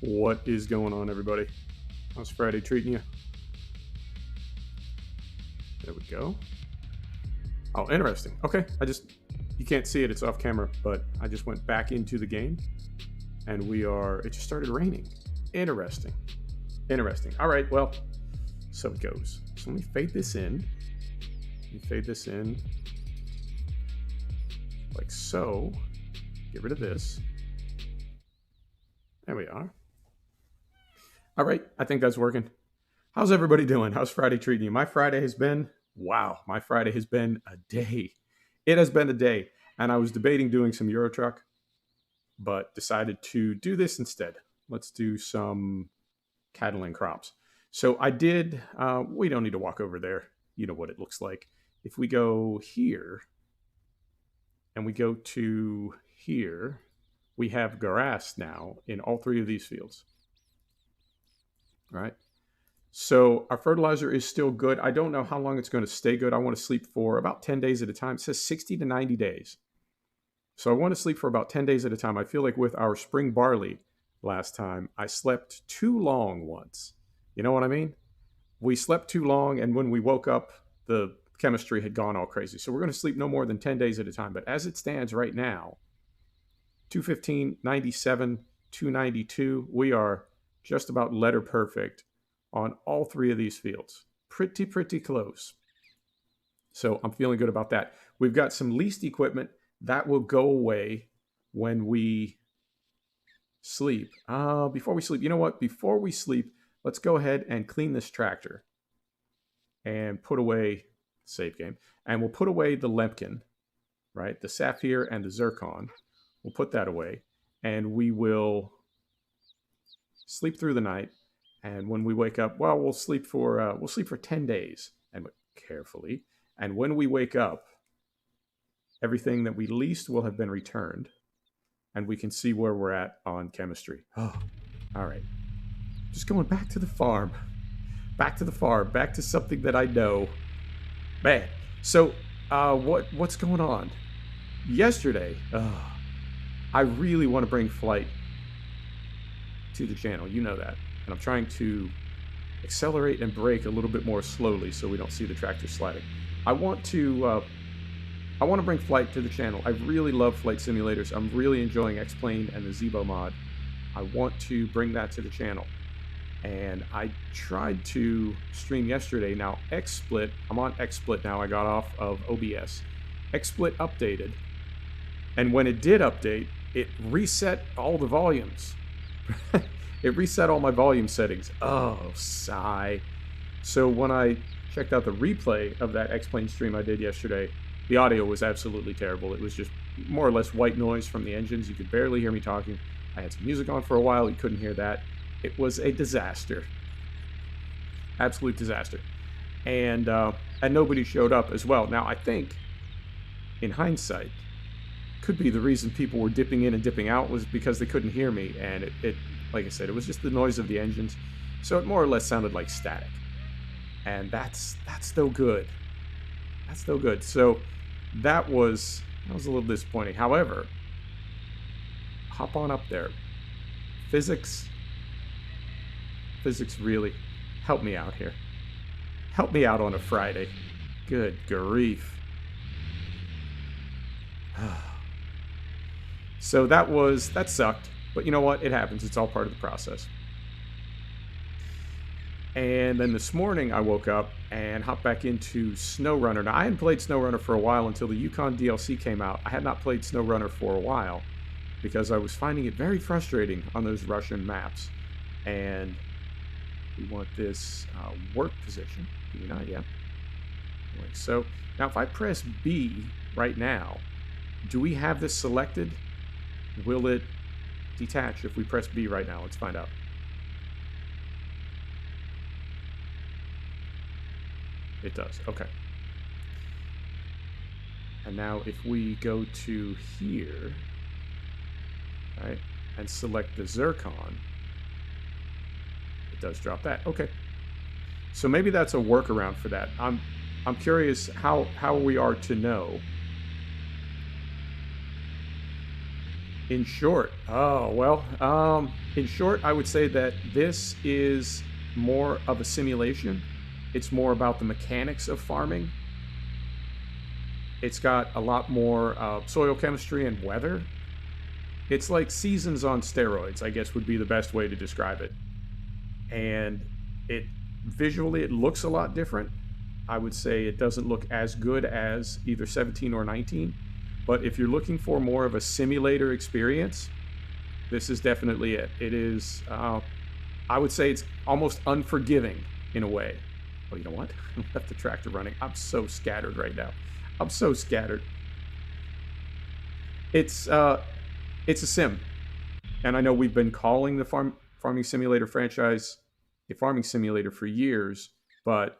What is going on, everybody? How's Friday treating you? There we go. Oh, interesting. Okay, you can't see it, it's off camera, but I just went back into the game and it just started raining. Interesting. All right, well, so it goes. So let me fade this in. Like so. Get rid of this. There we are. All right, I think that's working. How's everybody doing? How's Friday treating you? My Friday has been a day. It has been a day. And I was debating doing some Euro Truck, but decided to do this instead. Let's do some cattle and crops. So I did, we don't need to walk over there. You know what it looks like. If we go here and we go to here, we have grass now in all three of these fields. All right. So our fertilizer is still good. I don't know how long it's going to stay good. I want to sleep for about 10 days at a time. It says 60 to 90 days. So I want to sleep for about 10 days at a time. I feel like with our spring barley last time, I slept too long once. You know what I mean? We slept too long, and when we woke up, the chemistry had gone all crazy. So we're going to sleep no more than 10 days at a time. But as it stands right now, 215, 97, 292, we are just about letter perfect on all three of these fields. Pretty close. So I'm feeling good about that. We've got some leased equipment that will go away when we sleep. Before we sleep, you know what? Before we sleep, let's go ahead and clean this tractor and put away, save game, and we'll put away the Lemkin, right? The Sapphire and the Zircon. We'll put that away, and we will sleep through the night. And when we wake up, well, we'll sleep for 10 days, and carefully. And when we wake up, everything that we leased will have been returned, and we can see where we're at on chemistry. Oh, all right. Just going back to the farm, back to something that I know. Man, so what's going on? Yesterday, I really want to bring flight to the channel. You know that. And I'm trying to accelerate and brake a little bit more slowly so we don't see the tractor sliding. I want to bring flight to the channel. I really love flight simulators. I'm really enjoying X-Plane and the Zebo mod. I want to bring that to the channel. And I tried to stream yesterday. Now, XSplit, I'm on XSplit now. I got off of OBS. XSplit updated. And when it did update, it reset all the volumes. It reset all my volume settings. Oh, sigh. So when I checked out the replay of that X-Plane stream I did yesterday, the audio was absolutely terrible. It was just more or less white noise from the engines. You could barely hear me talking. I had some music on for a while. You couldn't hear that. It was a disaster. Absolute disaster. And nobody showed up as well. Now, I think, in hindsight, could be the reason people were dipping in and dipping out was because they couldn't hear me. And it like I said, it was just the noise of the engines. So it more or less sounded like static. And that's no good. That's no good. So that was a little disappointing. However, hop on up there. Physics really help me out here. Help me out on a Friday. Good grief. So that sucked. But you know what? It happens. It's all part of the process. And then this morning I woke up and hopped back into SnowRunner. Now, I hadn't played SnowRunner for a while until the Yukon DLC came out. I had not played SnowRunner for a while because I was finding it very frustrating on those Russian maps. And we want this work position. Maybe not yet. Like so. Now, if I press B right now, do we have this selected? Will it detach if we press B right now? Let's find out. It does. Okay. And now if we go to here, right, and select the Zircon, it does drop that. Okay. So maybe that's a workaround for that. I'm curious how we are to know In short, in short, I would say that this is more of a simulation. It's more about the mechanics of farming. It's got a lot more soil chemistry and weather. It's like seasons on steroids, I guess would be the best way to describe it. And it visually, it looks a lot different. I would say it doesn't look as good as either 17 or 19. But if you're looking for more of a simulator experience, this is definitely it. It is, I would say it's almost unforgiving in a way. Oh, you know what? I left the tractor running. I'm so scattered right now. I'm so scattered. It's a sim. And I know we've been calling the farming simulator franchise a farming simulator for years, but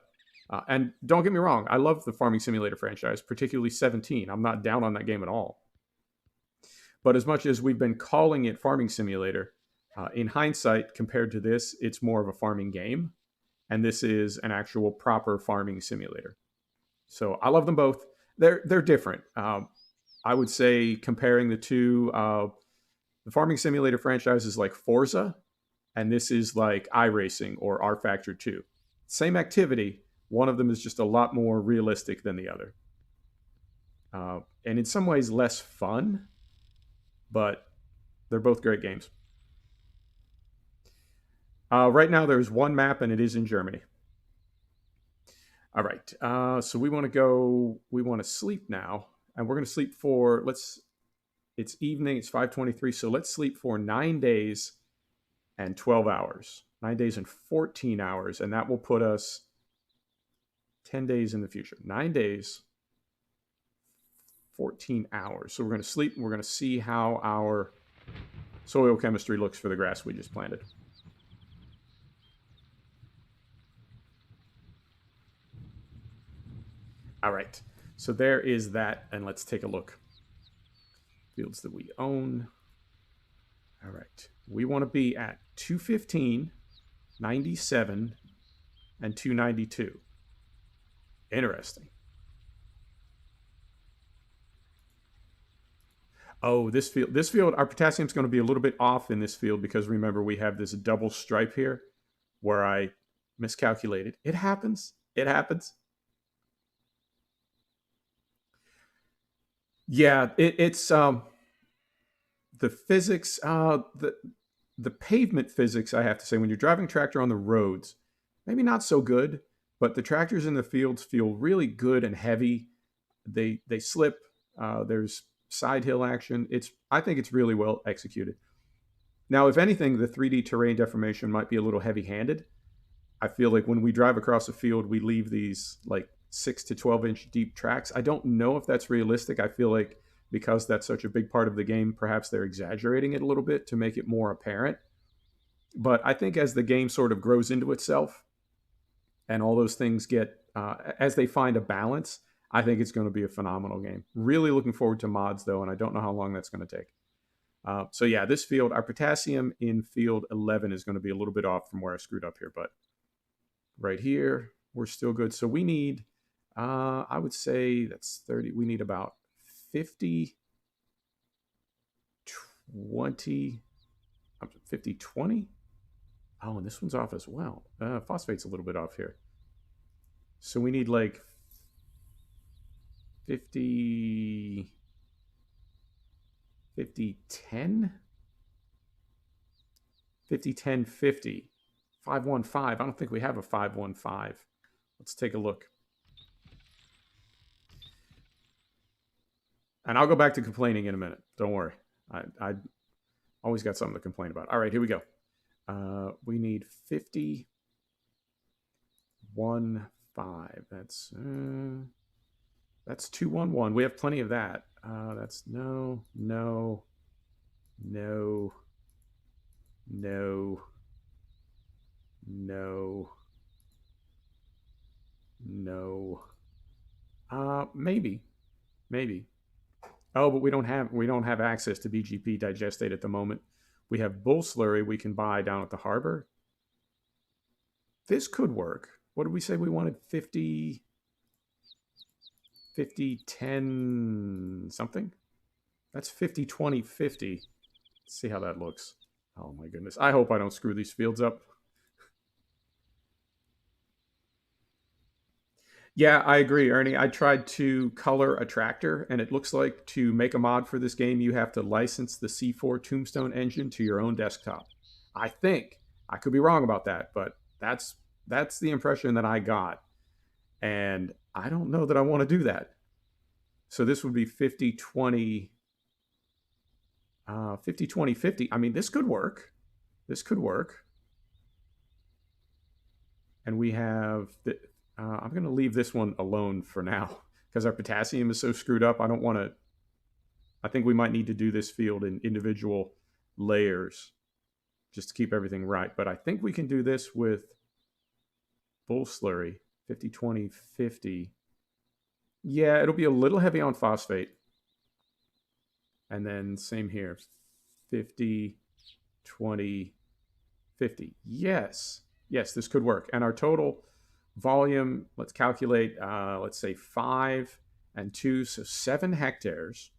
and don't get me wrong, I love the farming simulator franchise, particularly 17. I'm not down on that game at all. But as much as we've been calling it farming simulator, in hindsight, compared to this, it's more of a farming game, and this is an actual proper farming simulator. So I love them both. They're different. I would say comparing the two, the farming simulator franchise is like Forza, and this is like iRacing or R Factor 2. Same activity. One of them is just a lot more realistic than the other. And in some ways less fun, but they're both great games. Right now, there's one map, and it is in Germany. All right. So we want to go. We want to sleep now, and we're going to sleep for. It's evening. It's 5:23. So let's sleep for 9 days and 12 hours. 9 days and 14 hours, and that will put us 10 days in the future. 9 days, 14 hours. So we're going to sleep, and we're going to see how our soil chemistry looks for the grass we just planted. All right. So there is that, and let's take a look. Fields that we own. All right. We want to be at 215, 97, and 292. Interesting. Oh, this field, our potassium is going to be a little bit off in this field because remember we have this double stripe here where I miscalculated. It happens. It happens. Yeah, it's the physics, the pavement physics. I have to say, when you're driving a tractor on the roads, maybe not so good, but the tractors in the fields feel really good and heavy. They slip. There's side hill action. I think it's really well executed. Now, if anything, the 3D terrain deformation might be a little heavy-handed. I feel like when we drive across a field, we leave these like 6 to 12-inch deep tracks. I don't know if that's realistic. I feel like because that's such a big part of the game, perhaps they're exaggerating it a little bit to make it more apparent. But I think as the game sort of grows into itself and all those things get, as they find a balance, I think it's going to be a phenomenal game. Really looking forward to mods, though, and I don't know how long that's going to take. So yeah, this field, our potassium in field 11 is going to be a little bit off from where I screwed up here, but right here, we're still good. So we need, I would say that's 30. We need about 50, 20, 50, 20. Oh, and this one's off as well. Phosphate's a little bit off here. So we need like 50, 50, 10, 50, 10, 50, 515. I don't think we have a 515. Let's take a look. And I'll go back to complaining in a minute. Don't worry. I always got something to complain about. All right, here we go. We need 50, 1, 5. That's 211. We have plenty of that. That's no, no, no, no, no, no. Maybe. Oh, but we don't have access to BGP digestate at the moment. We have bull slurry we can buy down at the harbor. This could work. What did we say we wanted? 50, 50, 10 something? That's 50, 20, 50. see how that looks. Oh my goodness. I hope I don't screw these fields up. Yeah, I agree, Ernie. I tried to color a tractor, and it looks like to make a mod for this game, you have to license the C4 Tombstone engine to your own desktop. I think. I could be wrong about that, but that's the impression that I got. And I don't know that I want to do that. So this would be 50 20 50 20 50. I mean, this could work. This could work. And we have the, I'm going to leave this one alone for now because our potassium is so screwed up. I don't want to. I think we might need to do this field in individual layers just to keep everything right. But I think we can do this with bull slurry 50 20 50. Yeah, it'll be a little heavy on phosphate. And then same here 50 20 50. Yes. Yes, this could work. And our total volume, let's calculate, let's say 5 and 2, so 7 hectares,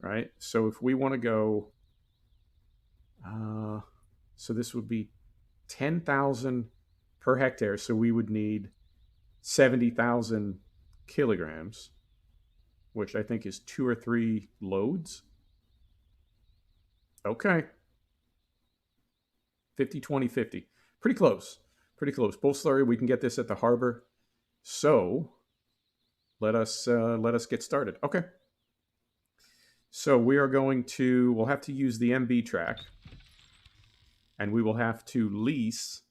right? So if we want to go, so this would be 10,000 per hectare. So we would need 70,000 kilograms, which I think is 2 or 3 loads. Okay. 50 20 50. Pretty close. Pretty close. Bull slurry, we can get this at the harbor. So let us get started. Okay. So we are going to, we'll have to use the MB track, and we will have to lease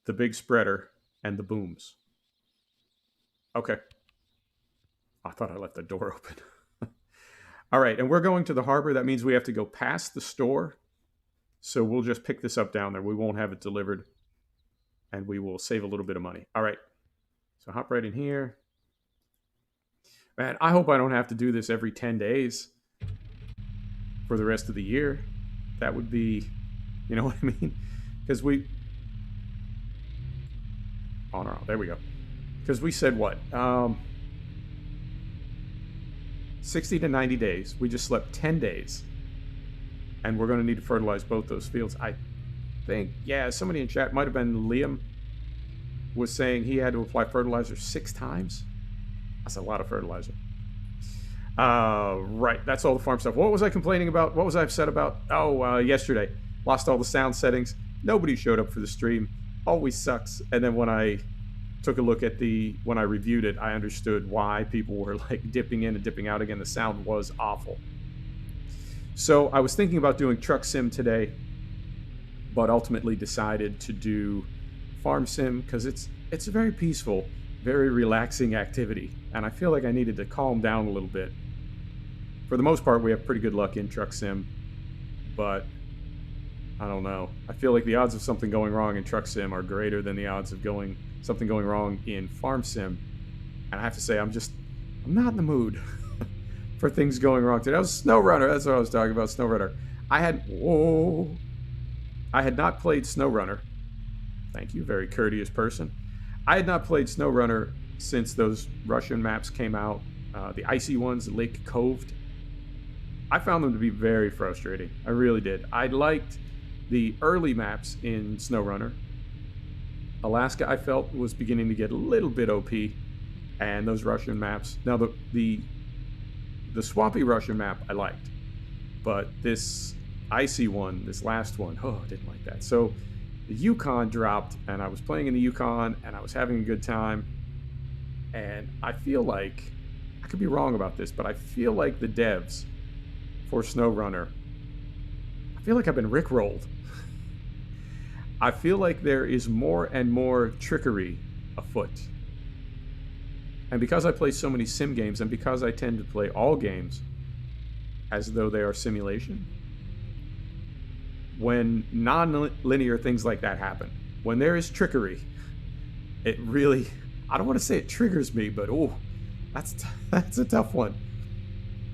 the big spreader and the booms. Okay. I thought I left the door open. All right, and we're going to the harbor. That means we have to go past the store. So we'll just pick this up down there. We won't have it delivered, and we will save a little bit of money. All right. So hop right in here. Man, I hope I don't have to do this every 10 days for the rest of the year. That would be, you know what I mean? Because we... Oh, no, there we go. Because we said what? 60 to 90 days. We just slept 10 days. And we're going to need to fertilize both those fields. I think, yeah, somebody in chat, might have been Liam, was saying he had to apply fertilizer 6 times. That's a lot of fertilizer. Right, that's all the farm stuff. What was I complaining about? What was I upset about? Oh, yesterday. Lost all the sound settings. Nobody showed up for the stream. Always sucks. And then when I took a look at when I reviewed it, I understood why people were like dipping in and dipping out again. The sound was awful. So I was thinking about doing truck sim today, but ultimately decided to do farm sim because it's a very peaceful, very relaxing activity, and I feel like I needed to calm down a little bit. For the most part, we have pretty good luck in truck sim, but I don't know. I feel like the odds of something going wrong in truck sim are greater than the odds of something going wrong in farm sim, and I have to say I'm not in the mood for things going wrong today. That was SnowRunner. That's what I was talking about, SnowRunner. I had not played SnowRunner. Thank you, very courteous person. I had not played SnowRunner since those Russian maps came out, the icy ones, Lake Coved. I found them to be very frustrating. I really did. I liked the early maps in SnowRunner. Alaska, I felt, was beginning to get a little bit OP, and those Russian maps. Now, the swampy Russian map I liked, but this icy one, this last one, oh, I didn't like that. So the Yukon dropped, and I was playing in the Yukon, and I was having a good time, and I feel like, I could be wrong about this, but I feel like the devs for SnowRunner, I feel like I've been rickrolled. I feel like there is more and more trickery afoot. And because I play so many sim games, and because I tend to play all games as though they are simulation, when non-linear things like that happen, when there is trickery, it really, I don't want to say it triggers me, but oh, that's a tough one.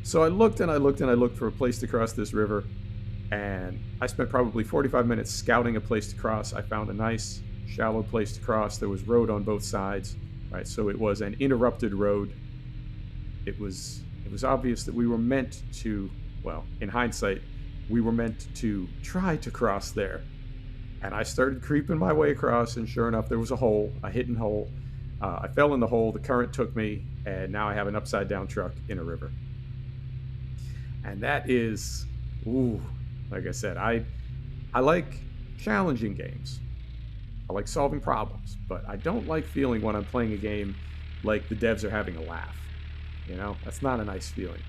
So I looked and I looked and I looked for a place to cross this river, and I spent probably 45 minutes scouting a place to cross. I found a nice shallow place to cross. There was road on both sides. Right, so it was an interrupted road. It was obvious that we were meant to, well, in hindsight, we were meant to try to cross there. And I started creeping my way across, and sure enough, there was a hole, a hidden hole. I fell in the hole, the current took me, and now I have an upside down truck in a river. And that is, ooh, like I said, I like challenging games. I like solving problems, but I don't like feeling when I'm playing a game like the devs are having a laugh. You know, that's not a nice feeling.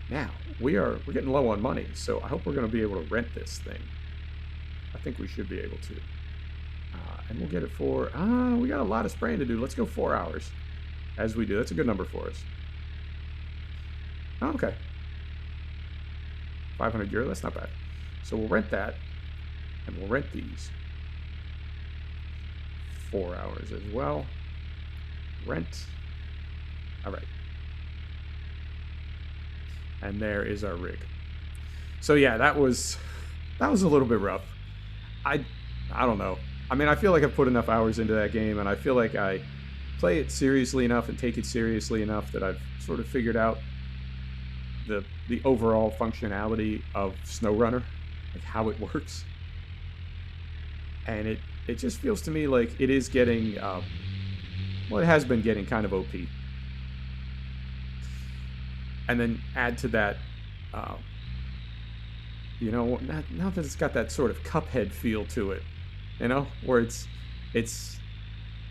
Now, we're getting low on money, so I hope we're going to be able to rent this thing. I think we should be able to. And we'll get it for, we got a lot of spraying to do. Let's go 4 hours as we do. That's a good number for us. Oh, okay. 500 euro, that's not bad. So we'll rent that, and we'll rent these. 4 hours as well. Rent. All right. And there is our rig. So yeah, that was a little bit rough. I don't know. I mean, I feel like I've put enough hours into that game, and I feel like I play it seriously enough and take it seriously enough that I've sort of figured out the overall functionality of SnowRunner, like how it works. And it just feels to me like it is getting, well, it has been getting kind of OP. And then add to that, you know, now that it's got that sort of Cuphead feel to it, you know, where it's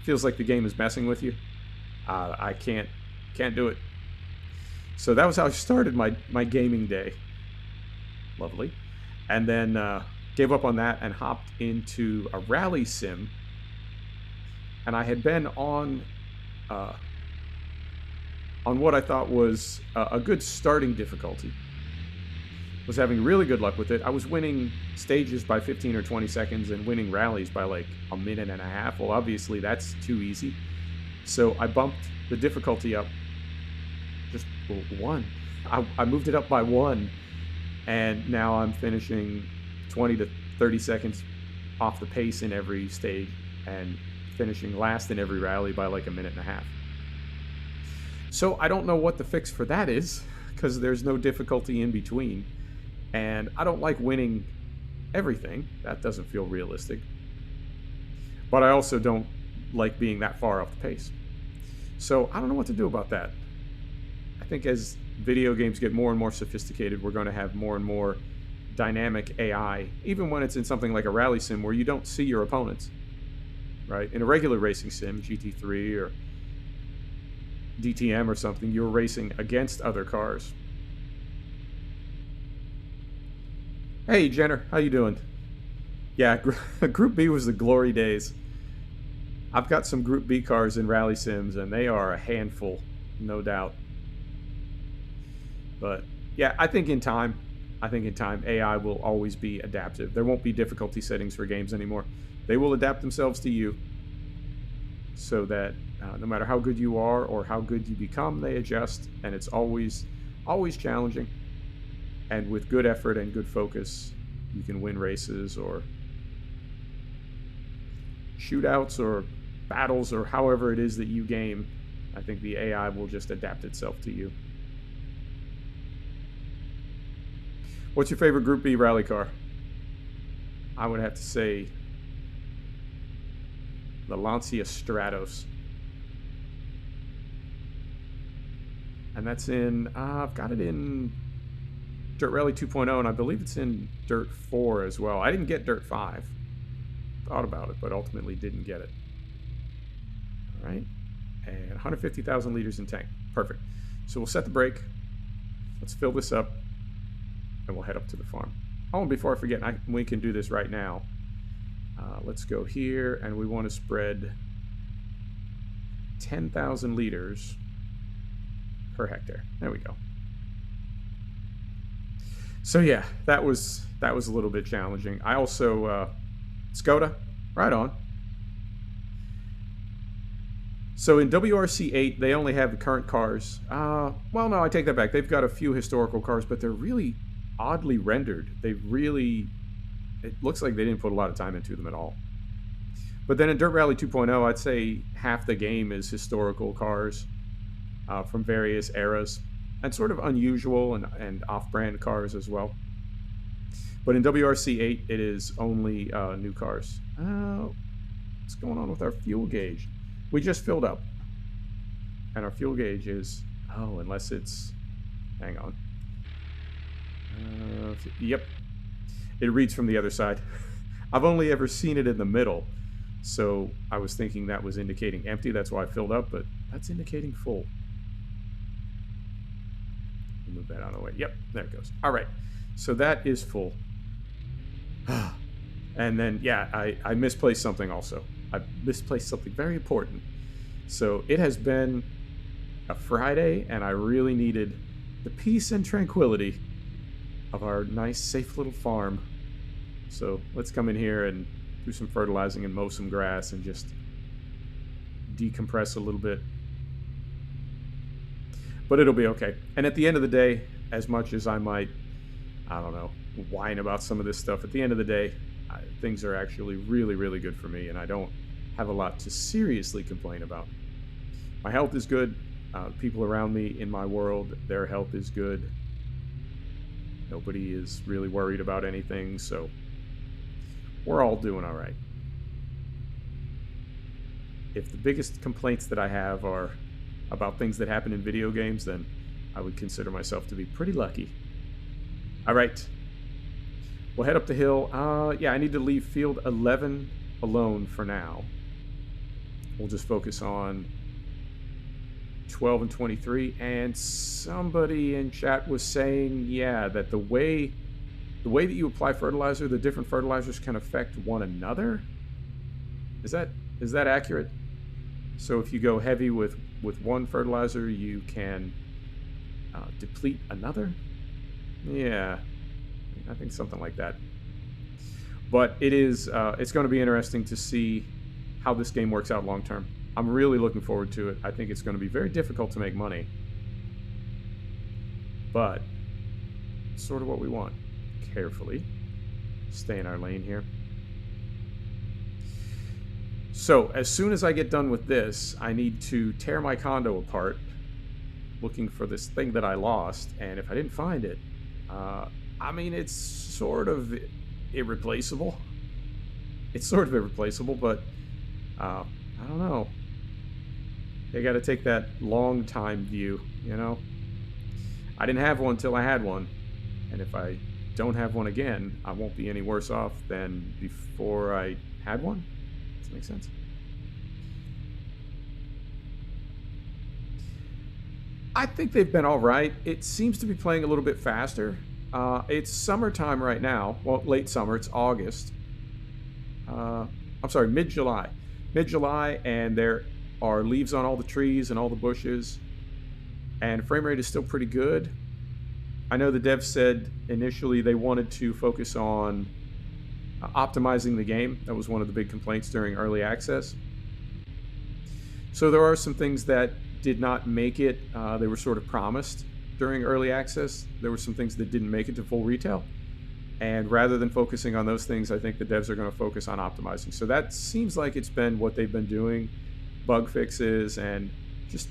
feels like the game is messing with you. I can't do it. So that was how I started my gaming day. Lovely. And then gave up on that and hopped into a rally sim. And I had been on what I thought was a good starting difficulty. Was having really good luck with it. I was winning stages by 15 or 20 seconds and winning rallies by like a minute and a half. Well, obviously that's too easy. So I bumped the difficulty up just one. I moved it up by one, and now I'm finishing 20 to 30 seconds off the pace in every stage and finishing last in every rally by like a minute and a half. So I don't know what the fix for that is, because there's no difficulty in between. And I don't like winning everything. That doesn't feel realistic. But I also don't like being that far off the pace. So I don't know what to do about that. I think as video games get more and more sophisticated, we're going to have more and more dynamic AI, even when it's in something like a rally sim where you don't see your opponents, right? In a regular racing sim, GT3 or DTM or something, you're racing against other cars. Hey, Jenner, how you doing? Yeah, Group B was the glory days. I've got some Group B cars in rally sims, and they are a handful, no doubt. But yeah, I think in time, AI will always be adaptive. There won't be difficulty settings for games anymore. They will adapt themselves to you, so that no matter how good you are or how good you become, they adjust, and it's always challenging. And with good effort and good focus, you can win races or shootouts or battles or however it is that you game. I think the AI will just adapt itself to you. What's your favorite Group B rally car? I would have to say the Lancia Stratos. And that's in, I've got it in Dirt Rally 2.0, and I believe it's in Dirt 4 as well. I didn't get Dirt 5. Thought about it, but ultimately didn't get it. All right. And 150,000 liters in tank. Perfect. So we'll set the brake. Let's fill this up, and we'll head up to the farm. Oh, and before I forget, we can do this right now. Let's go here, and we want to spread 10,000 liters per hectare. There we go. So yeah, that was a little bit challenging. I also Skoda, right on. So in WRC8, they only have the current cars. Well, no, I take that back. They've got a few historical cars, but they're really oddly rendered. It looks like they didn't put a lot of time into them at all. But then in Dirt Rally 2.0, I'd say half the game is historical cars from various eras. and sort of unusual and off-brand cars as well. But in WRC 8, it is only new cars. What's going on with our fuel gauge? We just filled up. And our fuel gauge is... Oh, unless it's... Hang on. Yep. It reads from the other side. I've only ever seen it in the middle. So I was thinking that was indicating empty. That's why I filled up. But that's indicating full. Move that out of the way. Yep, there it goes. All right. So that is full. And then, yeah, I misplaced something also. I misplaced something very important. So it has been a Friday, and I really needed the peace and tranquility of our nice, safe little farm. So let's come in here and do some fertilizing and mow some grass and just decompress a little bit. But it'll be okay. And at the end of the day, as much as I might, I don't know, whine about some of this stuff, at the end of the day, things are actually really, really good for me, and I don't have a lot to seriously complain about. My health is good. People around me in my world, their health is good. Nobody is really worried about anything, so we're all doing all right. If the biggest complaints that I have are about things that happen in video games, then I would consider myself to be pretty lucky. All right. We'll head up the hill. Yeah, I need to leave field 11 alone for now. We'll just focus on 12 and 23. And somebody in chat was saying, yeah, that the way that you apply fertilizer, the different fertilizers can affect one another. Is that accurate? So if you go heavy with one fertilizer, you can deplete another? Yeah, I think something like that. But it's going to be interesting to see how this game works out long term. I'm really looking forward to it. I think it's going to be very difficult to make money. But it's sort of what we want. Carefully. Stay in our lane here. So, as soon as I get done with this, I need to tear my condo apart, looking for this thing that I lost. And if I didn't find it, I mean, it's sort of irreplaceable. It's sort of irreplaceable, but I don't know. You got to take that long time view, you know? I didn't have one till I had one. And if I don't have one again, I won't be any worse off than before I had one. Does that make sense? I think they've been all right. It seems to be playing a little bit faster. It's summertime right now. Well, late summer. It's August. I'm sorry, mid-July. Mid-July, and there are leaves on all the trees and all the bushes. And frame rate is still pretty good. I know the devs said initially they wanted to focus on optimizing the game. That was one of the big complaints during early access. So there are some things that did not make it. They were sort of promised during early access. There were some things that didn't make it to full retail. And rather than focusing on those things, I think the devs are going to focus on optimizing. So that seems like it's been what they've been doing. Bug fixes and just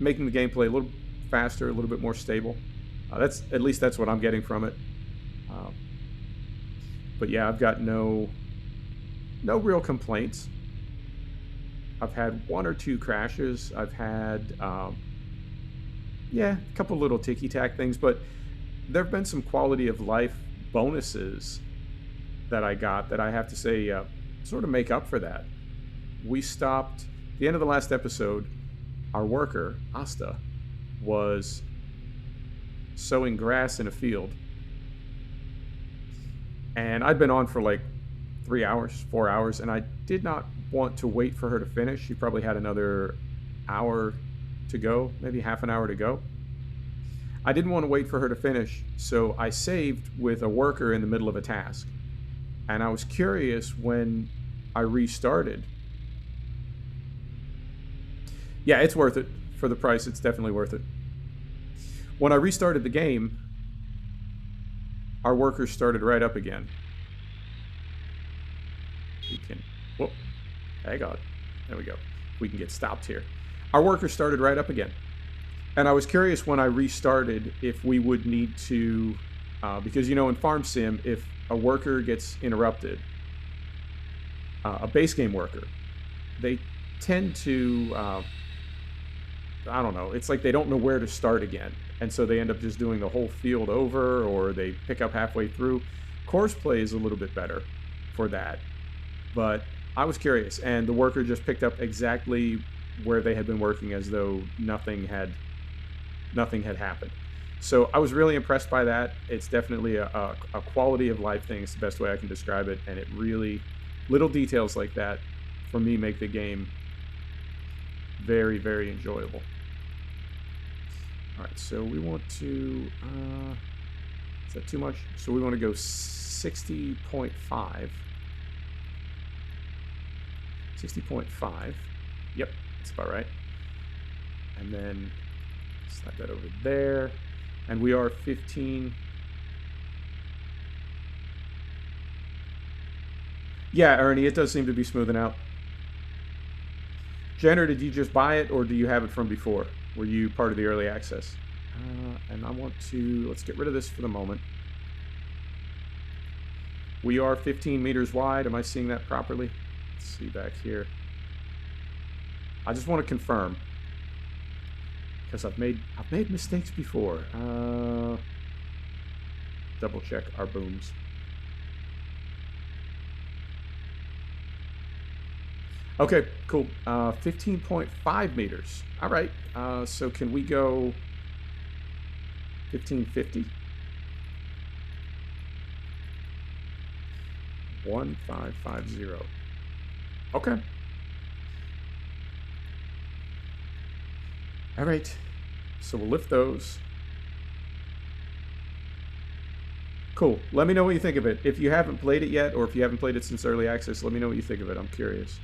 making the gameplay a little faster, a little bit more stable. At least that's what I'm getting from it. But yeah, I've got no real complaints. I've had one or two crashes. I've had, yeah, a couple little ticky-tack things, but there have been some quality of life bonuses that I got that I have to say sort of make up for that. We stopped, at the end of the last episode, our worker, Asta, was sowing grass in a field. And I'd been on for like 3 hours, 4 hours, and I did not want to wait for her to finish. She probably had another hour to go, maybe half an hour to go. I didn't want to wait for her to finish, so I saved with a worker in the middle of a task. And I was curious when I restarted. Yeah, it's worth it. For the price, it's definitely worth it. When I restarted the game, our workers started right up again. We can, whoop, hang on. There we go. We can get stopped here. Our workers started right up again. And I was curious when I restarted if we would need to, because, you know, in Farm Sim, if a worker gets interrupted, a base game worker, they tend to, I don't know, it's like they don't know where to start again. And so they end up just doing the whole field over, or they pick up halfway through. Course play is a little bit better for that. But I was curious, and the worker just picked up exactly where they had been working, as though nothing had happened. So I was really impressed by that. It's definitely a quality of life thing. It's the best way I can describe it. And it really, little details like that, for me, make the game very, very enjoyable. All right, so we want to, is that too much? So we want to go 60.5. 60.5. Yep, that's about right. And then slide that over there. And we are 15. Yeah, Ernie, it does seem to be smoothing out. Jenner, did you just buy it, or do you have it from before? Were you part of the early access? And I want to, let's get rid of this for the moment. We are 15 meters wide. Am I seeing that properly? Let's see back here. I just want to confirm, because I've made mistakes before. Double check our booms. Okay, cool. 15.5 meters. All right. So can we go 1550? 1550. Okay. All right. So we'll lift those. Cool. Let me know what you think of it. If you haven't played it yet, or if you haven't played it since early access, let me know what you think of it. I'm curious.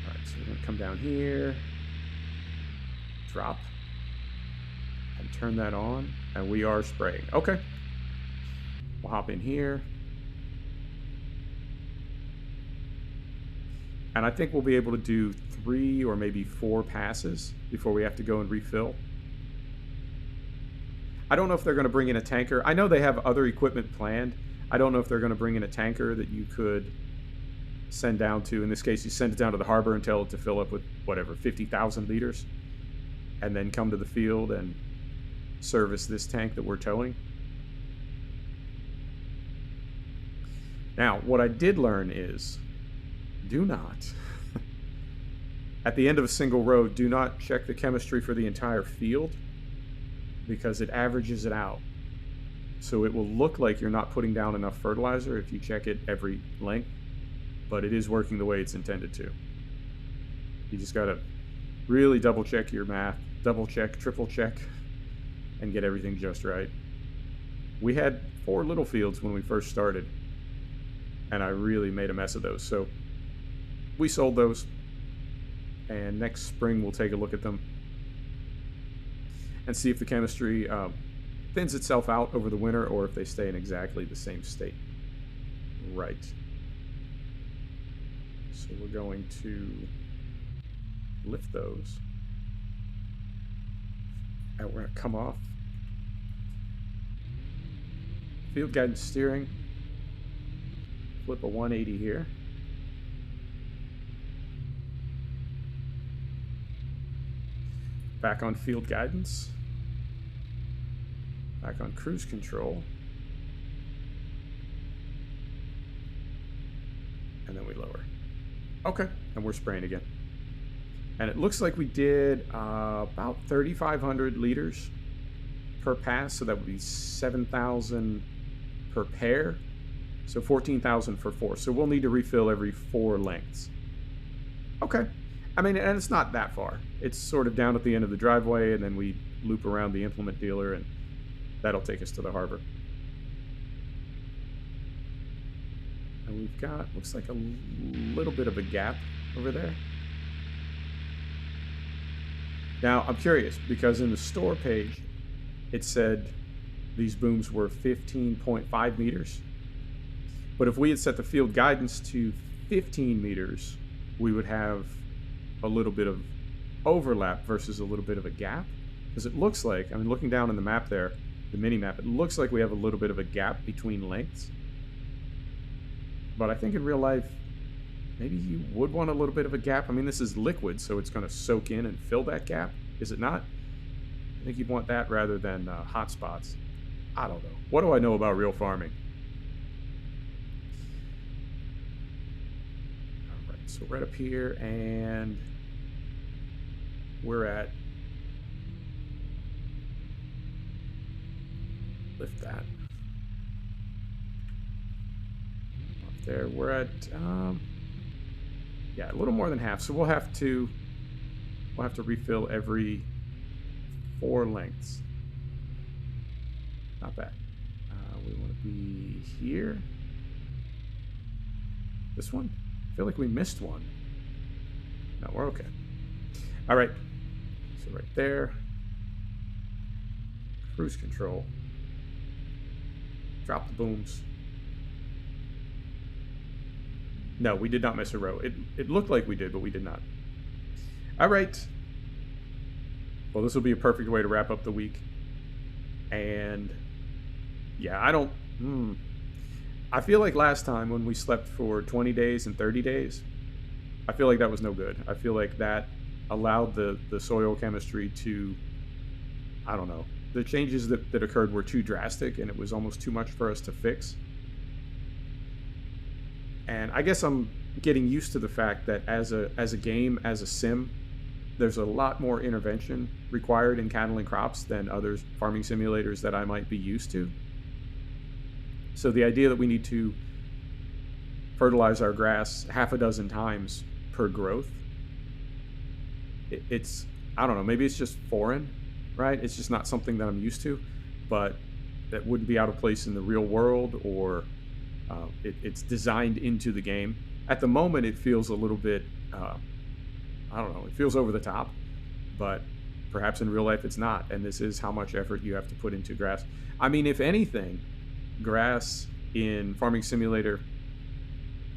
All right, so we're going to come down here, drop, and turn that on, and we are spraying. Okay. We'll hop in here. And I think we'll be able to do 3 or maybe 4 passes before we have to go and refill. I don't know if they're going to bring in a tanker. I know they have other equipment planned. I don't know if they're going to bring in a tanker that you could send down to. In this case, you send it down to the harbor and tell it to fill up with, whatever, 50,000 liters. And then come to the field and service this tank that we're towing. Now, what I did learn is, do not, at the end of a single road, do not check the chemistry for the entire field, because it averages it out. So it will look like you're not putting down enough fertilizer if you check it every length, but it is working the way it's intended to. You just gotta really double check your math, double check, triple check, and get everything just right. We had 4 little fields when we first started, and I really made a mess of those. So we sold those, and next spring we'll take a look at them and see if the chemistry thins itself out over the winter, or if they stay in exactly the same state. Right. So we're going to lift those, and we're going to come off. Field guidance steering. Flip a 180 here. Back on field guidance. Back on cruise control. And then we lower. Okay, and we're spraying again. And it looks like we did about 3,500 liters per pass, so that would be 7,000 per pair. So 14,000 for 4. So we'll need to refill every 4 lengths. Okay. I mean, and it's not that far. It's sort of down at the end of the driveway, and then we loop around the implement dealer, and that'll take us to the harbor. And we've got, looks like a little bit of a gap over there. Now, I'm curious, because in the store page, it said these booms were 15.5 meters. But if we had set the field guidance to 15 meters, we would have a little bit of overlap versus a little bit of a gap. Because it looks like, I mean, looking down on the map there, the mini map, it looks like we have a little bit of a gap between lengths. But I think in real life, maybe you would want a little bit of a gap. I mean, this is liquid, so it's going to soak in and fill that gap. Is it not? I think you'd want that rather than hot spots. I don't know. What do I know about real farming? All right, so right up here, and we're at... Lift that. Up there, we're at... yeah, a little more than half. So we'll have to refill every 4 lengths. Not bad. We want to be here. This one? I feel like we missed one. No, we're okay. All right. So right there. Cruise control. Drop the booms. No, we did not miss a row. It looked like we did, but we did not. All right. Well, this will be a perfect way to wrap up the week. And yeah, I feel like last time when we slept for 20 days and 30 days, I feel like that was no good. I feel like that allowed the soil chemistry to, I don't know, the changes that occurred were too drastic, and it was almost too much for us to fix. And I guess I'm getting used to the fact that as a game, as a sim, there's a lot more intervention required in cattle and crops than other farming simulators that I might be used to. So the idea that we need to fertilize our grass half a dozen times per growth, it's, I don't know, maybe it's just foreign, right? It's just not something that I'm used to, but that wouldn't be out of place in the real world, or it's designed into the game. At the moment, it feels a little bit, I don't know, it feels over the top, but perhaps in real life it's not, and this is how much effort you have to put into grass. I mean, if anything, grass in Farming Simulator,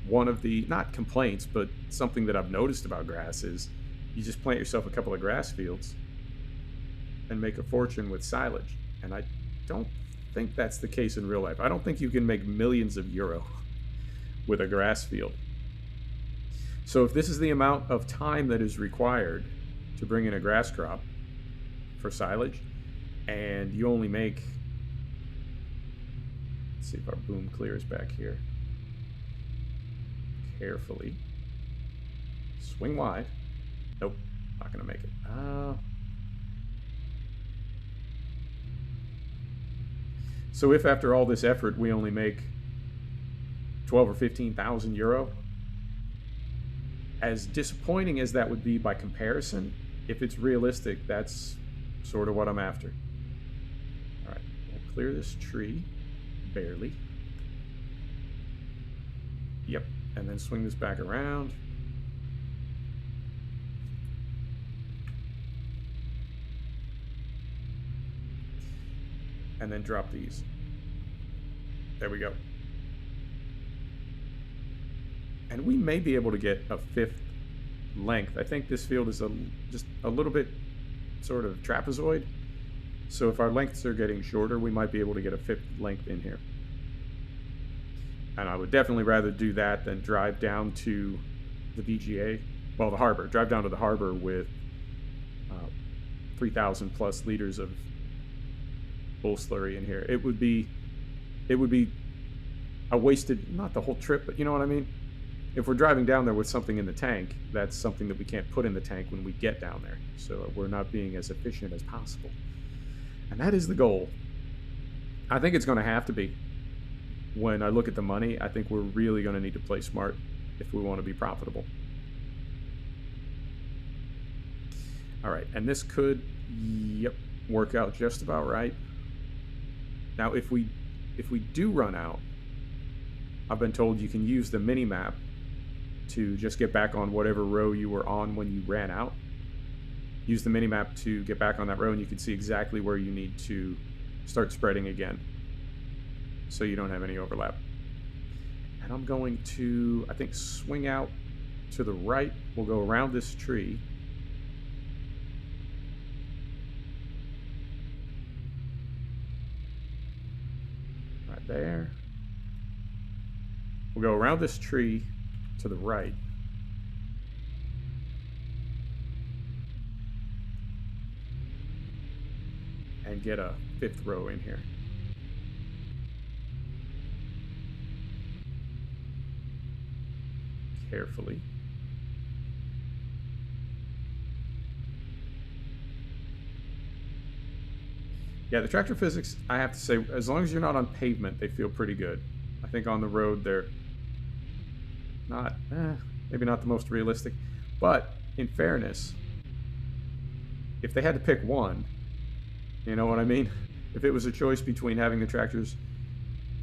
one of the, not complaints, but something that I've noticed about grass is you just plant yourself a couple of grass fields and make a fortune with silage. And I don't think that's the case in real life. I don't think you can make millions of euro with a grass field. So if this is the amount of time that is required to bring in a grass crop for silage, and you only make, let's see if our boom clears back here. Carefully. Swing wide. Nope, not gonna make it. So if after all this effort we only make 12 or 15,000 euro, as disappointing as that would be by comparison, if it's realistic, that's sort of what I'm after. All right, we'll clear this tree, barely. Yep, and then swing this back around. And then drop these. There we go. And we may be able to get a 5th length. I think this field is just a little bit sort of trapezoid. So if our lengths are getting shorter, we might be able to get a 5th length in here. And I would definitely rather do that than drive down to the VGA, well, the harbor. Drive down to the harbor with 3,000 plus liters of bull slurry in here. It would be a wasted, not the whole trip, but you know what I mean? If we're driving down there with something in the tank, that's something that we can't put in the tank when we get down there. So we're not being as efficient as possible. And that is the goal. I think it's going to have to be. When I look at the money, I think we're really going to need to play smart if we want to be profitable. All right, and this could, yep, work out just about right. Now, if we do run out, I've been told you can use the mini map to just get back on whatever row you were on when you ran out. Use the mini map to get back on that row, and you can see exactly where you need to start spreading again, so you don't have any overlap. And I'm going to, I think, swing out to the right. We'll go around this tree, that there. We'll go around this tree to the right. And get a 5th row in here. Carefully. Yeah, the tractor physics, I have to say, as long as you're not on pavement, they feel pretty good. I think on the road they're not, maybe not the most realistic. But in fairness, if they had to pick one, you know what I mean? If it was a choice between having the tractors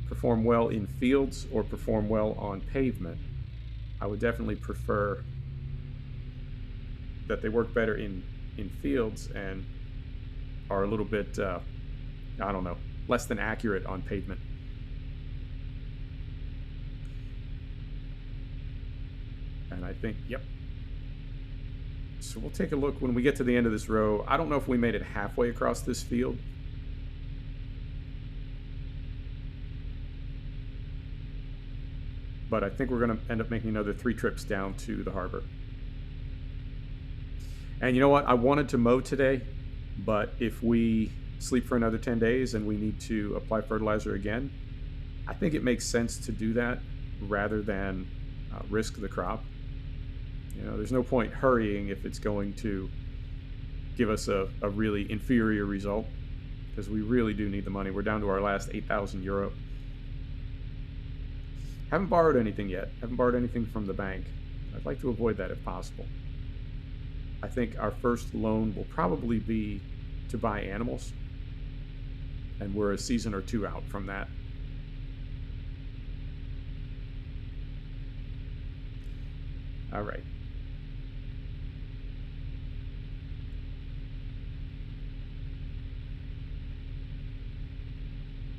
perform well in fields or perform well on pavement, I would definitely prefer that they work better in fields and are a little bit, I don't know, less than accurate on pavement. And I think, yep. So we'll take a look when we get to the end of this row. I don't know if we made it halfway across this field. But I think we're going to end up making another 3 trips down to the harbor. And you know what? I wanted to mow today, but if we sleep for another 10 days and we need to apply fertilizer again, I think it makes sense to do that rather than risk the crop. You know, there's no point hurrying if it's going to give us a really inferior result, because we really do need the money. We're down to our last 8,000 euro. Haven't borrowed anything yet. Haven't borrowed anything from the bank. I'd like to avoid that if possible. I think our first loan will probably be to buy animals, and we're a season or 2 out from that. All right.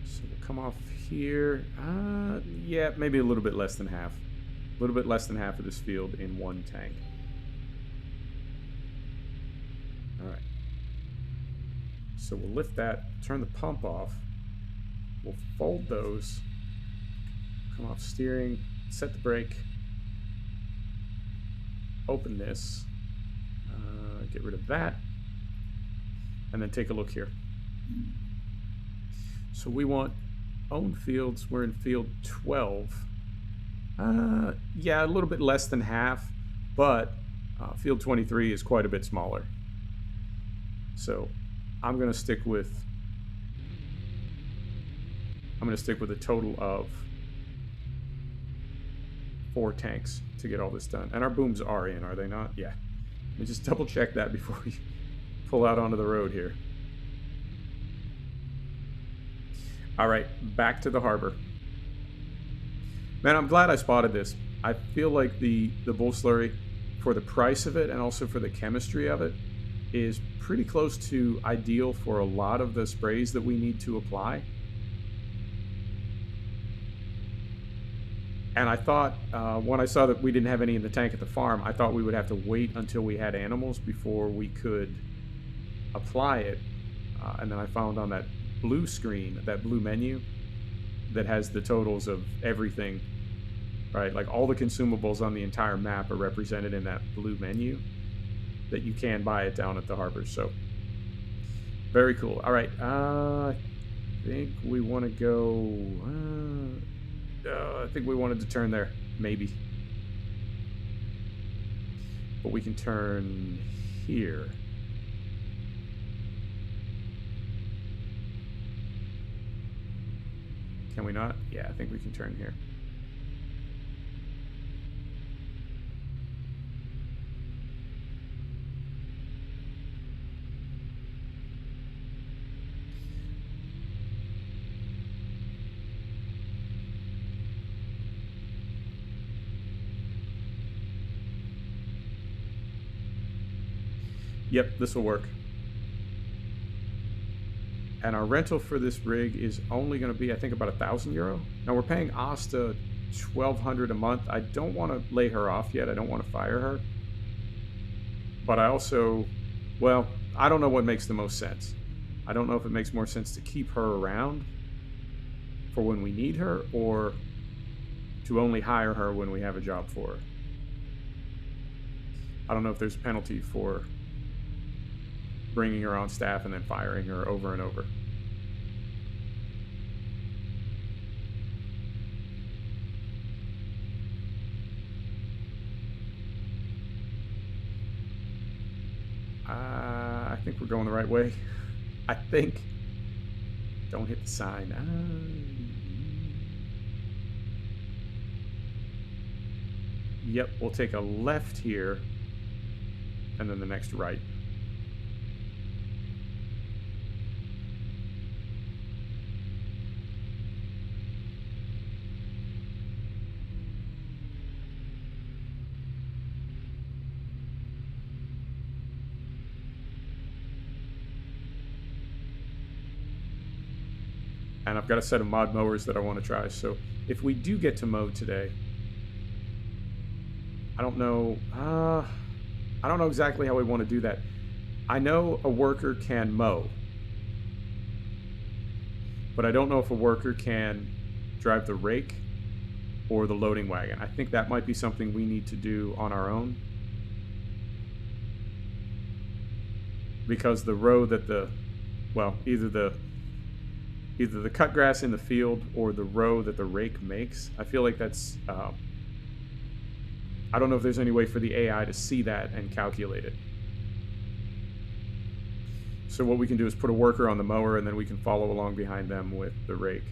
So we'll come off here. Yeah, maybe a little bit less than half. A little bit less than half of this field in one tank. All right. So we'll lift that, turn the pump off. We'll fold those, come off steering, set the brake, open this, get rid of that, and then take a look here. So we want owned fields. We're in field 12. Yeah, a little bit less than half, but field 23 is quite a bit smaller. So I'm going to stick with a total of 4 tanks to get all this done. And our booms are in, are they not? Yeah. Let me just double check that before we pull out onto the road here. All right, back to the harbor. Man, I'm glad I spotted this. I feel like the bull slurry, for the price of it and also for the chemistry of it, is pretty close to ideal for a lot of the sprays that we need to apply. And I thought, when I saw that we didn't have any in the tank at the farm, I thought we would have to wait until we had animals before we could apply it. And then I found on that blue screen, that blue menu, that has the totals of everything, right? Like all the consumables on the entire map are represented in that blue menu, that you can buy it down at the harbor. So very cool. All right, I think we want to go, I think we wanted to turn there, maybe. But we can turn here. Can we not? Yeah, I think we can turn here. Yep, this will work. And our rental for this rig is only going to be, I think, about €1,000. Now we're paying Asta $1,200 a month. I don't want to lay her off yet. I don't want to fire her. But I also, well, I don't know what makes the most sense. I don't know if it makes more sense to keep her around for when we need her, or to only hire her when we have a job for her. I don't know if there's a penalty for bringing her on staff and then firing her over and over. I think we're going the right way. I think. Don't hit the sign. Yep, we'll take a left here, and then the next right. And I've got a set of mod mowers that I want to try. So if we do get to mow today, I don't know exactly how we want to do that. I know a worker can mow, but I don't know if a worker can drive the rake or the loading wagon. I think that might be something we need to do on our own, because the row that either the cut grass in the field or the row that the rake makes, I feel like that's I don't know if there's any way for the AI to see that and calculate it. So what we can do is put a worker on the mower, and then we can follow along behind them with the rake.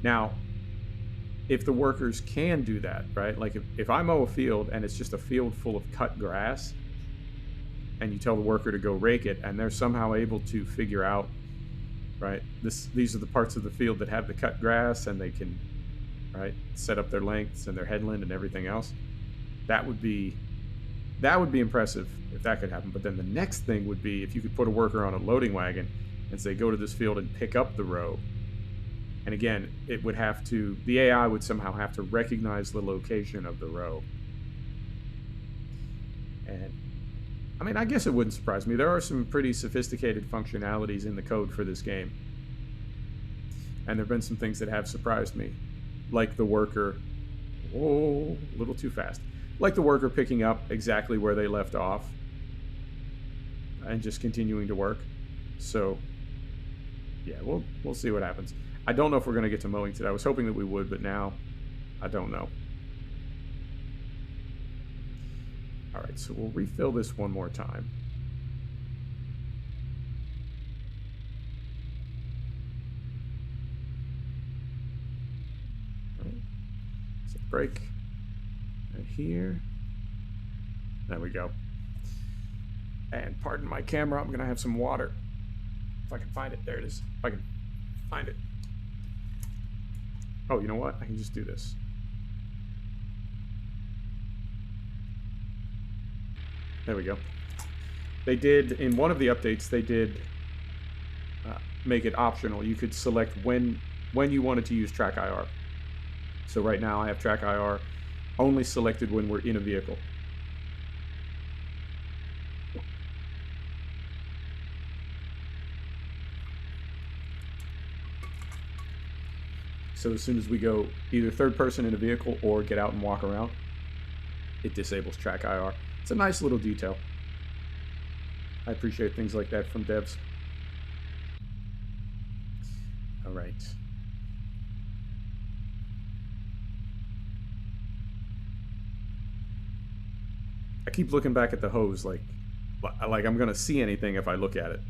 Now, if the workers can do that, right? Like if I mow a field and it's just a field full of cut grass, and you tell the worker to go rake it, and they're somehow able to figure out, right, these are the parts of the field that have the cut grass, and they can, right, set up their lengths and their headland and everything else. That would be impressive if that could happen. But then the next thing would be if you could put a worker on a loading wagon and say, go to this field and pick up the row. And again, the AI would somehow have to recognize the location of the row. And I mean, I guess it wouldn't surprise me. There are some pretty sophisticated functionalities in the code for this game. And there have been some things that have surprised me. Like the worker, a little too fast. Like the worker picking up exactly where they left off and just continuing to work. So, yeah, we'll see what happens. I don't know if we're going to get to mowing today. I was hoping that we would, but now I don't know. All right, so we'll refill this one more time. All right. So break. Right here. There we go. And pardon my camera, I'm going to have some water. If I can find it. There it is. If I can find it. Oh, you know what? I can just do this. There we go. They did, in one of the updates, they did make it optional. You could select when you wanted to use track IR. So right now I have track IR only selected when we're in a vehicle. So as soon as we go either third person in a vehicle or get out and walk around, it disables track IR. It's a nice little detail. I appreciate things like that from devs. All right. I keep looking back at the hose like I'm gonna see anything if I look at it.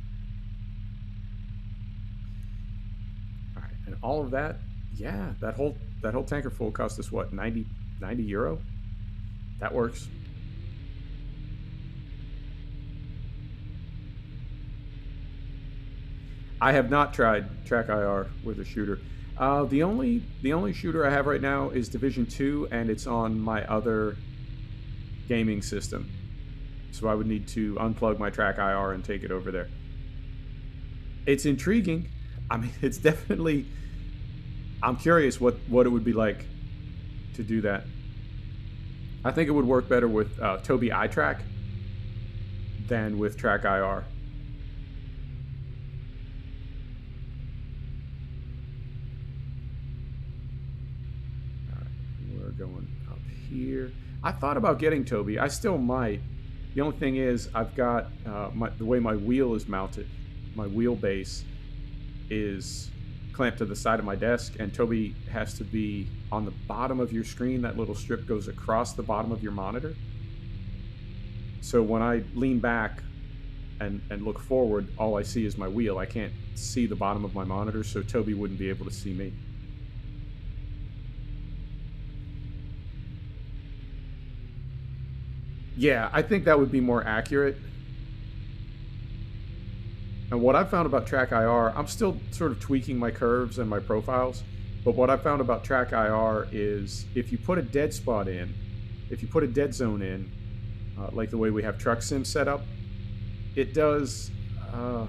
All right, and all of that, yeah, that whole tanker full cost us what, 90 euro? That works. I have not tried track IR with a shooter. The only shooter I have right now is Division 2, and it's on my other gaming system. So I would need to unplug my track IR and take it over there. It's intriguing. I mean, it's definitely... I'm curious what it would be like to do that. I think it would work better with Tobii iTrack than with track IR. We're going up here. I thought about getting Toby. I still might. The only thing is, I've got the way my wheel is mounted. My wheelbase is clamped to the side of my desk, and Toby has to be on the bottom of your screen. That little strip goes across the bottom of your monitor. So when I lean back and look forward, all I see is my wheel. I can't see the bottom of my monitor, so Toby wouldn't be able to see me. Yeah, I think that would be more accurate. And what I've found about Track IR, I'm still sort of tweaking my curves and my profiles, but what I've found about Track IR is if you put a dead spot in, if you put a dead zone in, like the way we have Truck Sim set up, it does, I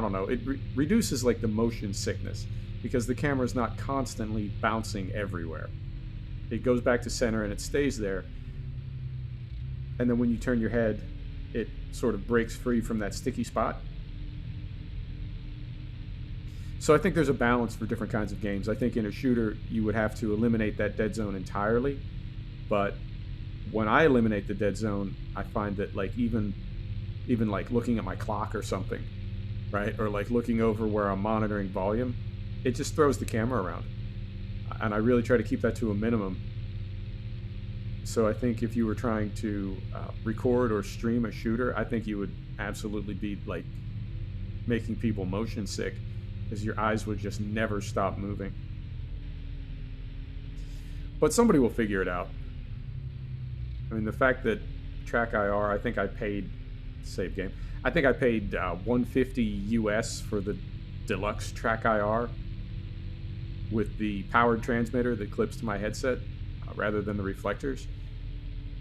don't know, it reduces like the motion sickness because the camera is not constantly bouncing everywhere. It goes back to center and it stays there. And then when you turn your head, it sort of breaks free from that sticky spot. So I think there's a balance for different kinds of games. I think in a shooter, you would have to eliminate that dead zone entirely. But when I eliminate the dead zone, I find that like even like looking at my clock or something, right? Or like looking over where I'm monitoring volume, it just throws the camera around. And I really try to keep that to a minimum. So I think if you were trying to record or stream a shooter, I think you would absolutely be like making people motion sick because your eyes would just never stop moving. But somebody will figure it out. I mean, the fact that Track IR, I think I paid, save game, I think I paid $150 US for the deluxe Track IR with the powered transmitter that clips to my headset rather than the reflectors.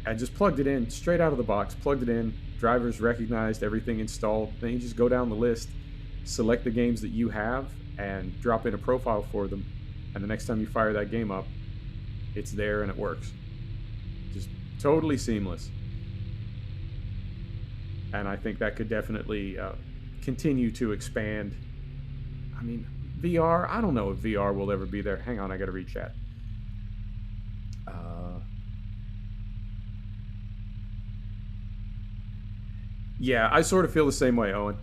I just plugged it in straight out of the box, plugged it in, drivers recognized, everything installed. Then you just go down the list, select the games that you have, and drop in a profile for them. And the next time you fire that game up, it's there and it works. Just totally seamless. And I think that could definitely continue to expand. I mean, VR, I don't know if VR will ever be there. Hang on, I gotta read chat. Yeah, I sort of feel the same way, Owen.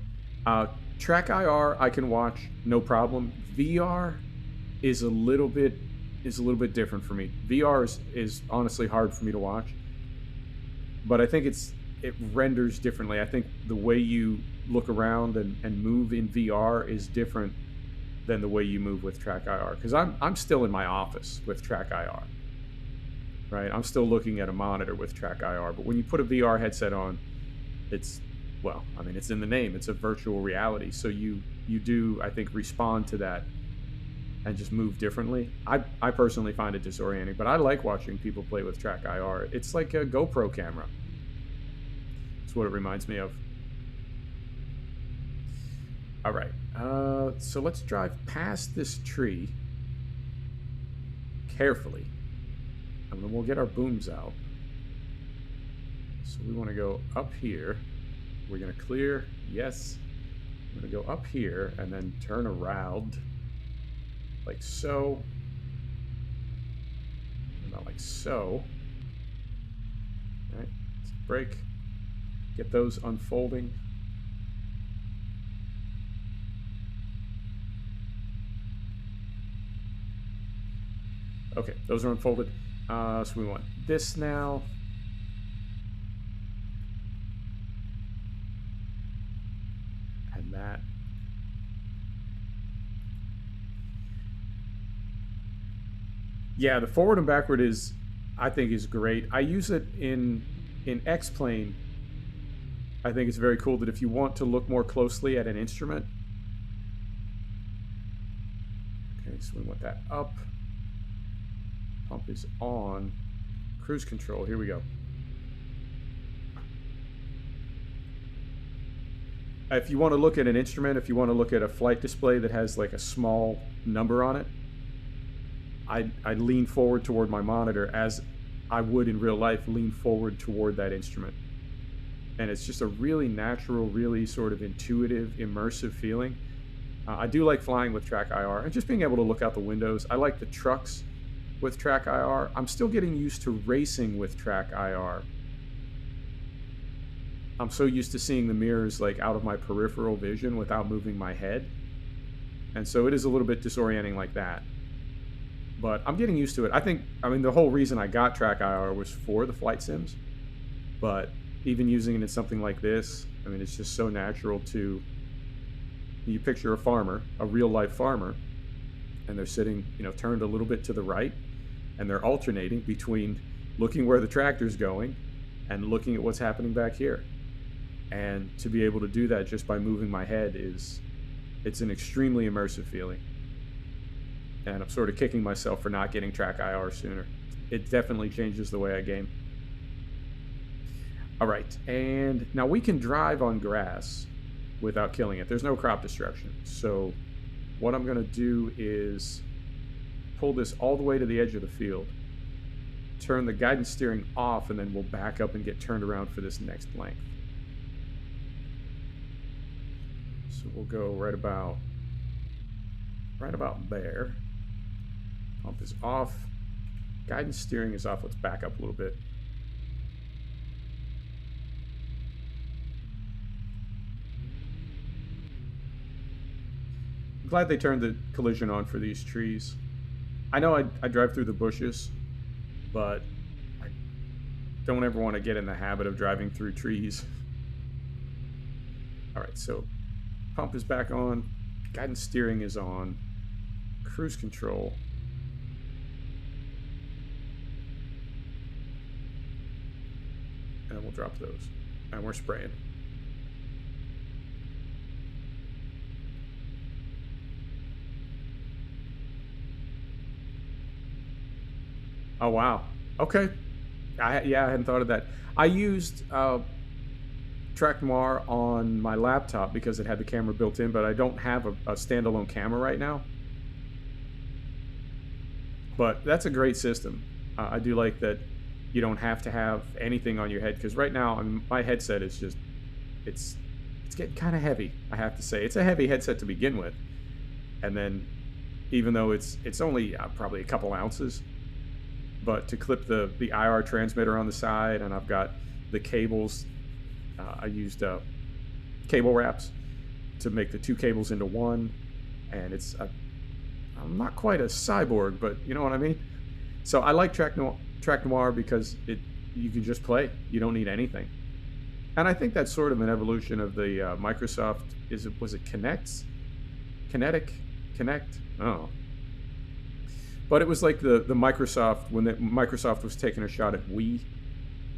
Track IR I can watch, no problem. VR is a little bit different for me. VR is honestly hard for me to watch. But I think it renders differently. I think the way you look around and move in VR is different than the way you move with Track IR. Because I'm still in my office with Track IR. Right? I'm still looking at a monitor with Track IR. But when you put a VR headset on, it's, well, I mean, it's in the name. It's a virtual reality. So you do, I think, respond to that and just move differently. I personally find it disorienting, but I like watching people play with Track IR. It's like a GoPro camera. That's what it reminds me of. All right. So let's drive past this tree carefully. And then we'll get our booms out. So we want to go up here. We're going to clear. Yes. I'm going to go up here and then turn around like so. About like so. All right. Let's brake. Get those unfolding. Okay, those are unfolded. So we want this now. And that. Yeah, the forward and backward is, I think, is great. I use it in X-Plane. I think it's very cool that if you want to look more closely at an instrument. Okay, so we want that up. Pump is on. Cruise control, here we go. If you want to look at an instrument, if you want to look at a flight display that has like a small number on it, I lean forward toward my monitor as I would in real life lean forward toward that instrument. And it's just a really natural, really sort of intuitive, immersive feeling. I do like flying with Track IR and just being able to look out the windows. I like the trucks with track IR. I'm still getting used to racing with track IR. I'm so used to seeing the mirrors like out of my peripheral vision without moving my head. And so it is a little bit disorienting like that. But I'm getting used to it. I mean, the whole reason I got track IR was for the flight sims. But even using it in something like this, I mean, it's just so natural to, you picture a farmer, a real life farmer, and they're sitting, turned a little bit to the right, and they're alternating between looking where the tractor's going and looking at what's happening back here. And to be able to do that just by moving my head it's an extremely immersive feeling. And I'm sort of kicking myself for not getting track IR sooner. It definitely changes the way I game. All right, and now we can drive on grass without killing it. There's no crop destruction. So what I'm going to do is pull this all the way to the edge of the field, turn the guidance steering off, and then we'll back up and get turned around for this next length. So we'll go right about there. Pump is off. Guidance steering is off. Let's back up a little bit. I'm glad they turned the collision on for these trees. I know I drive through the bushes, but I don't ever want to get in the habit of driving through trees. All right, so pump is back on. Guidance steering is on. Cruise control. And we'll drop those. And we're spraying. Oh, wow. Okay. I hadn't thought of that. I used Track Noir on my laptop because it had the camera built in, but I don't have a standalone camera right now. But that's a great system. I do like that you don't have to have anything on your head, because right now, I mean, my headset is just, it's getting kind of heavy, I have to say. It's a heavy headset to begin with. And then, even though it's only probably a couple ounces, but to clip the IR transmitter on the side, and I've got the cables. I used cable wraps to make the two cables into one, and I'm not quite a cyborg, but you know what I mean. So I like Track Noir because you can just play. You don't need anything, and I think that's sort of an evolution of the Microsoft. Was it Kinect? Oh. But it was like the Microsoft, when Microsoft was taking a shot at Wii,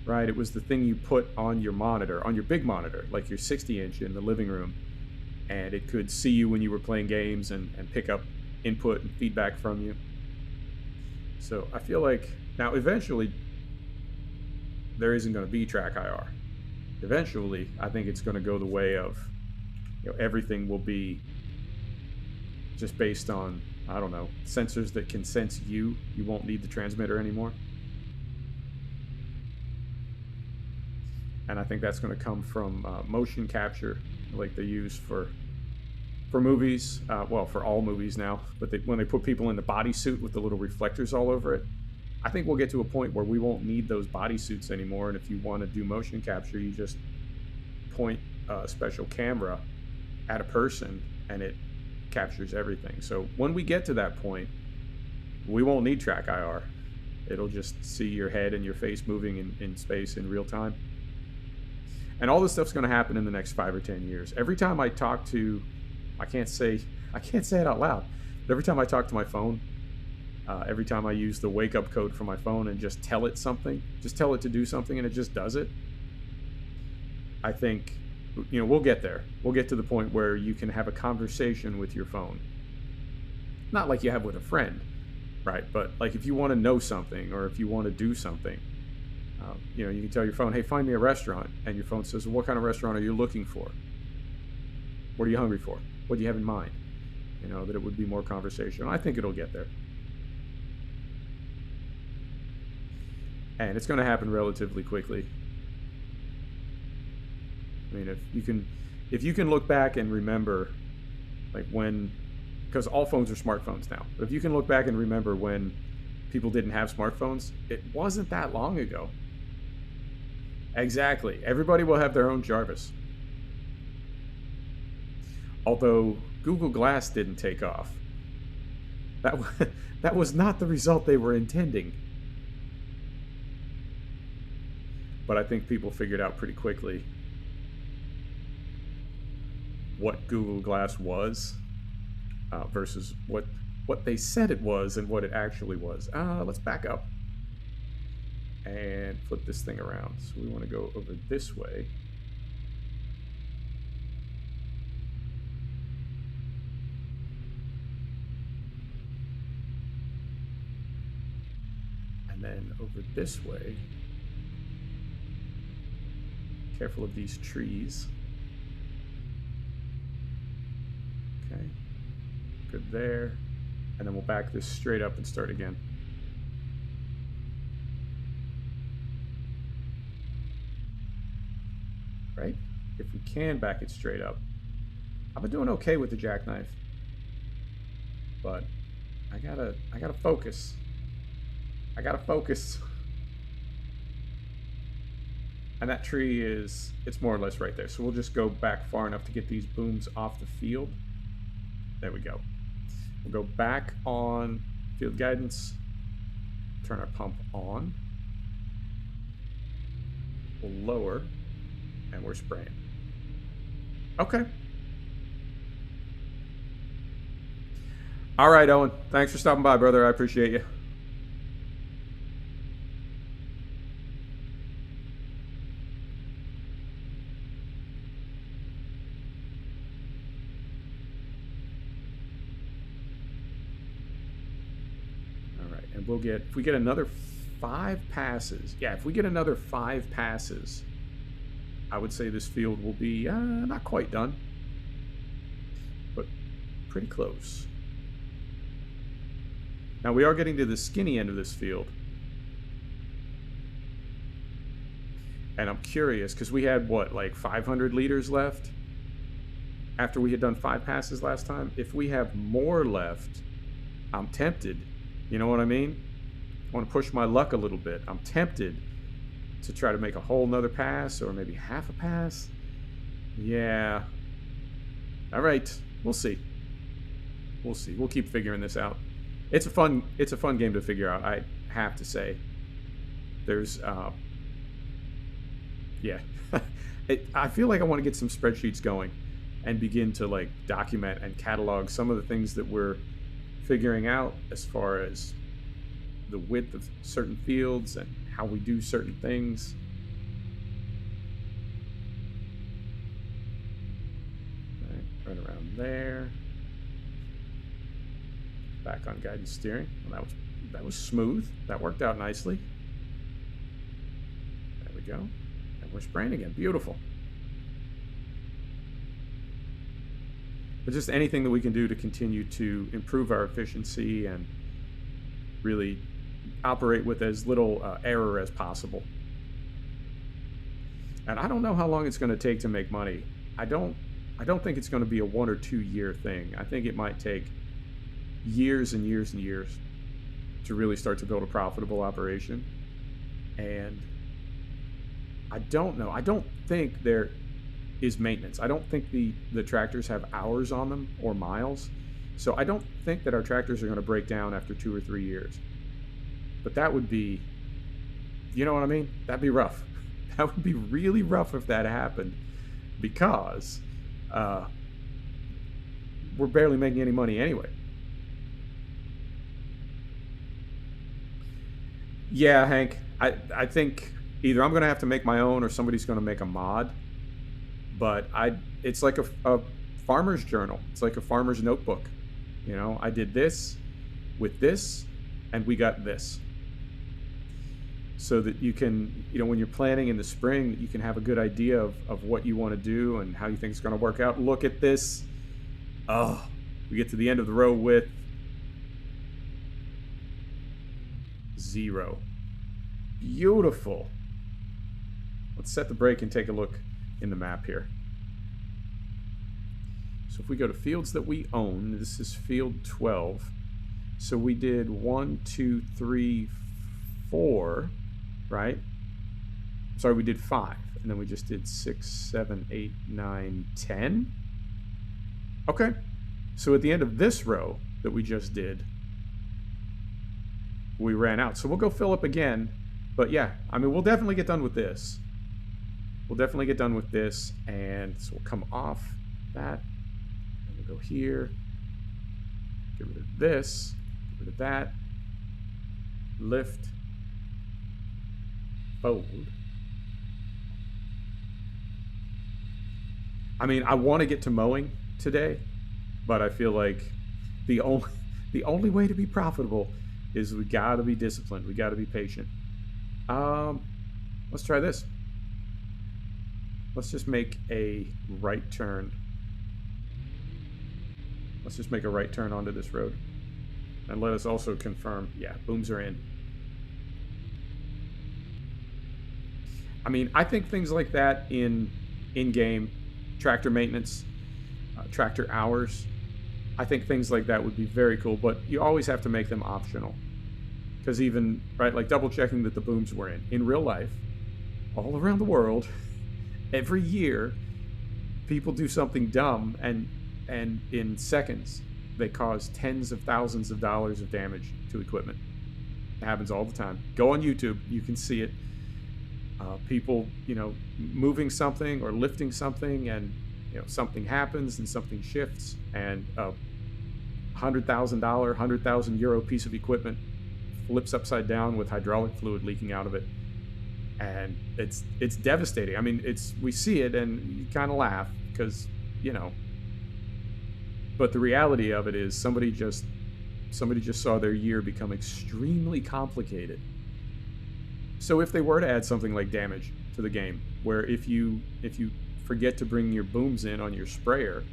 right? It was the thing you put on your monitor, on your big monitor, like your 60-inch in the living room, and it could see you when you were playing games and pick up input and feedback from you. So I feel like now eventually there isn't going to be track IR. Eventually, I think it's going to go the way of, everything will be just based on, I don't know, sensors that can sense you. You won't need the transmitter anymore. And I think that's going to come from motion capture, like they use for movies. Well, for all movies now. But when they put people in the bodysuit with the little reflectors all over it, I think we'll get to a point where we won't need those bodysuits anymore. And if you want to do motion capture, you just point a special camera at a person, and it captures everything. So when we get to that point, we won't need track IR. It'll just see your head and your face moving in space in real time. And all this stuff's going to happen in the next 5 or 10 years. Every time I talk to, I can't say it out loud, but every time I talk to my phone, every time I use the wake up code for my phone and just tell it something, just tell it to do something, and it just does it, I think, we'll get there. We'll get to the point where you can have a conversation with your phone. Not like you have with a friend, right? But like if you want to know something, or if you want to do something, you can tell your phone, hey, find me a restaurant. And your phone says, well, what kind of restaurant are you looking for? What are you hungry for? What do you have in mind? That it would be more conversational. I think it'll get there. And it's going to happen relatively quickly. I mean, if you can look back and remember, like because all phones are smartphones now, but if you can look back and remember when people didn't have smartphones. It wasn't that long ago. Exactly. Everybody will have their own Jarvis. Although Google Glass didn't take off. That was not the result they were intending. But I think people figured out pretty quickly what Google Glass was versus what they said it was and what it actually was. Let's back up and flip this thing around. So we want to go over this way. And then over this way. Careful of these trees. Okay. Good there. And then we'll back this straight up and start again. Right? If we can back it straight up. I've been doing okay with the jackknife. But I gotta focus. I gotta focus. And that tree is, it's more or less right there. So we'll just go back far enough to get these booms off the field. There we go. We'll go back on field guidance. Turn our pump on. We'll lower. And we're spraying. Okay. All right, Owen. Thanks for stopping by, brother. I appreciate you. We'll get, if we get another 5 passes, yeah, if we get another 5 passes, I would say this field will be not quite done, but pretty close. Now we are getting to the skinny end of this field. And I'm curious, because we had, what, like 500 liters left after we had done 5 passes last time? If we have more left, I'm tempted. You know what I mean? I want to push my luck a little bit. I'm tempted to try to make a whole nother pass or maybe half a pass. Yeah. All right. We'll see. We'll see. We'll keep figuring this out. It's a fun game to figure out, I have to say. There's yeah. I feel like I want to get some spreadsheets going and begin to like document and catalog some of the things that we're figuring out as far as the width of certain fields and how we do certain things. Right around there. Back on guidance steering. Well, that was smooth. That worked out nicely. There we go. And we're spraying again. Beautiful. But just anything that we can do to continue to improve our efficiency and really operate with as little error as possible. And I don't know how long it's going to take to make money. I don't think it's going to be a 1 or 2 year thing. I think it might take years and years and years to really start to build a profitable operation. And I don't know. I don't think there is maintenance. I don't think the tractors have hours on them or miles. So I don't think that our tractors are going to break down after 2 or 3 years. But that would be, you know what I mean? That'd be rough. That would be really rough if that happened, because we're barely making any money anyway. Yeah, Hank, I think either I'm going to have to make my own or somebody's going to make a mod. But it's like a farmer's journal. It's like a farmer's notebook. You know, I did this with this, and we got this. So that you can, you know, when you're planning in the spring, you can have a good idea of what you want to do and how you think it's going to work out. Look at this. Oh, we get to the end of the row with 0. Beautiful. Let's set the brake and take a look in the map here. So if we go to fields that we own, this is field 12. So we did 1, 2, 3, 4, right? Sorry, we did 5, and then we just did 6, 7, 8, 9, 10. Okay, so at the end of this row that we just did, we ran out. So we'll go fill up again, but yeah, I mean, we'll definitely get done with this. We'll definitely get done with this, and so we'll come off that, and we'll go here, get rid of this, get rid of that, lift, fold. I mean, I want to get to mowing today, but I feel like the only way to be profitable is we got to be disciplined. We got to be patient. Let's try this. Let's just make a right turn. Let's just make a right turn onto this road. And let us also confirm, yeah, booms are in. I mean, I think things like that in-game tractor maintenance, tractor hours, I think things like that would be very cool, but you always have to make them optional. Because even, right, like double checking that the booms were in real life, all around the world, every year, people do something dumb, and in seconds, they cause tens of thousands of dollars of damage to equipment. It happens all the time. Go on YouTube, you can see it. People, you know, moving something or lifting something, and you know something happens and something shifts, and a $100,000, €100,000 piece of equipment flips upside down with hydraulic fluid leaking out of it, and it's devastating. I mean, we see it and you kind of laugh because, you know, but the reality of it is somebody just saw their year become extremely complicated. So if they were to add something like damage to the game, where if you forget to bring your booms in on your sprayer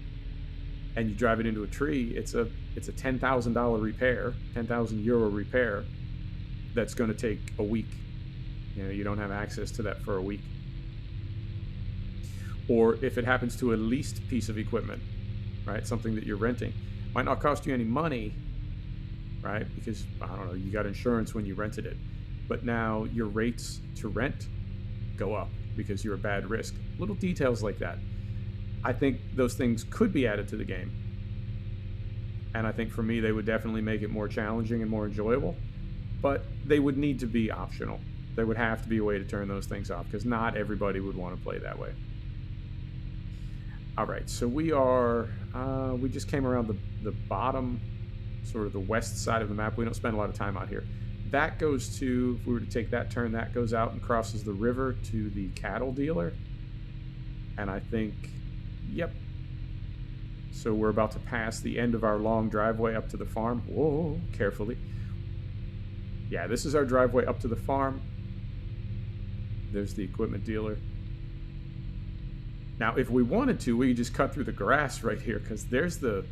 and you drive it into a tree, it's a $10,000 repair, €10,000 repair that's going to take a week. You know, you don't have access to that for a week. Or if it happens to a leased piece of equipment, right, something that you're renting, might not cost you any money, right, because, I don't know, you got insurance when you rented it. But now your rates to rent go up because you're a bad risk. Little details like that. I think those things could be added to the game. And I think for me, they would definitely make it more challenging and more enjoyable. But they would need to be optional. There would have to be a way to turn those things off because not everybody would want to play that way. All right, so we just came around the bottom, sort of the west side of the map. We don't spend a lot of time out here. That goes to, if we were to take that turn, that goes out and crosses the river to the cattle dealer. And I think, yep. So we're about to pass the end of our long driveway up to the farm. Whoa, carefully. Yeah, this is our driveway up to the farm. There's the equipment dealer. Now, if we wanted to, we could just cut through the grass right here because there's the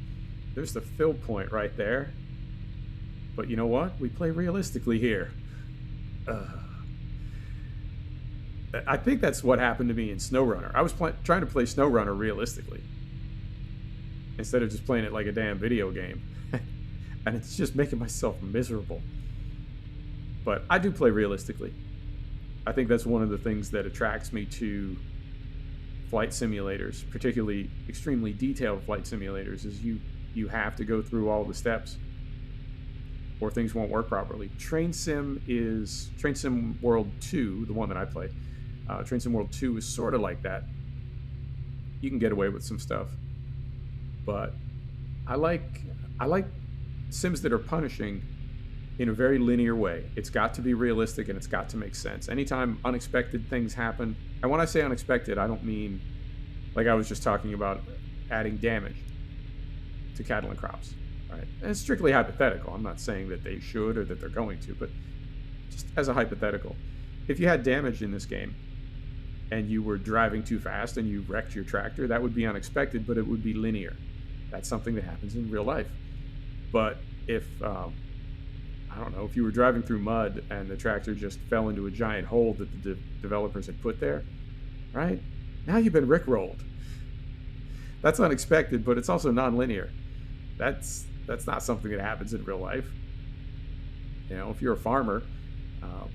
fill point right there. But you know what? We play realistically here. I think that's what happened to me in SnowRunner. I was trying to play SnowRunner realistically instead of just playing it like a damn video game. And it's just making myself miserable. But I do play realistically. I think that's one of the things that attracts me to flight simulators, particularly extremely detailed flight simulators, is you have to go through all the steps or things won't work properly. Train Sim World 2, the one that I play. Train Sim World 2 is sort of like that. You can get away with some stuff, but I like sims that are punishing in a very linear way. It's got to be realistic and it's got to make sense. Anytime unexpected things happen, and when I say unexpected, I don't mean like I was just talking about adding damage to cattle and crops. Right. And it's strictly hypothetical. I'm not saying that they should or that they're going to, but just as a hypothetical. If you had damage in this game and you were driving too fast and you wrecked your tractor, that would be unexpected, but it would be linear. That's something that happens in real life. But if, I don't know, if you were driving through mud and the tractor just fell into a giant hole that the developers had put there, right? Now you've been rickrolled. That's unexpected, but it's also non-linear. That's not something that happens in real life. You know, if you're a farmer, uh,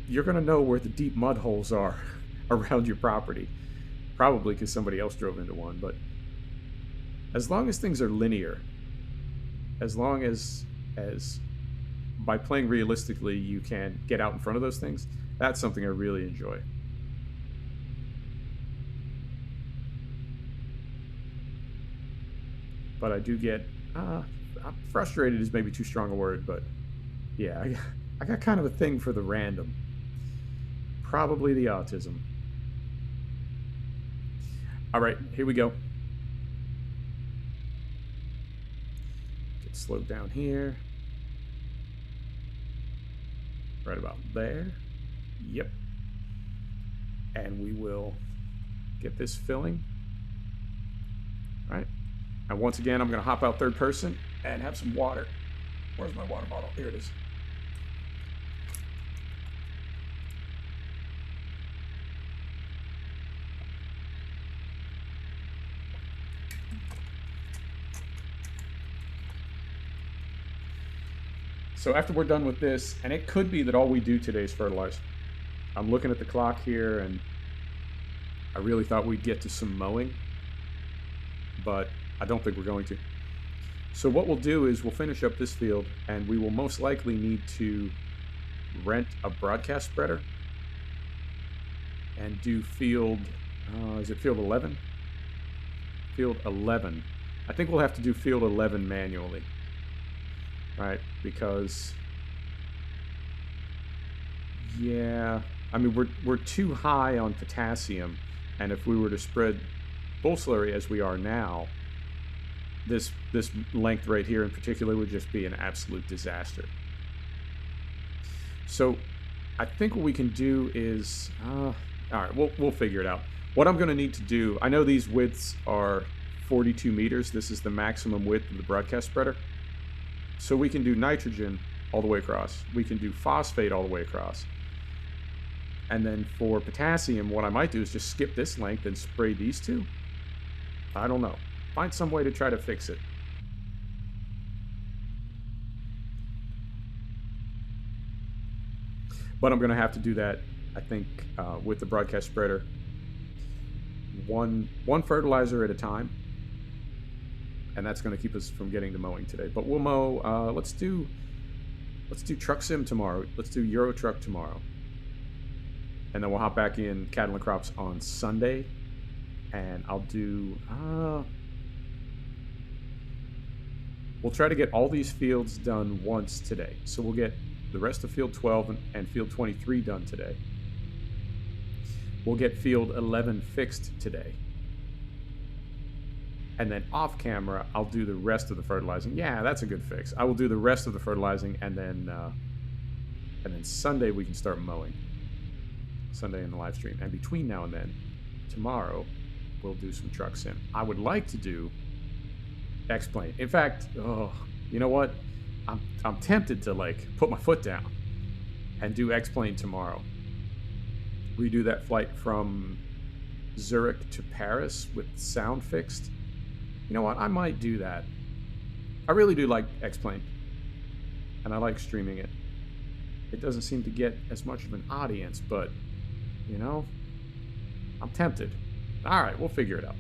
you're going to know where the deep mud holes are around your property. Probably because somebody else drove into one. But as long as things are linear, as long as by playing realistically you can get out in front of those things, that's something I really enjoy. But I do get frustrated is maybe too strong a word, but yeah, I got kind of a thing for the random. Probably the autism. All right, here we go. Get slowed down here. Right about there. Yep. And we will get this filling. All right. And once again, I'm going to hop out third person and have some water. Where's my water bottle? Here it is. So after we're done with this, and it could be that all we do today is fertilize. I'm looking at the clock here, and I really thought we'd get to some mowing, but I don't think we're going to. So what we'll do is we'll finish up this field, and we will most likely need to rent a broadcast spreader and do field, is it field 11? Field 11. I think we'll have to do field 11 manually. Right, because yeah, I mean we're too high on potassium, and if we were to spread bull slurry as we are now, this length right here in particular would just be an absolute disaster. So I think what we can do is all right, we'll figure it out. What I'm going to need to do, I know these widths are 42 meters. This is the maximum width of the broadcast spreader. So we can do nitrogen all the way across. We can do phosphate all the way across. And then for potassium, what I might do is just skip this length and spray these two. I don't know. Find some way to try to fix it. But I'm going to have to do that, I think, with the broadcast spreader. One fertilizer at a time. And that's going to keep us from getting to mowing today. But we'll mow. Let's do truck sim tomorrow. Let's do Euro truck tomorrow, and then we'll hop back in cattle and crops on Sunday. And I'll do. We'll try to get all these fields done once today. So we'll get the rest of field 12 and field 23 done today. We'll get field 11 fixed today. And then off camera, I'll do the rest of the fertilizing. Yeah, that's a good fix. I will do the rest of the fertilizing, and then Sunday we can start mowing. Sunday in the live stream. And between now and then, tomorrow, we'll do some truck sim. I would like to do X-Plane. In fact, you know what? I'm tempted to like put my foot down and do X-Plane tomorrow. We do that flight from Zurich to Paris with sound fixed. You know what? I might do that. I really do like X-Plane, and I like streaming it. It doesn't seem to get as much of an audience, but, you know, I'm tempted. All right, we'll figure it out.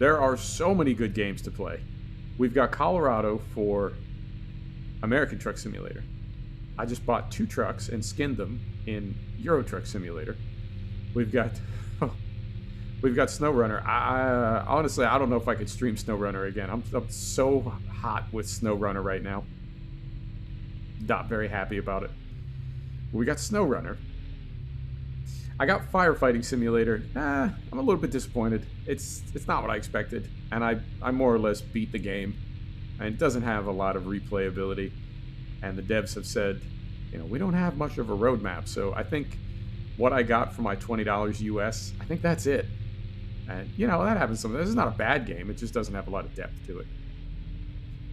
There are so many good games to play. We've got Colorado for American Truck Simulator. I just bought 2 trucks and skinned them in Euro Truck Simulator. We've got SnowRunner. Honestly, I don't know if I could stream SnowRunner again. I'm so hot with SnowRunner right now. Not very happy about it. We got SnowRunner. I got Firefighting Simulator. I'm a little bit disappointed. It's not what I expected, and I more or less beat the game, and it doesn't have a lot of replayability. And the devs have said, you know, we don't have much of a roadmap, so I think what I got for my $20 US, I think that's it. And, you know, that happens sometimes. This is not a bad game. It just doesn't have a lot of depth to it.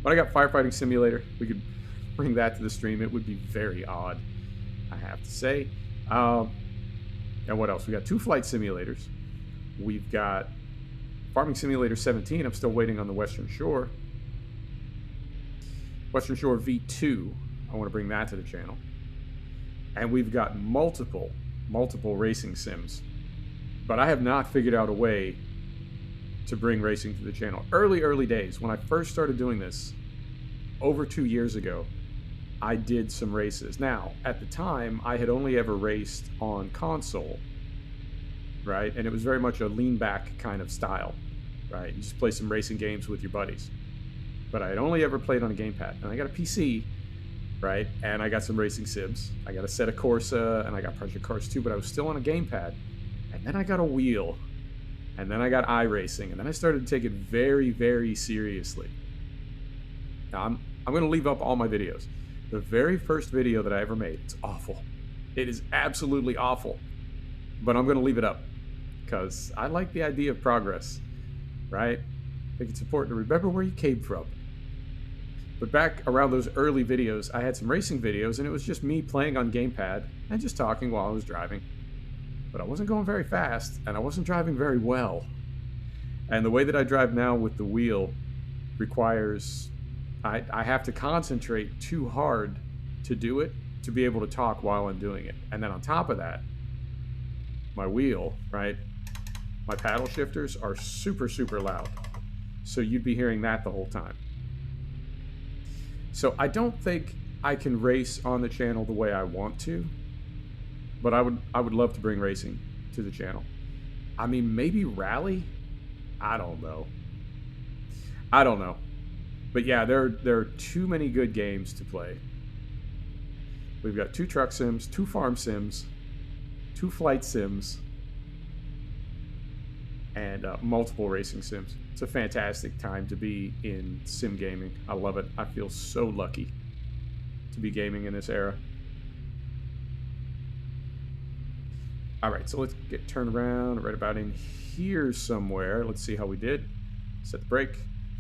But I got Firefighting Simulator. We could bring that to the stream. It would be very odd, I have to say. And what else? We got 2 flight simulators. We've got Farming Simulator 17. I'm still waiting on the Western Shore. Western Shore V2. I want to bring that to the channel. And we've got multiple racing sims. But I have not figured out a way to bring racing to the channel. Early days, when I first started doing this, over 2 years ago, I did some races. Now, at the time, I had only ever raced on console, right? And it was very much a lean back kind of style, right? You just play some racing games with your buddies. But I had only ever played on a gamepad. And I got a PC, right? And I got some racing sims. I got a Assetto Corsa, and I got Project Cars 2, but I was still on a gamepad. And then I got a wheel. And then I got iRacing. And then I started to take it very, very seriously. Now, I'm going to leave up all my videos. The very first video that I ever made, it's awful. It is absolutely awful. But I'm going to leave it up. Because I like the idea of progress, right? I think it's important to remember where you came from. But back around those early videos, I had some racing videos, and it was just me playing on gamepad and just talking while I was driving. But I wasn't going very fast, and I wasn't driving very well. And the way that I drive now with the wheel requires... I have to concentrate too hard to do it, to be able to talk while I'm doing it. And then on top of that, my wheel, right? My paddle shifters are super, super loud. So you'd be hearing that the whole time. So I don't think I can race on the channel the way I want to, but I would love to bring racing to the channel. I mean, maybe rally? I don't know. But yeah, there are too many good games to play. We've got 2 truck sims, 2 farm sims, 2 flight sims, and multiple racing sims. It's a fantastic time to be in sim gaming. I love it. I feel so lucky to be gaming in this era. All right, so let's get turned around right about in here somewhere. Let's see how we did. Set the brake,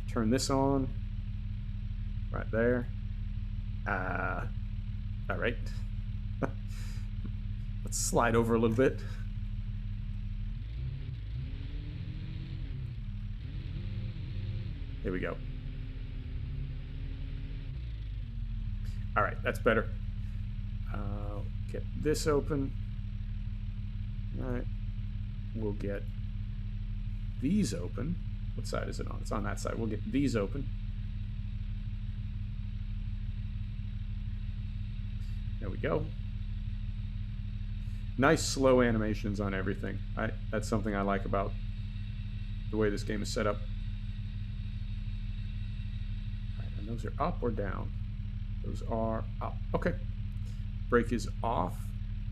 turn this on, right there. All right. Let's slide over a little bit. Here we go. All right, that's better. Get this open. All right, we'll get these open. What side is it on? It's on that side. We'll get these open. There we go. Nice slow animations on everything. That's something I like about the way this game is set up. All right, and those are up or down? Those are up. Okay. Brake is off.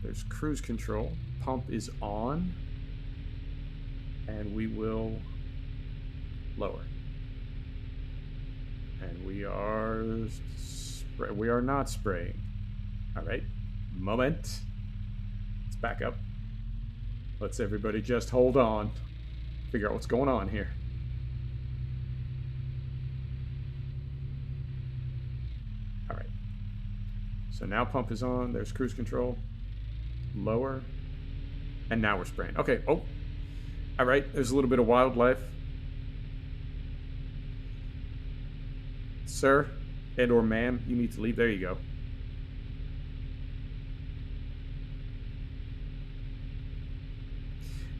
There's cruise control. Pump is on. And we will lower. And we are not spraying. All right. Moment. Let's back up. Let's everybody just hold on. Figure out what's going on here. All right. So now pump is on. There's cruise control. Lower. And now we're spraying. Okay. Oh. All right. There's a little bit of wildlife. Sir and or ma'am, you need to leave. There you go.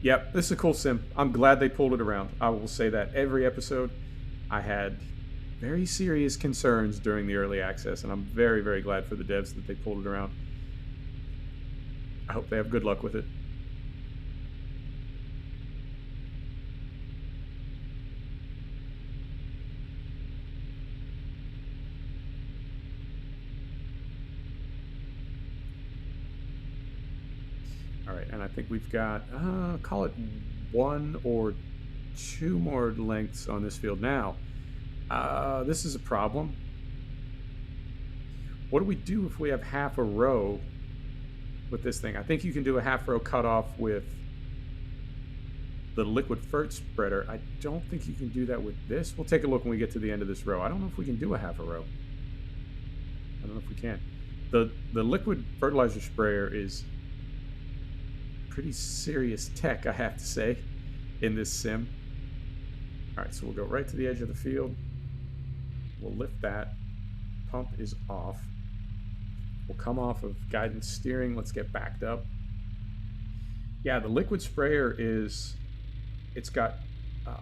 Yep, this is a cool sim. I'm glad they pulled it around. I will say that every episode I had very serious concerns during the early access, and I'm very, very glad for the devs that they pulled it around. I hope they have good luck with it. All right, and I think we've got, call it 1 or 2 more lengths on this field. Now, this is a problem. What do we do if we have half a row with this thing? I think you can do a half row cutoff with the liquid Fert spreader. I don't think you can do that with this. We'll take a look when we get to the end of this row. I don't know if we can do a half a row. I don't know if we can. The liquid fertilizer sprayer is pretty serious tech, I have to say, in this sim. All right, so we'll go right to the edge of the field. We'll lift that. Pump is off. We'll come off of guidance steering. Let's get backed up. Yeah, the liquid sprayer it's got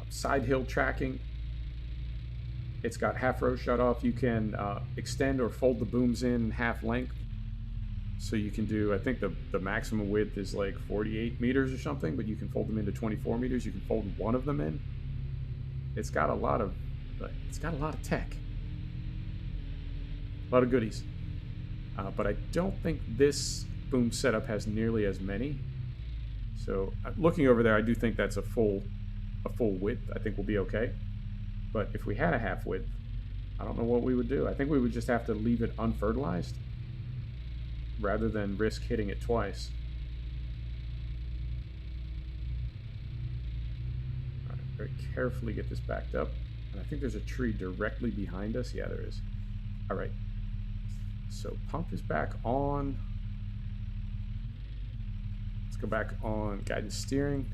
side hill tracking. It's got half row shut off. You can extend or fold the booms in half length. So you can do, I think the maximum width is like 48 meters or something, but you can fold them into 24 meters. You can fold one of them in. It's got a lot of tech. A lot of goodies. But I don't think this boom setup has nearly as many. So looking over there, I do think that's a full width. I think we'll be okay. But if we had a half width, I don't know what we would do. I think we would just have to leave it unfertilized rather than risk hitting it twice. All right, very carefully get this backed up. And I think there's a tree directly behind us. Yeah, there is. All right. So pump is back on. Let's go back on guidance steering.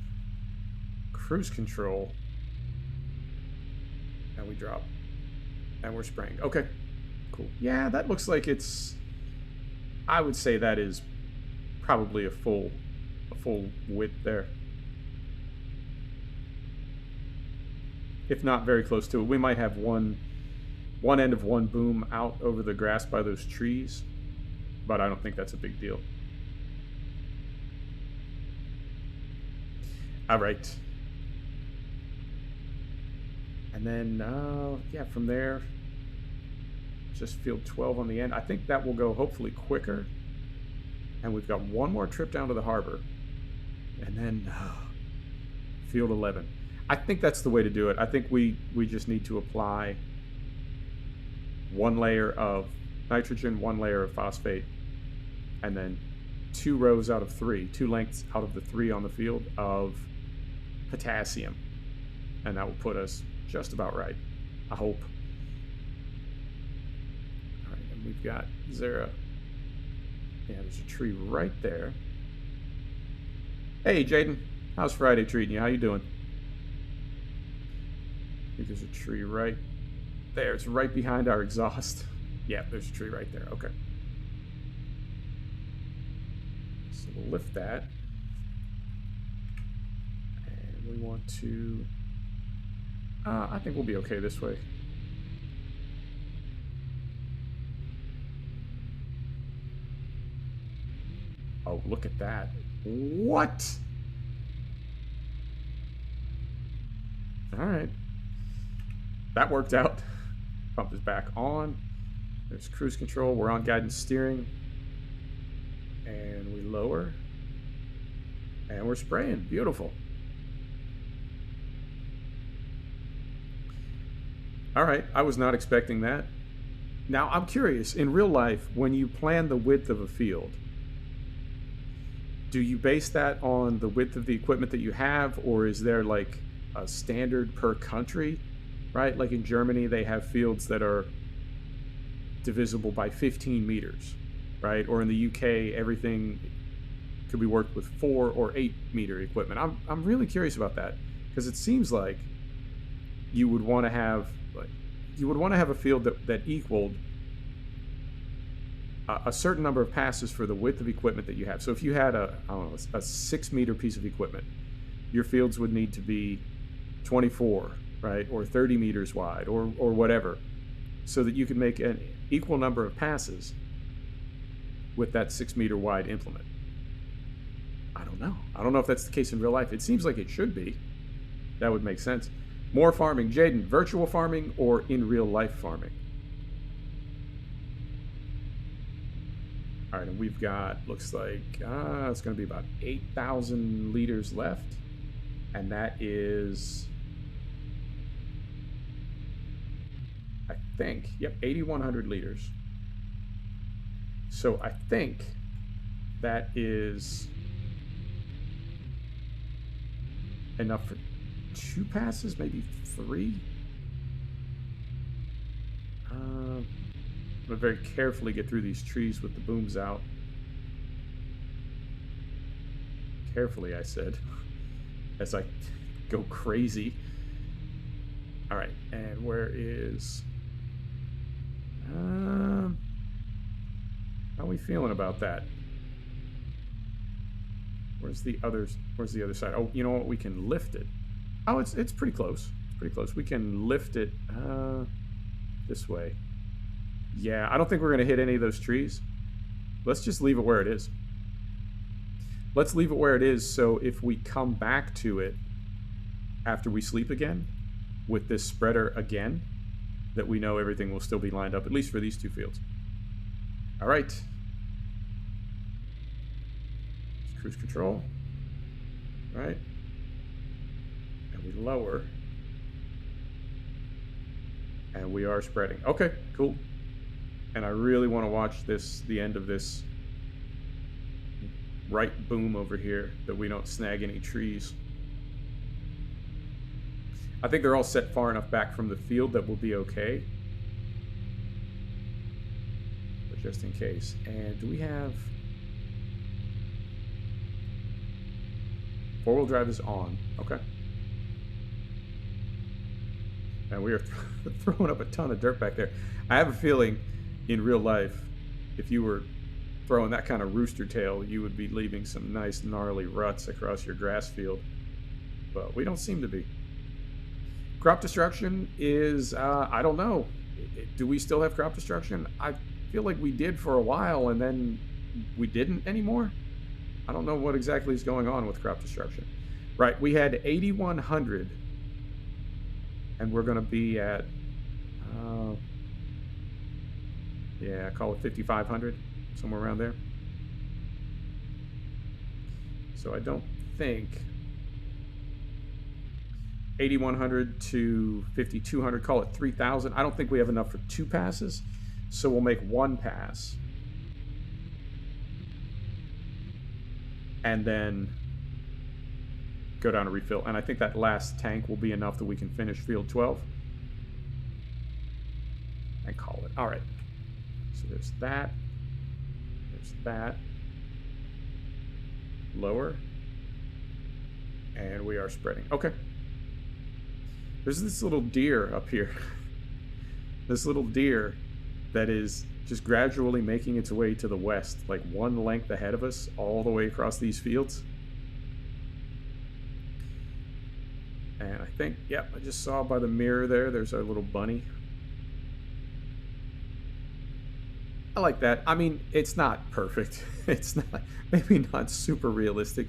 Cruise control. And we drop. And we're spraying. Okay. Cool. Yeah, that looks like it's... I would say that is probably a full width there. If not very close to it. We might have one end of one boom out over the grass by those trees, but I don't think that's a big deal. All right. And then, yeah, from there, just field 12 on the end. I think that will go hopefully quicker. And we've got one more trip down to the harbor. And then field 11. I think that's the way to do it. I think we just need to apply one layer of nitrogen, one layer of phosphate, and then 2 rows out of 3, 2 lengths out of the 3 on the field of potassium. And that will put us just about right, I hope. All right, and we've got Zara. Yeah, there's a tree right there. Hey, Jaden. How's Friday treating you? How you doing? I think there's a tree right there. It's right behind our exhaust. Yeah, there's a tree right there. Okay. So we'll lift that. And we want to... I think we'll be okay this way. Oh, look at that. What? All right. That worked out. Pump is back on. There's cruise control. We're on guidance steering. And we lower. And we're spraying. Beautiful. All right. I was not expecting that. Now, I'm curious. In real life, when you plan the width of a field, do you base that on the width of the equipment that you have, or is there like a standard per country, right? Like in Germany, they have fields that are divisible by 15 meters, right? Or in the UK, everything could be worked with 4 or 8 meter equipment. I'm really curious about that, because it seems like you would want to have a field that equaled a certain number of passes for the width of equipment that you have. So if you had a 6 meter piece of equipment, your fields would need to be 24, right, or 30 meters wide, or whatever, so that you could make an equal number of passes with that 6 meter wide implement. I don't know if that's the case in real life. It seems like it should be. That would make sense. More farming. Jaden, virtual farming or in real life farming? All right, and we've got, looks like it's going to be about 8,000 liters left, and that is, I think, yep, 8,100 liters. So I think that is enough for 2 passes, maybe 3. I'm going to very carefully get through these trees with the booms out. Carefully, I said, as I go crazy. All right, and where is... How are we feeling about that? Where's the other side? Oh, you know what? We can lift it. Oh, it's pretty close. It's pretty close. We can lift it this way. Yeah, I don't think we're going to hit any of those trees. Let's just leave it where it is. Let's leave it where it is, so if we come back to it after we sleep again with this spreader again, that we know everything will still be lined up, at least for these two fields. All right. Cruise control. All right. And we lower. And we are spreading. Okay, cool. And I really want to watch the end of this right boom over here, that we don't snag any trees. I think they're all set far enough back from the field that we'll be okay. But just in case. And do we have... Four-wheel drive is on. Okay. And we are throwing up a ton of dirt back there. I have a feeling in real life, if you were throwing that kind of rooster tail, you would be leaving some nice gnarly ruts across your grass field. But we don't seem to be. Crop destruction is, I don't know. Do we still have crop destruction? I feel like we did for a while and then we didn't anymore. I don't know what exactly is going on with crop destruction. Right, we had 8,100 and we're going to be at, yeah, call it 5,500, somewhere around there. So I don't think 8,100 to 5,200, call it 3,000. I don't think we have enough for 2 passes, so we'll make 1 pass. And then go down to refill. And I think that last tank will be enough that we can finish field 12. And call it. All right. So there's that. There's that. Lower. And we are spreading. Okay. There's this little deer up here. This little deer that is just gradually making its way to the west, like one length ahead of us, all the way across these fields. And I think, yep, I just saw by the mirror there's our little bunny. I like that. I mean, it's not perfect. It's not, maybe not super realistic,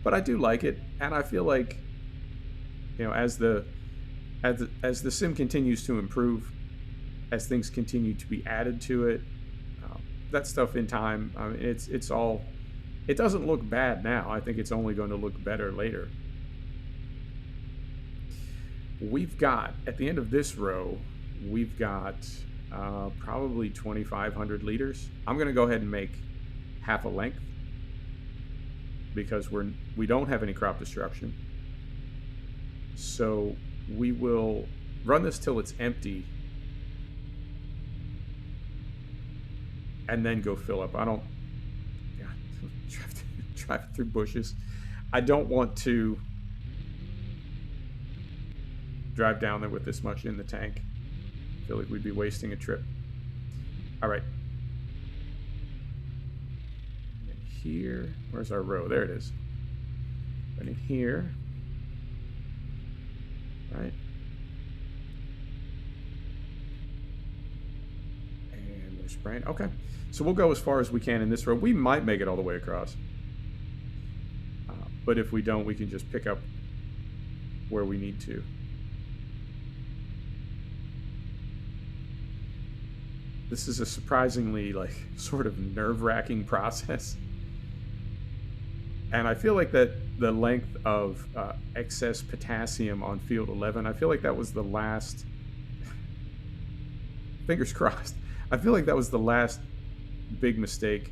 but I do like it. And I feel like, you know, as the sim continues to improve, as things continue to be added to it, that stuff in time, I mean, it's all, it doesn't look bad now. I think it's only going to look better later. We've got, at the end of this row, we've got probably 2,500 liters. I'm going to go ahead and make half a length because we don't have any crop destruction. So we will run this till it's empty and then go fill up. I don't, yeah, drive through bushes. I don't want to drive down there with this much in the tank. I feel like we'd be wasting a trip. All right. And here, where's our row? There it is. And in here, right? And we're spraying. Okay. So we'll go as far as we can in this row. We might make it all the way across. But if we don't, we can just pick up where we need to. This is a surprisingly, like, sort of nerve-wracking process. And I feel like that the length of excess potassium on field 11, I feel like that was the last, fingers crossed, I feel like that was the last big mistake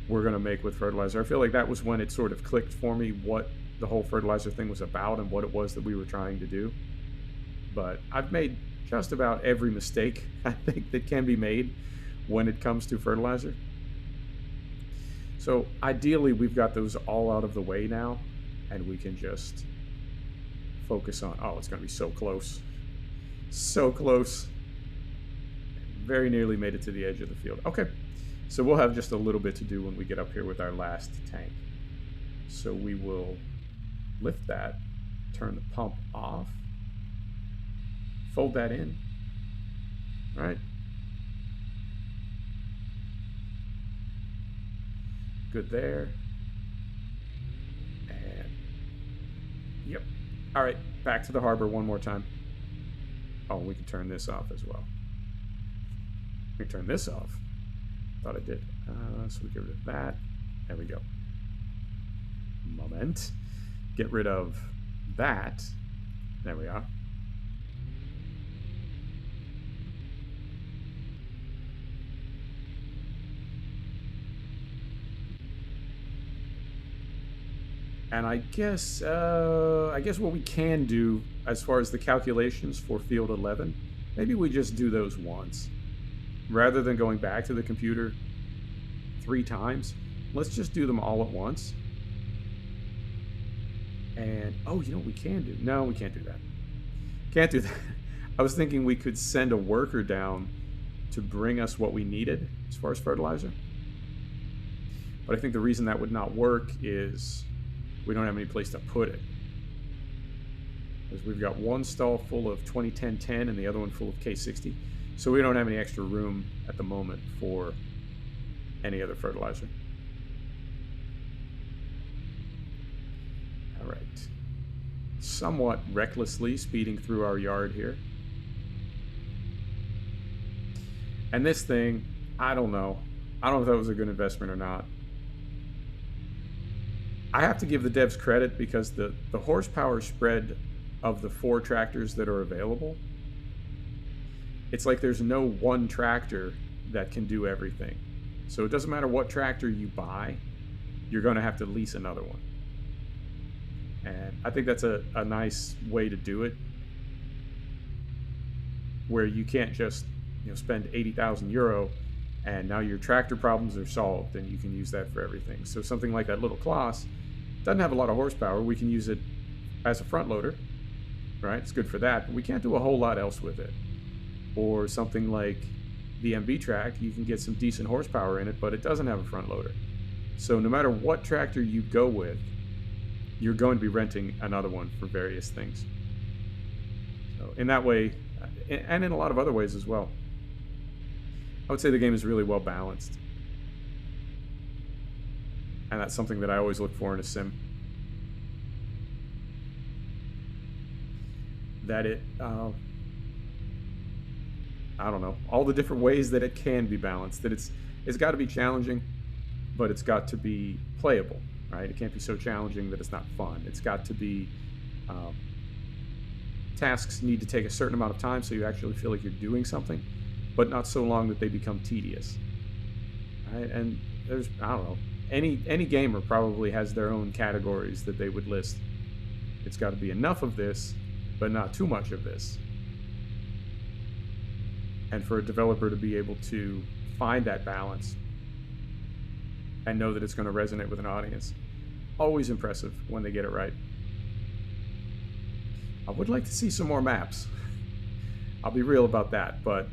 we're going to make with fertilizer. I feel like that was when it sort of clicked for me what the whole fertilizer thing was about and what it was that we were trying to do. But I've made just about every mistake I think that can be made when it comes to fertilizer. So ideally we've got those all out of the way now and we can just focus on, oh, it's going to be so close. So close. Very nearly made it to the edge of the field. Okay, So we'll have just a little bit to do when we get up here with our last tank. So we will lift that, turn the pump off, fold that in. All right. Good there. And yep. All right, back to the harbor one more time. Oh, we can turn this off as well. We can turn this off. Thought I did. So we get rid of that. There we go. Moment. Get rid of that. There we are. And I guess what we can do as far as the calculations for field 11, maybe we just do those once. Rather than going back to the computer 3 times, let's just do them all at once. And, oh, you know what we can do? No, we can't do that. Can't do that. I was thinking we could send a worker down to bring us what we needed as far as fertilizer. But I think the reason that would not work is we don't have any place to put it. Because we've got one stall full of 2010-10 and the other one full of K60. So we don't have any extra room at the moment for any other fertilizer. All right. Somewhat recklessly speeding through our yard here. And this thing, I don't know. I don't know if that was a good investment or not. I have to give the devs credit because the horsepower spread of the 4 tractors that are available, it's like there's no one tractor that can do everything. So it doesn't matter what tractor you buy, you're going to have to lease another one. And I think that's a nice way to do it, where you can't just spend 80,000 euro and now your tractor problems are solved and you can use that for everything. So something like that little Claas doesn't have a lot of horsepower. We can use it as a front loader, right? It's good for that, but we can't do a whole lot else with it. Or something like the MB track, you can get some decent horsepower in it, but it doesn't have a front loader. So no matter what tractor you go with, you're going to be renting another one for various things. So in that way, and in a lot of other ways as well, I would say the game is really well balanced. And that's something that I always look for in a sim. That it, I don't know, all the different ways that it can be balanced. That it's got to be challenging, but it's got to be playable, right? It can't be so challenging that it's not fun. It's got to be, tasks need to take a certain amount of time so you actually feel like you're doing something, but not so long that they become tedious, right? And there's, I don't know, any gamer probably has their own categories that they would list. It's got to be enough of this, but not too much of this. And for a developer to be able to find that balance and know that it's going to resonate with an audience, always impressive when they get it right. I would like to see some more maps. I'll be real about that, but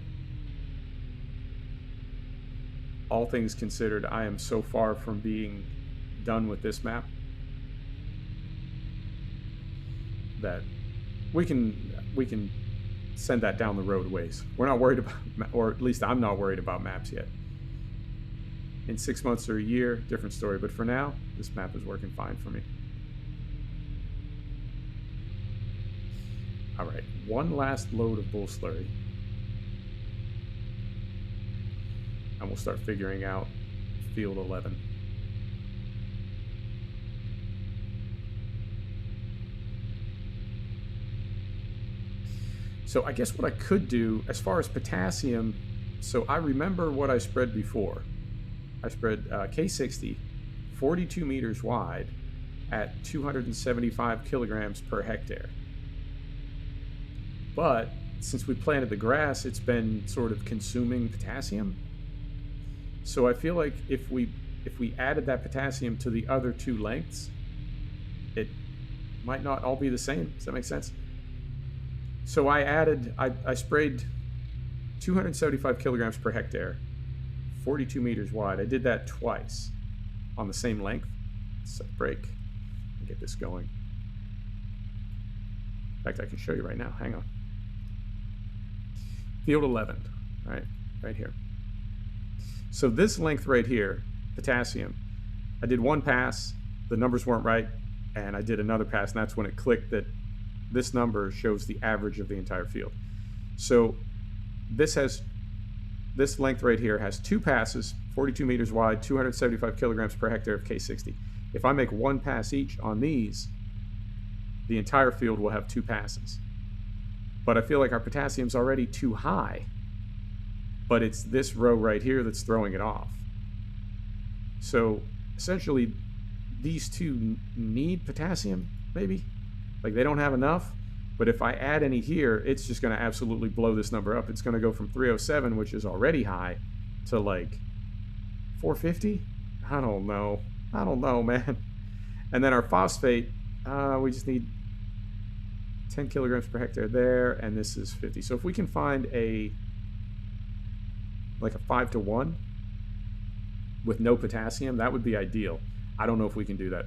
all things considered, I am so far from being done with this map that we can send that down the road ways. We're not worried about, or at least I'm not worried about maps yet. In 6 months or a year, different story. But for now, this map is working fine for me. All right, one last load of bull slurry. And we'll start figuring out field 11. So I guess what I could do as far as potassium, so I remember what I spread before. I spread K60, 42 meters wide at 275 kilograms per hectare. But since we planted the grass, it's been sort of consuming potassium. So I feel like if we added that potassium to the other 2 lengths, it might not all be the same. Does that make sense? So I sprayed 275 kilograms per hectare 42 meters wide. I did that twice on the same length. Set brake and get this going. In fact, I can show you right now. Hang on. Field 11, right here. So this length right here, potassium, I did one pass, the numbers weren't right, and I did another pass, and that's when it clicked that this number shows the average of the entire field. So this length right here has 2 passes, 42 meters wide, 275 kilograms per hectare of K60. If I make 1 pass each on these, the entire field will have 2 passes. But I feel like our potassium's already too high, but it's this row right here that's throwing it off. So essentially, these two need potassium, maybe? Like they don't have enough, but if I add any here, it's just gonna absolutely blow this number up. It's gonna go from 307, which is already high, to like 450? I don't know, man. And then our phosphate, we just need 10 kilograms per hectare there, and this is 50. So if we can find like a 5-to-1 with no potassium, that would be ideal. I don't know if we can do that,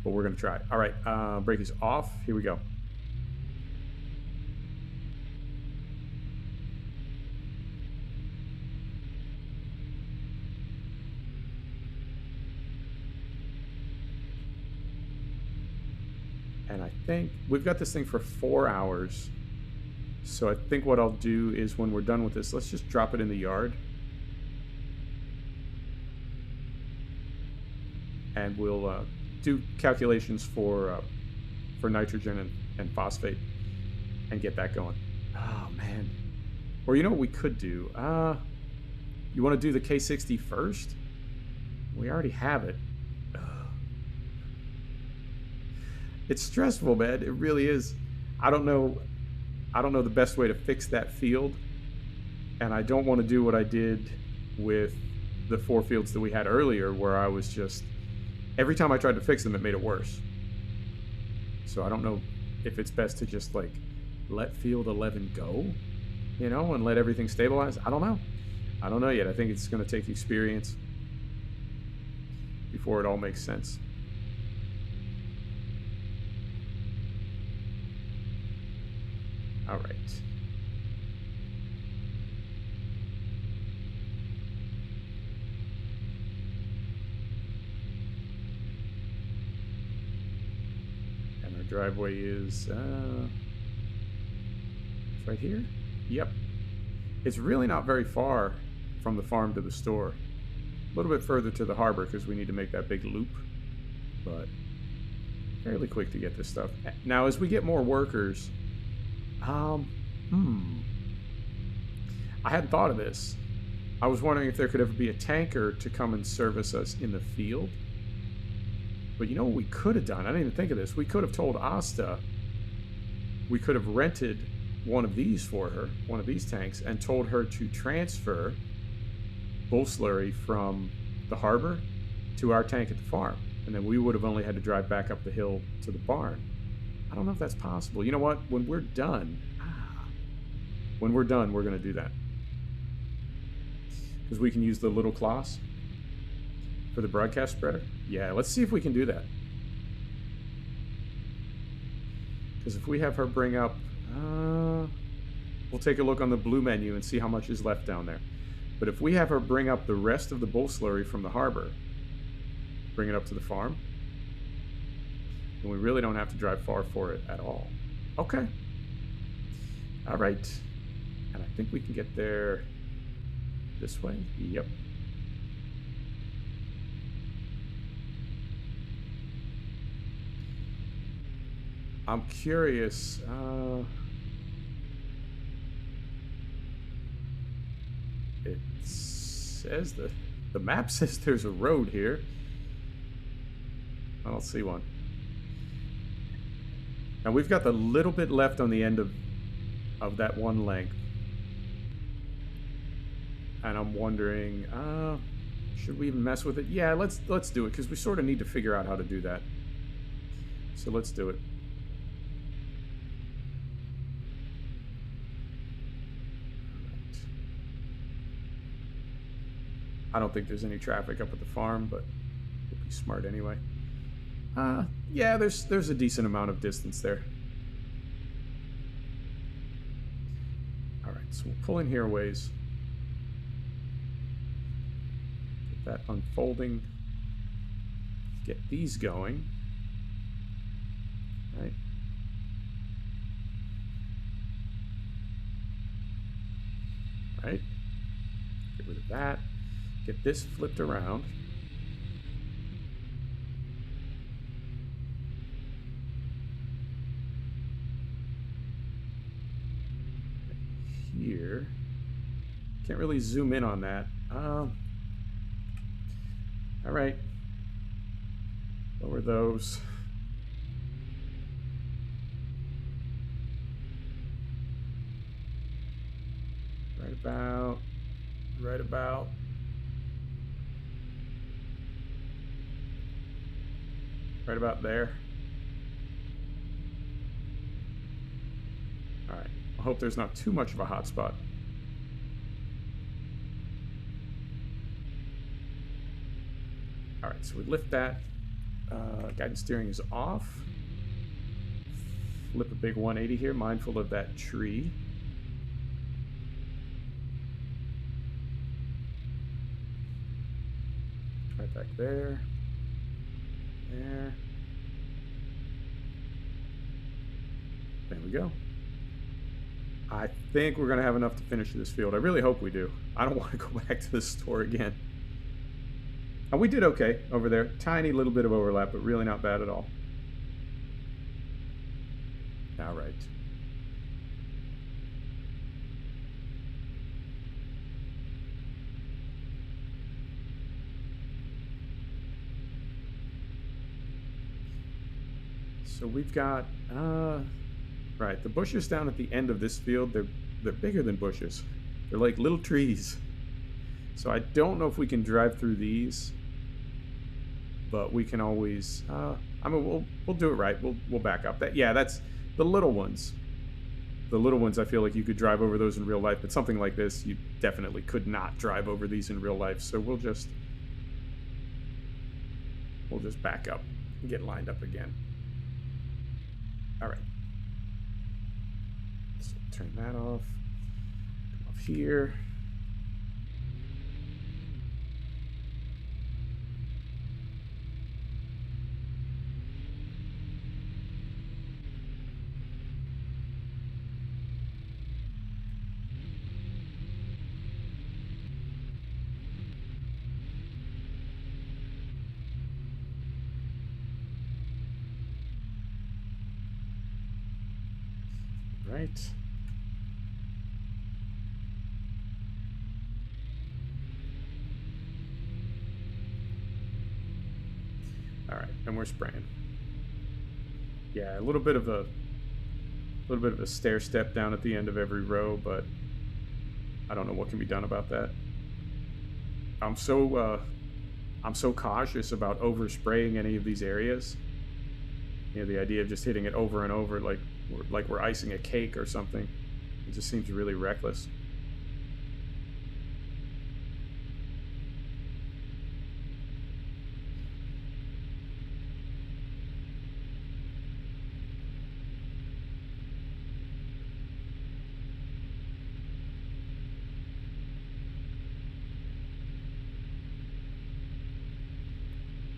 but we're gonna try. All right, brake is off. Here we go. And I think we've got this thing for 4 hours. So I think what I'll do is when we're done with this, let's just drop it in the yard. And we'll do calculations for nitrogen and phosphate and get that going. Oh, man. Or you know what we could do? You want to do the K60 first? We already have it. It's stressful, man. It really is. I don't know the best way to fix that field, and I don't want to do what I did with the 4 fields that we had earlier, where I was just every time I tried to fix them, it made it worse. So I don't know if it's best to just like let field 11 go, you know, and let everything stabilize. I don't know yet. I think it's going to take experience before it all makes sense. All right. And our driveway is right here. Yep. It's really not very far from the farm to the store. A little bit further to the harbor because we need to make that big loop, but fairly quick to get this stuff. Now, as we get more workers, I hadn't thought of this. I was wondering if there could ever be a tanker to come and service us in the field. But you know what we could have done? I didn't even think of this. We could have told Asta, we could have rented one of these for her, one of these tanks, and told her to transfer bull slurry from the harbor to our tank at the farm. And then we would have only had to drive back up the hill to the barn. I don't know if that's possible. You know what? When we're done, we're going to do that. Because we can use the little cloths for the broadcast spreader. Yeah, let's see if we can do that. Because if we have her bring up, we'll take a look on the blue menu and see how much is left down there. But if we have her bring up the rest of the bull slurry from the harbor, bring it up to the farm, and we really don't have to drive far for it at all. Okay. All right. And I think we can get there this way. Yep. I'm curious. It says the map says there's a road here. I don't see one. Now we've got the little bit left on the end of that one length. And I'm wondering, should we even mess with it? Yeah, let's do it, because we sort of need to figure out how to do that. So let's do it. I don't think there's any traffic up at the farm, but we'll be smart anyway. Yeah, there's a decent amount of distance there. All right, so we'll pull in here a ways. Get that unfolding. Get these going. Right. Right. Get rid of that. Get this flipped around. Here. Can't really zoom in on that. All right. Lower those. Right about. Right about there. All right. I hope there's not too much of a hot spot. All right, so we lift that. Guidance steering is off. Flip a big 180 here, mindful of that tree. Right back there. There. There we go. I think we're going to have enough to finish this field. I really hope we do. I don't want to go back to the store again. And we did okay over there. Tiny little bit of overlap, but really not bad at all. All right. So we've got, right, the bushes down at the end of this field, they're bigger than bushes. They're like little trees. So I don't know if we can drive through these, but we can always, I mean, we'll do it right. We'll back up. That's the little ones. The little ones, I feel like you could drive over those in real life, but something like this, you definitely could not drive over these in real life. So we'll just back up and get lined up again. All right. So turn that off. Come off here. Right. All right, and we're spraying. Yeah, a little bit of a stair step down at the end of every row, but I don't know what can be done about that. I'm so cautious about overspraying any of these areas. You know, the idea of just hitting it over and over like we're icing a cake or something. It just seems really reckless.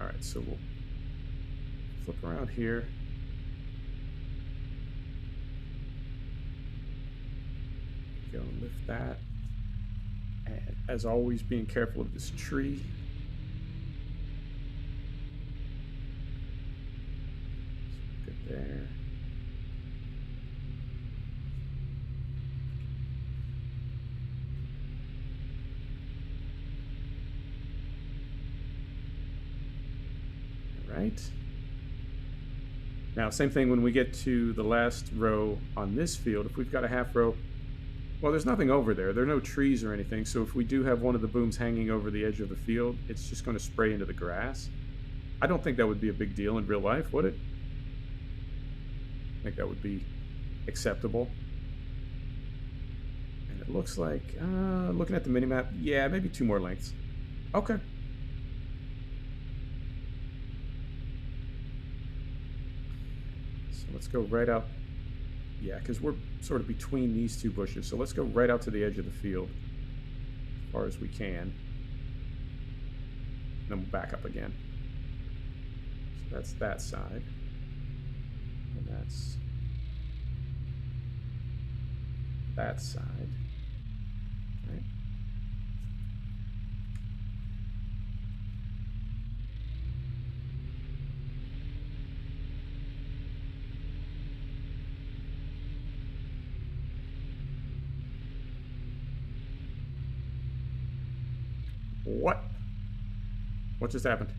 All right, so we'll flip around here. Go and lift that. And as always, being careful of this tree. Good there. All right. Now, same thing when we get to the last row on this field. If we've got a half row, well, there's nothing over there. There are no trees or anything, so if we do have one of the booms hanging over the edge of the field, it's just going to spray into the grass. I don't think that would be a big deal in real life, would it? I think that would be acceptable. And it looks like, looking at the minimap, yeah, maybe 2 more lengths. Okay. So let's go right out. Yeah, because we're sort of between these two bushes. So let's go right out to the edge of the field as far as we can. Then we'll back up again. So that's that side. And that's that side. Right. What? What just happened?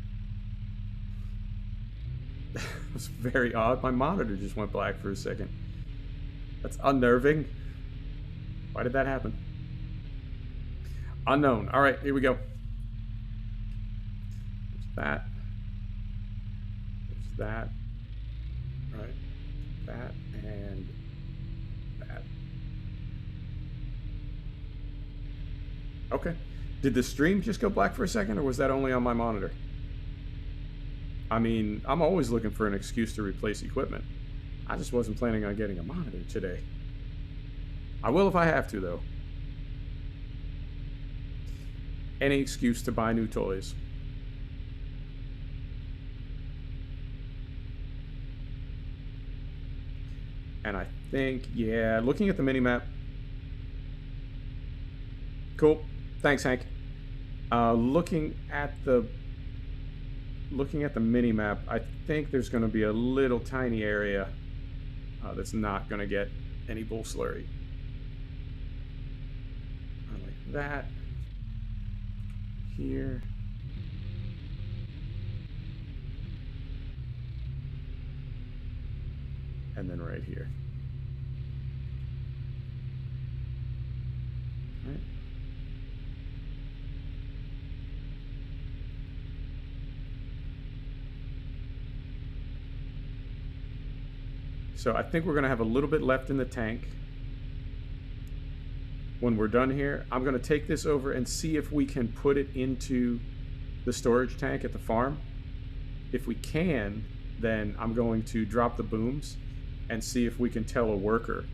It was very odd. My monitor just went black for a second. That's unnerving. Why did that happen? Unknown. All right, here we go. There's that. There's that. Right. That and that. Okay. Did the stream just go black for a second, or was that only on my monitor? I mean, I'm always looking for an excuse to replace equipment. I just wasn't planning on getting a monitor today. I will if I have to, though. Any excuse to buy new toys. And I think, yeah, looking at the mini-map. Cool. Thanks, Hank. Looking at the mini-map, I think there's going to be a little tiny area that's not going to get any bull slurry. I like that. Here. And then right here. Right. So I think we're going to have a little bit left in the tank. When we're done here, I'm going to take this over and see if we can put it into the storage tank at the farm. If we can, then I'm going to drop the booms and see if we can tell a worker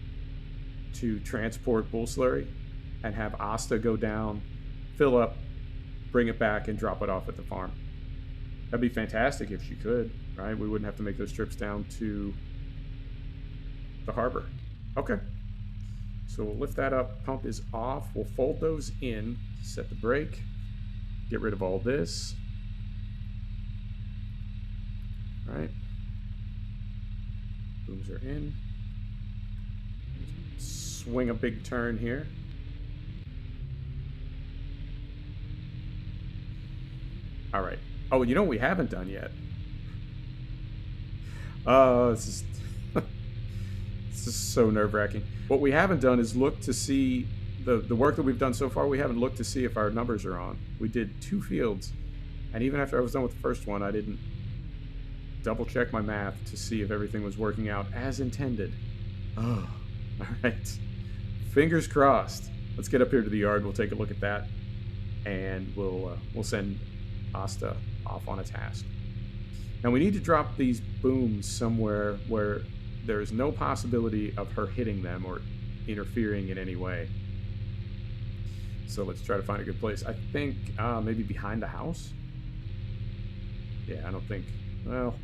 to transport bull slurry and have Asta go down, fill up, bring it back, and drop it off at the farm. That'd be fantastic if she could, right? We wouldn't have to make those trips down to the harbor. Okay. So we'll lift that up. Pump is off. We'll fold those in, set the brake, get rid of all this. All right. Booms are in. Swing a big turn here. All right. Oh, you know what we haven't done yet? This is this is so nerve-wracking. What we haven't done is look to see the work that we've done so far. We haven't looked to see if our numbers are on. We did 2 fields, and even after I was done with the first one, I didn't double check my math to see if everything was working out as intended. Oh, all right. Fingers crossed. Let's get up here to the yard. We'll take a look at that, and we'll send Asta off on a task. Now we need to drop these booms somewhere where there is no possibility of her hitting them or interfering in any way. So let's try to find a good place. I think maybe behind the house. Yeah, I don't think. Well,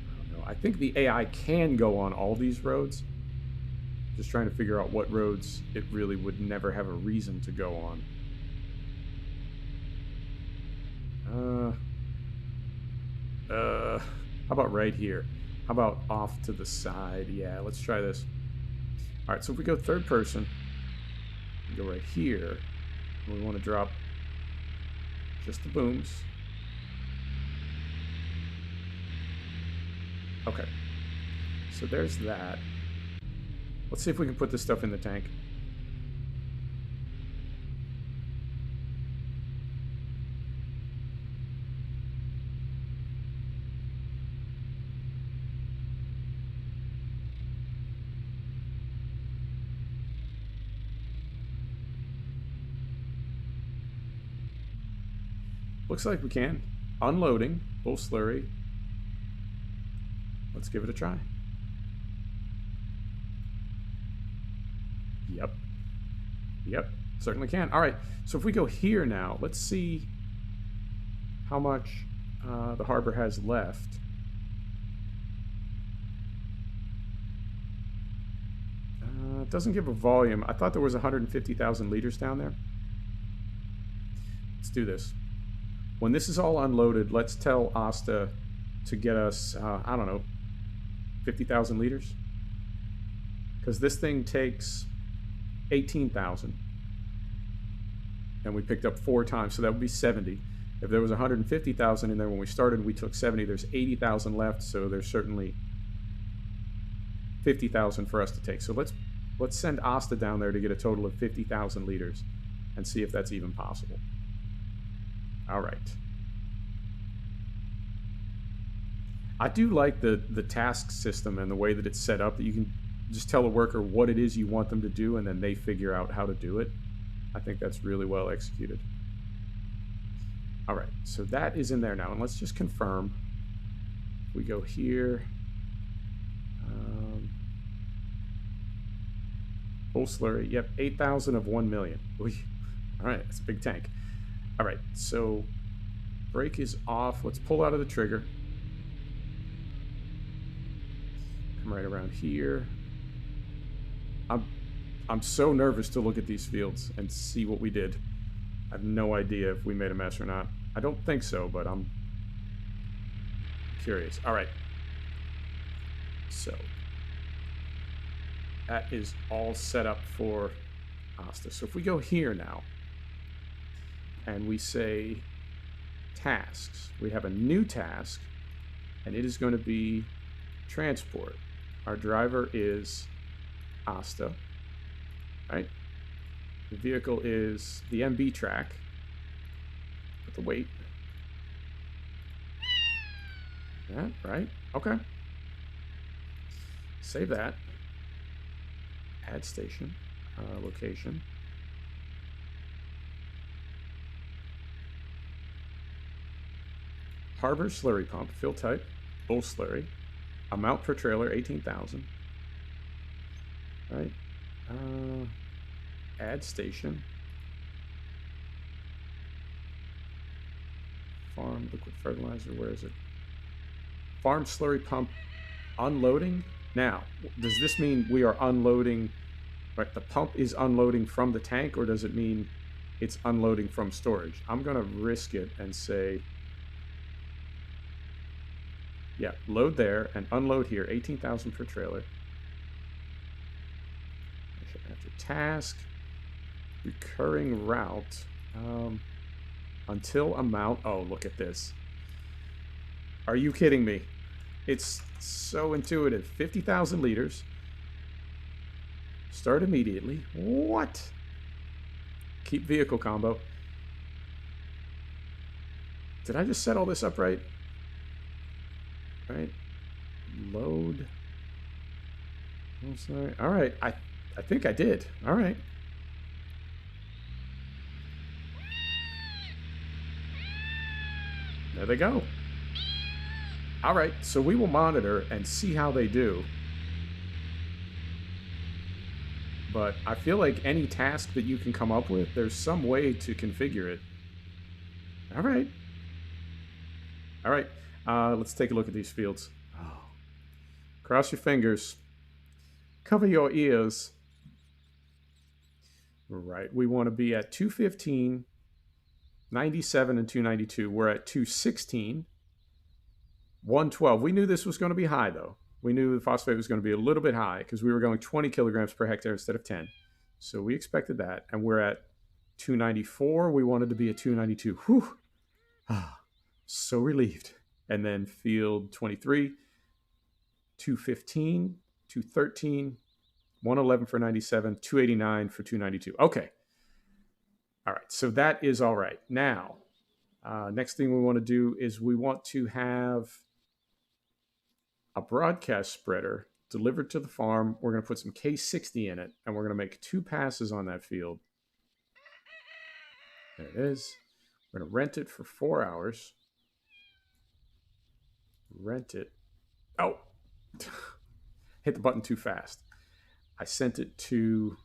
I don't know. I think the AI can go on all these roads. Just trying to figure out what roads it really would never have a reason to go on. How about right here? How about off to the side? Yeah, let's try this. All right, so if we go third person, we go right here. We want to drop just the booms. Okay, so there's that. Let's see if we can put this stuff in the tank. Looks like we can. Unloading, bull slurry. Let's give it a try. Yep. Yep, certainly can. All right, so if we go here now, let's see how much the harbor has left. It doesn't give a volume. I thought there was 150,000 liters down there. Let's do this. When this is all unloaded, let's tell Asta to get us, I don't know, 50,000 liters. Because this thing takes 18,000. And we picked up 4 times, so that would be 70. If there was 150,000 in there when we started, we took 70. There's 80,000 left, so there's certainly 50,000 for us to take. So let's send Asta down there to get a total of 50,000 liters and see if that's even possible. All right. I do like the task system and the way that it's set up, that you can just tell a worker what it is you want them to do and then they figure out how to do it. I think that's really well executed. All right, so that is in there now. And let's just confirm. We go here. Bull slurry. Yep, 8,000 of 1 million. All right, that's a big tank. All right, so brake is off. Let's pull out of the trigger. Come right around here. I'm so nervous to look at these fields and see what we did. I have no idea if we made a mess or not. I don't think so, but I'm curious. All right. So that is all set up for Asta. So if we go here now and we say tasks, we have a new task, and it is going to be transport. Our driver is Asta, right? The vehicle is the MB track with the weight. Yeah, right? Okay. Save that. Add station. Location. Harbor slurry pump. Fill type. Bull slurry. Amount per trailer, 18,000. Right. Add station. Farm liquid fertilizer. Where is it? Farm slurry pump unloading. Now, does this mean we are unloading, like the pump is unloading from the tank, or does it mean it's unloading from storage? I'm going to risk it and say, yeah, load there and unload here, 18,000 per trailer. After task, recurring route, until amount. Oh, look at this. Are you kidding me? It's so intuitive. 50,000 liters. Start immediately. What? Keep vehicle combo. Did I just set all this up right? Right. Load. Oh, sorry. All right. I think I did. All right. There they go. All right, so we will monitor and see how they do. But I feel like any task that you can come up with, there's some way to configure it. All right. All right, let's take a look at these fields. Oh. Cross your fingers. Cover your ears. Right, we want to be at 215, 97, and 292. We're at 216. 112. We knew this was going to be high, though. We knew the phosphate was going to be a little bit high because we were going 20 kilograms per hectare instead of 10. So we expected that. And we're at 294. We wanted to be at 292. Whew. So relieved. And then field 23, 215, 213, 111 for 97, 289 for 292. Okay. All right. So that is all right. Now, next thing we want to do is we want to have a broadcast spreader delivered to the farm. We're going to put some K60 in it, and we're going to make 2 passes on that field. There it is. We're going to rent it for 4 hours. Rent it. Oh, hit the button too fast. I sent it to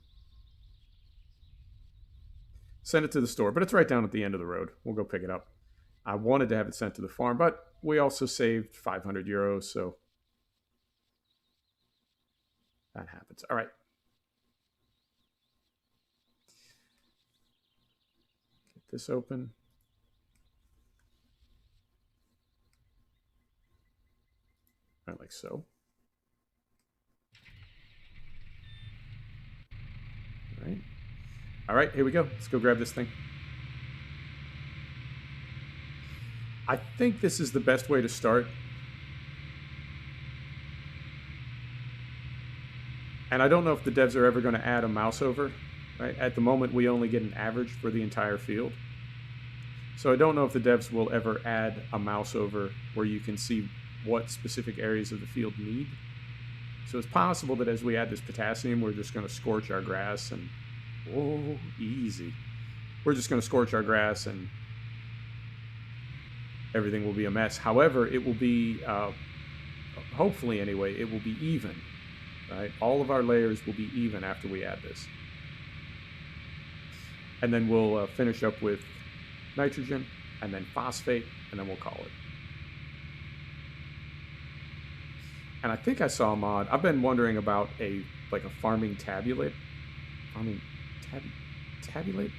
the store, but it's right down at the end of the road. We'll go pick it up. I wanted to have it sent to the farm, but we also saved 500 euros, so that happens. All right. Get this open. Right, like so. All right. All right, here we go. Let's go grab this thing. I think this is the best way to start. And I don't know if the devs are ever going to add a mouse over. Right? At the moment, we only get an average for the entire field. So I don't know if the devs will ever add a mouse over where you can see what specific areas of the field need. So it's possible that as we add this potassium, we're just going to scorch our grass and, oh, easy. We're just going to scorch our grass and everything will be a mess. However, it will be, hopefully anyway, it will be even, right? All of our layers will be even after we add this. And then we'll finish up with nitrogen and then phosphate, and then we'll call it. And I think I saw a mod. I've been wondering about a farming tabulator. Tabulator.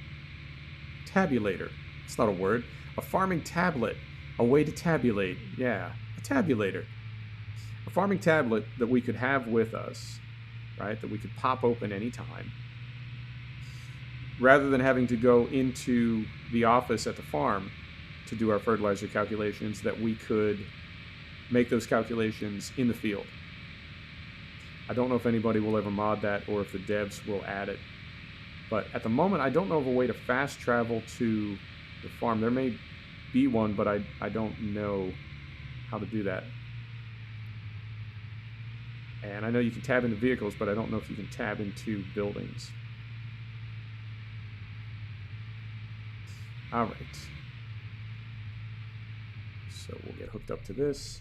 It's not a word. A farming tablet. A way to tabulate. Yeah, a tabulator. A farming tablet that we could have with us, right? That we could pop open anytime. Rather than having to go into the office at the farm to do our fertilizer calculations, that we could make those calculations in the field. I don't know if anybody will ever mod that or if the devs will add it. But at the moment, I don't know of a way to fast travel to the farm. There may be one, but I don't know how to do that. And I know you can tab into vehicles, but I don't know if you can tab into buildings. All right. So we'll get hooked up to this.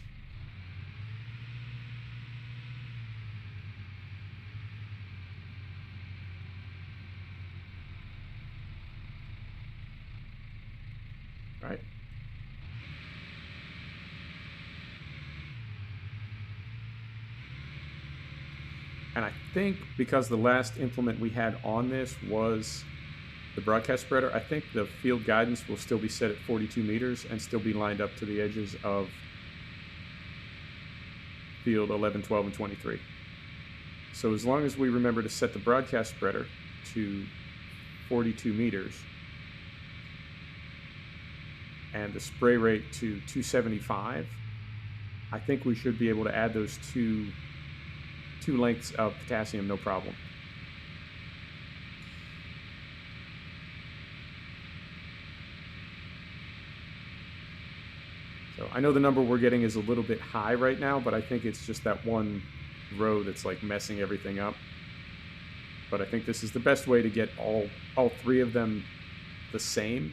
Right. And I think because the last implement we had on this was the broadcast spreader, I think the field guidance will still be set at 42 meters and still be lined up to the edges of field 11, 12, and 23. So as long as we remember to set the broadcast spreader to 42 meters and the spray rate to 275, I think we should be able to add those two lengths of potassium, no problem. So I know the number we're getting is a little bit high right now, but I think it's just that one row that's like messing everything up. But I think this is the best way to get all three of them the same,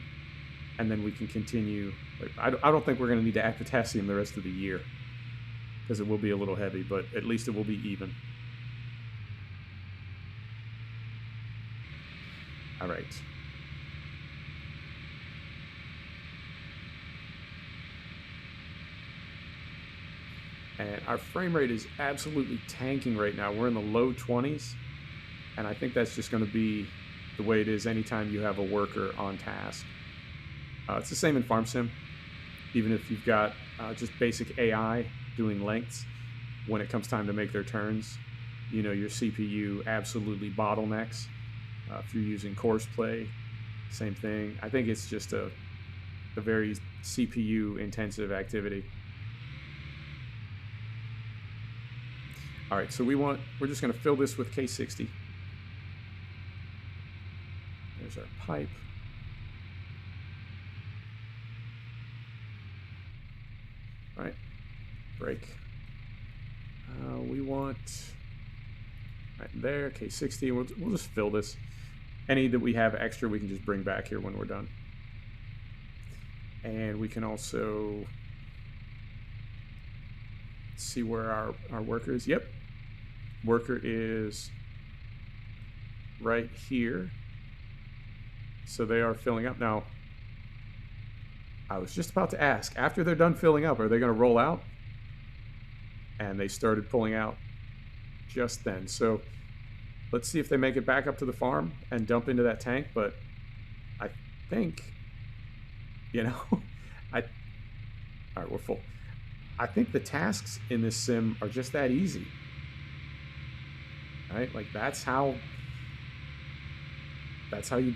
and then we can continue. I don't think we're going to need to add potassium the rest of the year because it will be a little heavy, but at least it will be even. All right. And our frame rate is absolutely tanking right now. We're in the low 20s, and I think that's just going to be the way it is anytime you have a worker on task. It's the same in Farm Sim. Even if you've got just basic AI doing lengths, when it comes time to make their turns, you know, your CPU absolutely bottlenecks. If you're using courseplay, same thing. I think it's just a very CPU intensive activity. All right, so we're just going to fill this with K60. There's our pipe. All right, break. We want right there, K60. We'll just fill this. Any that we have extra, we can just bring back here when we're done. And we can also see where our worker is. Yep. Worker is right here. So they are filling up. Now, I was just about to ask, after they're done filling up, are they going to roll out? And they started pulling out just then. So let's see if they make it back up to the farm and dump into that tank. But I think, you know, all right, we're full. I think the tasks in this sim are just that easy. Right? Like that's how you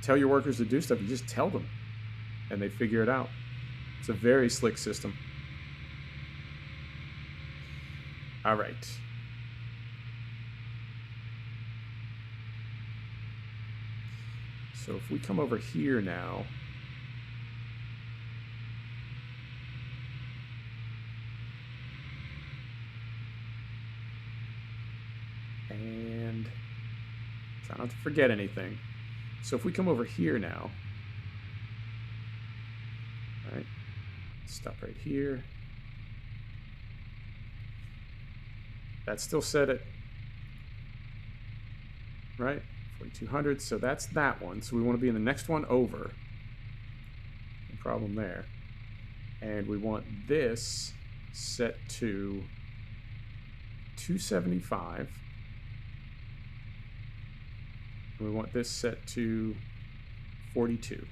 tell your workers to do stuff. You just tell them and they figure it out. It's a very slick system. All right. So if we come over here now, and try not to forget anything. So if we come over here now, all right, stop right here. That's still set at, right, 4,200. So that's that one. So we want to be in the next one over. No problem there. And we want this set to 275. And we want this set to 42.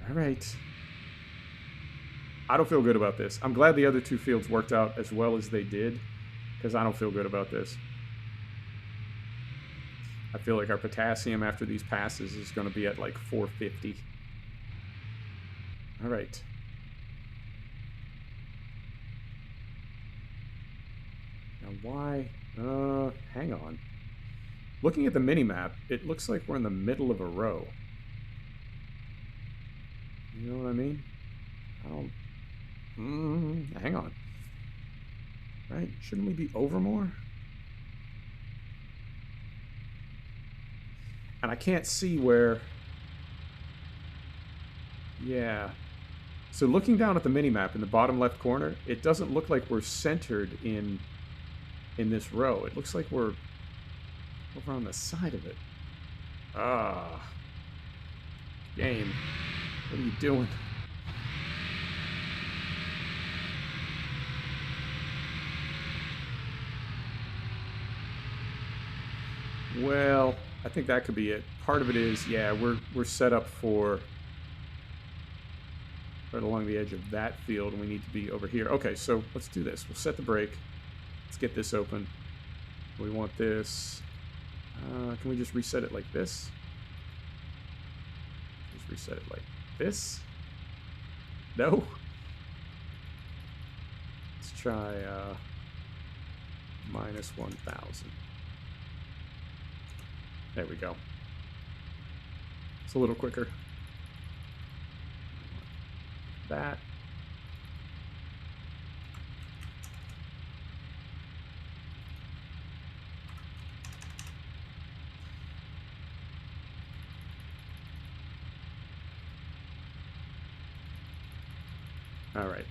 All right. I don't feel good about this. I'm glad the other two fields worked out as well as they did, because I don't feel good about this. I feel like our potassium after these passes is going to be at like 450. All right. Now why? Hang on. Looking at the mini-map, it looks like we're in the middle of a row. You know what I mean? I don't... hang on. Right? Shouldn't we be over more? And I can't see where... Yeah. So looking down at the mini-map in the bottom left corner, it doesn't look like we're centered in this row. It looks like we're over on the side of it. Ah. Game. What are you doing? Well, I think that could be it. Part of it is, yeah, we're set up for right along the edge of that field, and we need to be over here. Okay, so let's do this. We'll set the brake. Let's get this open. We want this. Can we just reset it like this? Just reset it like this. No. Let's try minus 1,000. There we go. It's a little quicker. That. All right.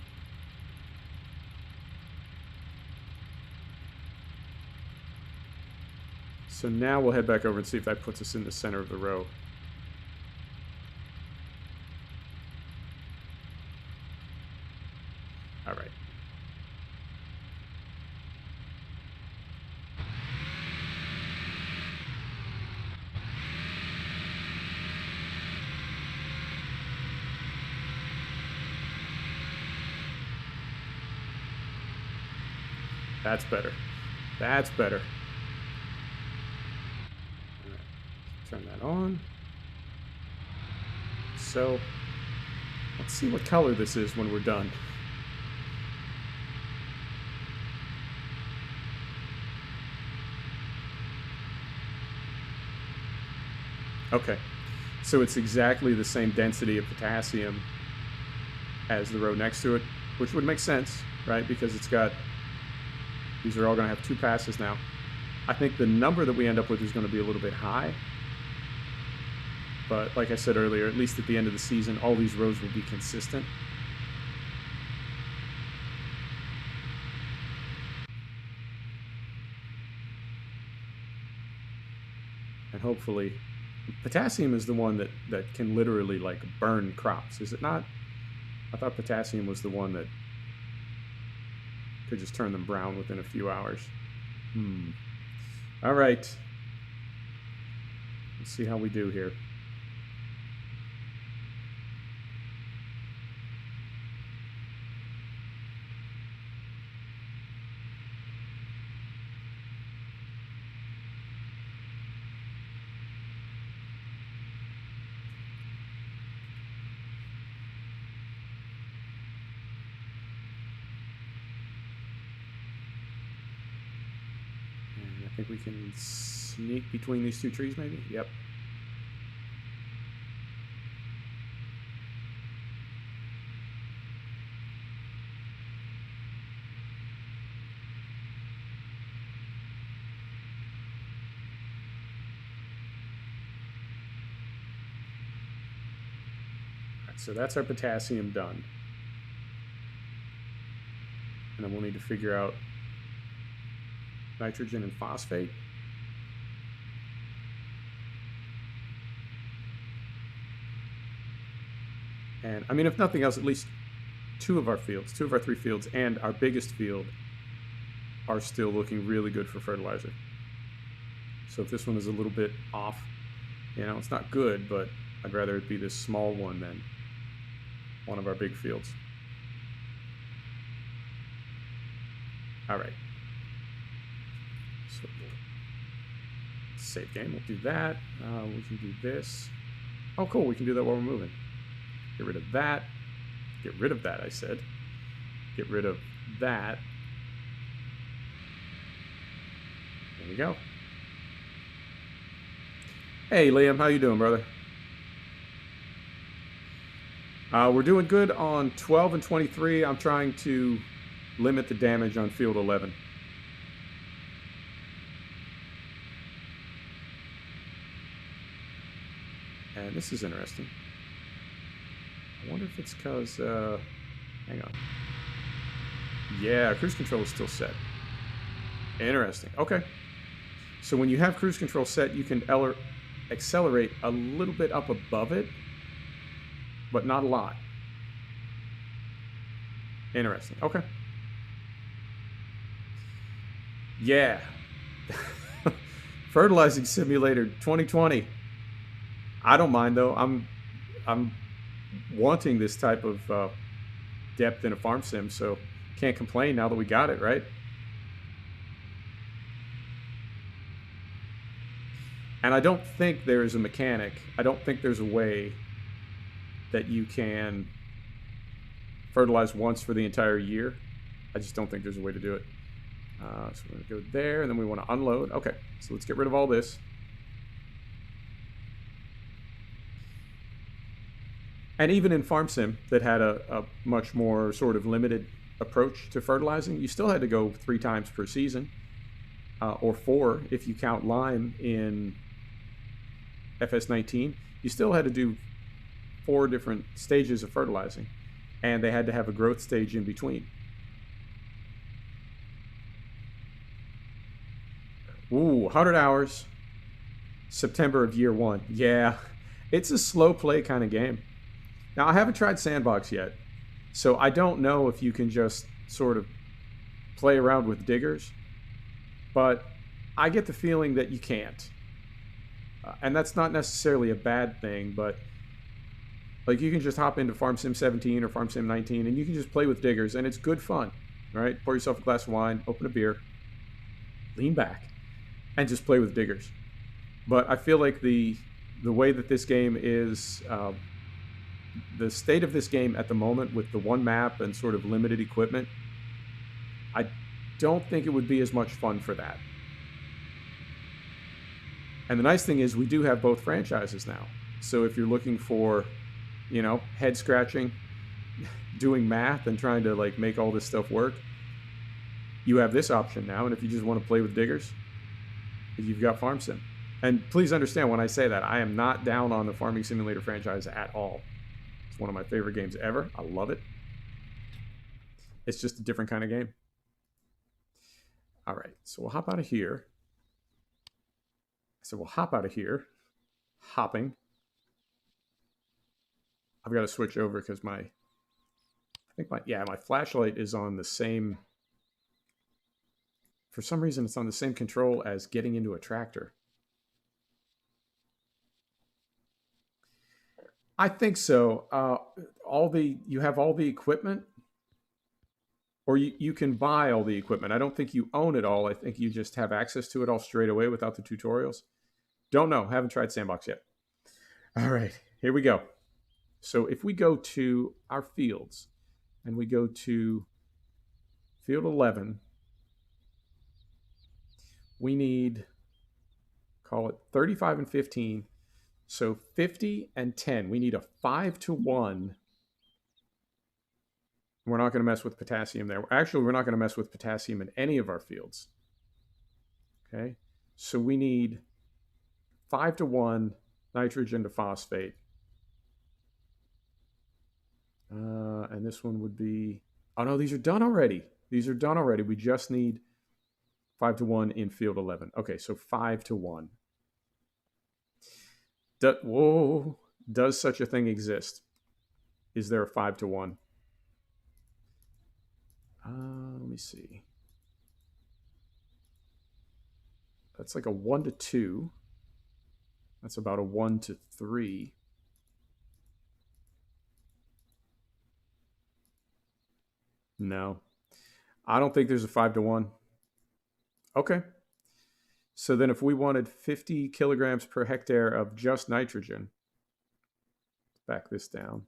So now we'll head back over and see if that puts us in the center of the row. All right. That's better. That's better. All right. Turn that on. So, let's see what color this is when we're done. Okay, so it's exactly the same density of potassium as the row next to it, which would make sense, right? Because it's got, these are all going to have 2 passes now. I think the number that we end up with is going to be a little bit high. But like I said earlier, at least at the end of the season, all these rows will be consistent. And hopefully, potassium is the one that can literally like burn crops, is it not? I thought potassium was the one that could just turn them brown within a few hours. All right. Let's see how we do here. I think we can sneak between these two trees, maybe? Yep. All right, so that's our potassium done. And then we'll need to figure out nitrogen and phosphate. And I mean, if nothing else, at least two of our three fields, and our biggest field are still looking really good for fertilizer. So if this one is a little bit off, you know, it's not good, but I'd rather it be this small one than one of our big fields. All right. So save game, we'll do that. We can do this. Oh, cool, we can do that while we're moving. Get rid of that. Get rid of that, I said. Get rid of that. There we go. Hey, Liam, how you doing, brother? We're doing good on 12 and 23. I'm trying to limit the damage on field 11. And this is interesting. I wonder if it's because, hang on. Yeah, cruise control is still set. Interesting. Okay. So when you have cruise control set, you can accelerate a little bit up above it, but not a lot. Interesting. Okay. Yeah. Fertilizing Simulator 2020. I don't mind though. I'm wanting this type of depth in a farm sim, so can't complain now that we got it, right? And I don't think there is a mechanic. I don't think there's a way that you can fertilize once for the entire year. I just don't think there's a way to do it. So we're going to go there, and then we want to unload. Okay, so let's get rid of all this. And even in Farm Sim, that had a much more sort of limited approach to fertilizing, you still had to go 3 times per season, or 4 if you count lime in FS19. You still had to do 4 different stages of fertilizing, and they had to have a growth stage in between. Ooh, 100 hours, September of year 1. Yeah, it's a slow play kind of game. Now, I haven't tried Sandbox yet, so I don't know if you can just sort of play around with diggers, but I get the feeling that you can't. And that's not necessarily a bad thing, but like you can just hop into Farm Sim 17 or Farm Sim 19 and you can just play with diggers, and it's good fun, right? Pour yourself a glass of wine, open a beer, lean back, and just play with diggers. But I feel like the way that this game is, the state of this game at the moment with the one map and sort of limited equipment, I don't think it would be as much fun for that. And the nice thing is we do have both franchises now. So if you're looking for, you know, head scratching, doing math and trying to like make all this stuff work, you have this option now. And if you just want to play with diggers, you've got Farm Sim. And please understand when I say that, I am not down on the Farming Simulator franchise at all. It's one of my favorite games ever. I love it. It's just a different kind of game. All right, so we'll hop out of here. So we'll hop out of here. Hopping. I've got to switch over because my flashlight is on the same. For some reason, it's on the same control as getting into a tractor. I think so. You have all the equipment, or you can buy all the equipment. I don't think you own it all. I think you just have access to it all straight away without the tutorials. Don't know. Haven't tried Sandbox yet. All right, here we go. So if we go to our fields and we go to field 11, we need, call it 35 and 15. So 50 and 10. We need a 5-to-1. We're not going to mess with potassium there. Actually, we're not going to mess with potassium in any of our fields. Okay, so we need 5-to-1 nitrogen to phosphate. And this one would be, oh no, these are done already. These are done already. We just need 5-to-1 in field 11. Okay, so 5-to-1. Does such a thing exist? Is there a 5-to-1? Let me see. That's like a 1-to-2. That's about a 1-to-3. No, I don't think there's a 5-to-1. Okay. So then if we wanted 50 kilograms per hectare of just nitrogen, back this down.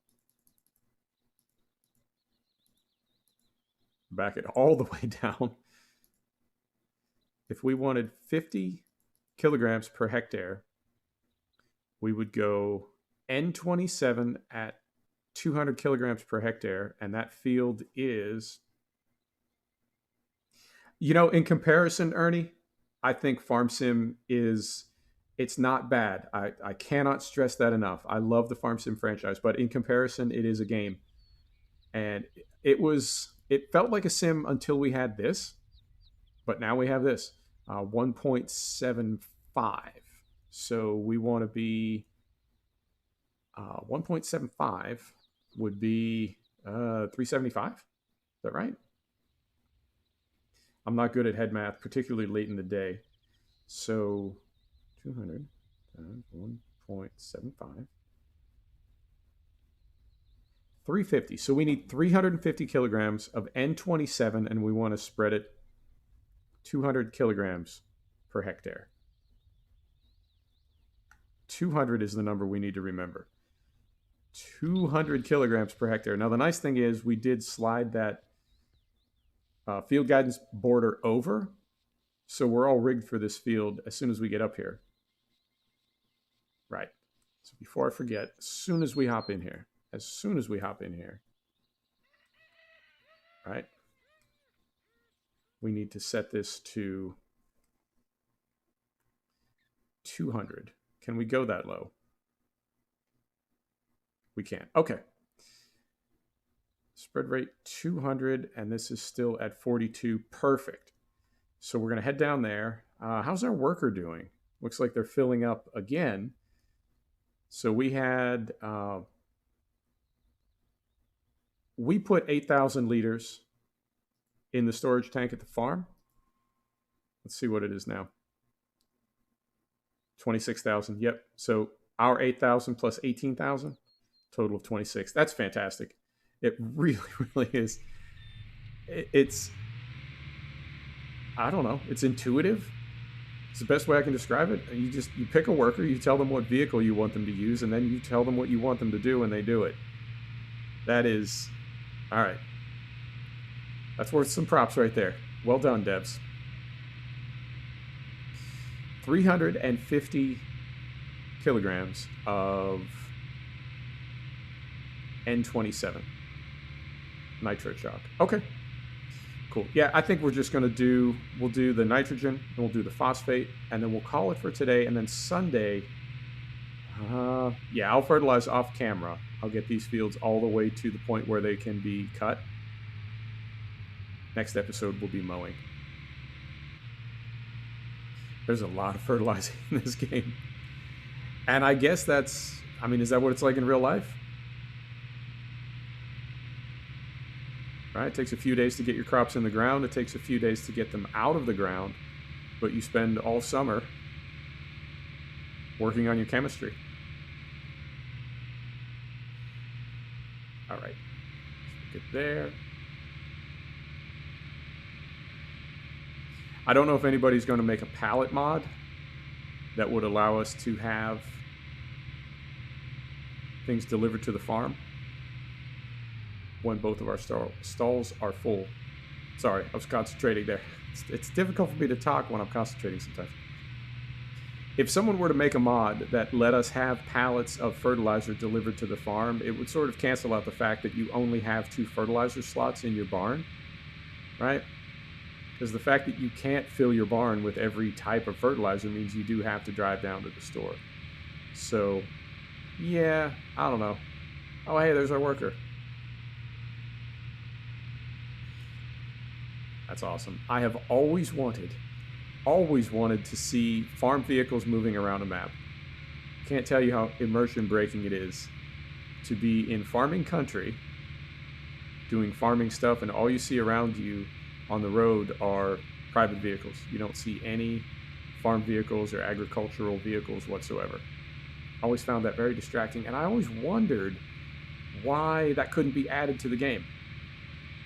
Back it all the way down. If we wanted 50 kilograms per hectare, we would go N27 at 200 kilograms per hectare, and that field is, in comparison, Ernie, I think Farm Sim it's not bad. I cannot stress that enough. I love the Farm Sim franchise, but in comparison, it is a game. And it felt like a sim until we had this, but now we have this, 1.75. So we want to be 1.75 would be 375. Is that right? I'm not good at head math, particularly late in the day. So 200 times 1.75. 350. So we need 350 kilograms of N27, and we want to spread it 200 kilograms per hectare. 200 is the number we need to remember. 200 kilograms per hectare. Now, the nice thing is we did slide that field guidance border over, so we're all rigged for this field as soon as we get up here. Right. So before I forget, as soon as we hop in here, right, we need to set this to 200. Can we go that low? We can't. Okay. Spread rate 200, and this is still at 42. Perfect. So we're going to head down there. How's our worker doing? Looks like they're filling up again. So we had, we put 8,000 liters in the storage tank at the farm. Let's see what it is now. 26,000. Yep. So our 8,000 plus 18,000, total of 26. That's fantastic. It really, really is. It's, I don't know. It's intuitive. It's the best way I can describe it. You pick a worker, you tell them what vehicle you want them to use, and then you tell them what you want them to do, and they do it. That is, all right. That's worth some props right there. Well done, devs. 350 kilograms of N27 nitro chalk. Okay. Cool. Yeah, I think we're just going to we'll do the nitrogen, and we'll do the phosphate, and then we'll call it for today. And then Sunday, yeah, I'll fertilize off camera. I'll get these fields all the way to the point where they can be cut. Next episode will be mowing. There's a lot of fertilizing in this game. And I guess that's, I mean, is that what it's like in real life? Right? It takes a few days to get your crops in the ground. It takes a few days to get them out of the ground. But you spend all summer working on your chemistry. All right. Get there. I don't know if anybody's going to make a pallet mod that would allow us to have things delivered to the farm when both of our stalls are full. Sorry, I was concentrating there. It's difficult for me to talk when I'm concentrating sometimes. If someone were to make a mod that let us have pallets of fertilizer delivered to the farm, it would sort of cancel out the fact that you only have 2 fertilizer slots in your barn, right? Because the fact that you can't fill your barn with every type of fertilizer means you do have to drive down to the store. So, yeah, I don't know. Oh, hey, there's our worker. That's awesome. I have always wanted to see farm vehicles moving around a map. Can't tell you how immersion breaking it is to be in farming country, doing farming stuff, and all you see around you on the road are private vehicles. You don't see any farm vehicles or agricultural vehicles whatsoever. I always found that very distracting, and I always wondered why that couldn't be added to the game.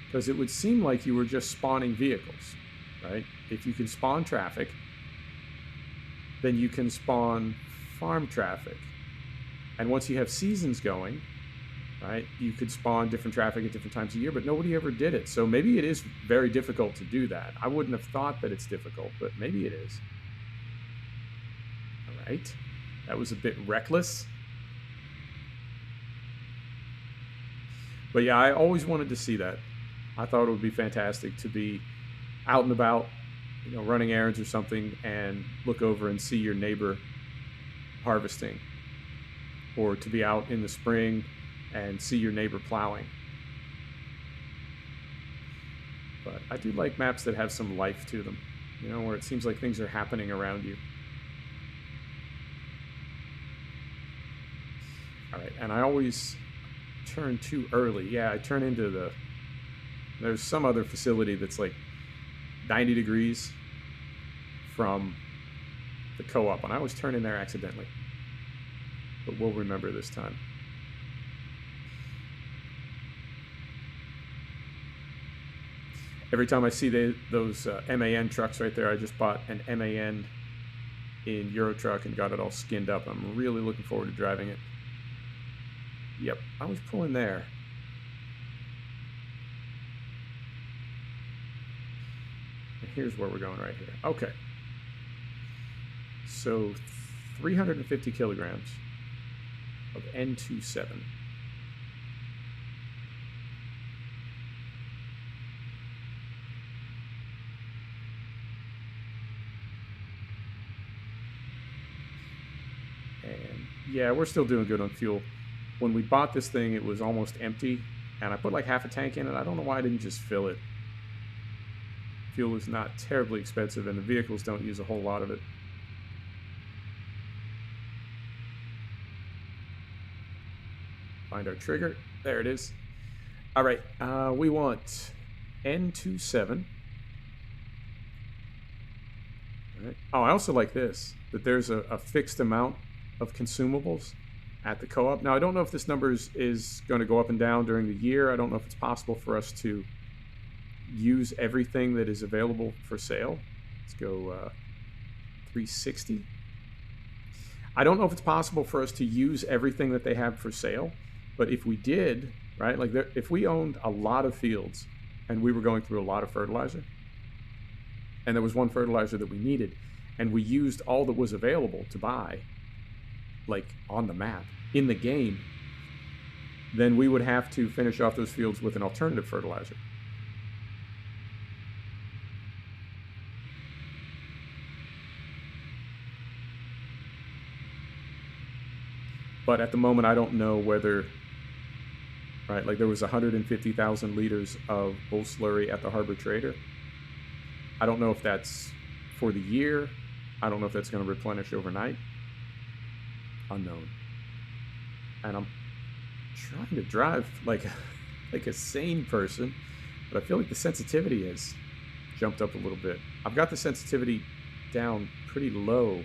Because it would seem like you were just spawning vehicles, right? If you can spawn traffic, then you can spawn farm traffic. And once you have seasons going, right, you could spawn different traffic at different times of year, but nobody ever did it. So maybe it is very difficult to do that. I wouldn't have thought that it's difficult, but maybe it is. All right. That was a bit reckless. But yeah, I always wanted to see that. I thought it would be fantastic to be out and about, you know, running errands or something, and look over and see your neighbor harvesting, or to be out in the spring and see your neighbor plowing. But I do like maps that have some life to them, you know, where it seems like things are happening around you. All right, and I always turn too early. Yeah, I turn into the... There's some other facility that's like 90 degrees from the co-op, and I always turn in there accidentally. But we'll remember this time. Every time I see those MAN trucks right there, I just bought an MAN in Euro Truck and got it all skinned up. I'm really looking forward to driving it. Yep, I was pulling there. Here's where we're going right here. Okay. So 350 kilograms of N27. And yeah, we're still doing good on fuel. When we bought this thing, it was almost empty, and I put like half a tank in it. I don't know why I didn't just fill it. Fuel is not terribly expensive, and the vehicles don't use a whole lot of it. Find our trigger. There it is. All right, we want N27. All right. Oh, I also like this, that there's a fixed amount of consumables at the co-op. Now, I don't know if this number is going to go up and down during the year. I don't know if it's possible for us to use everything that is available for sale. Let's go 360. I don't know if it's possible for us to use everything that they have for sale, but if we did, right, like if we owned a lot of fields and we were going through a lot of fertilizer, and there was one fertilizer that we needed, and we used all that was available to buy, like on the map, in the game, then we would have to finish off those fields with an alternative fertilizer. But at the moment, I don't know whether, right, like there was 150,000 liters of bull slurry at the Harbor Trader. I don't know if that's for the year. I don't know if that's going to replenish overnight. Unknown. And I'm trying to drive like a sane person, but I feel like the sensitivity has jumped up a little bit. I've got the sensitivity down pretty low,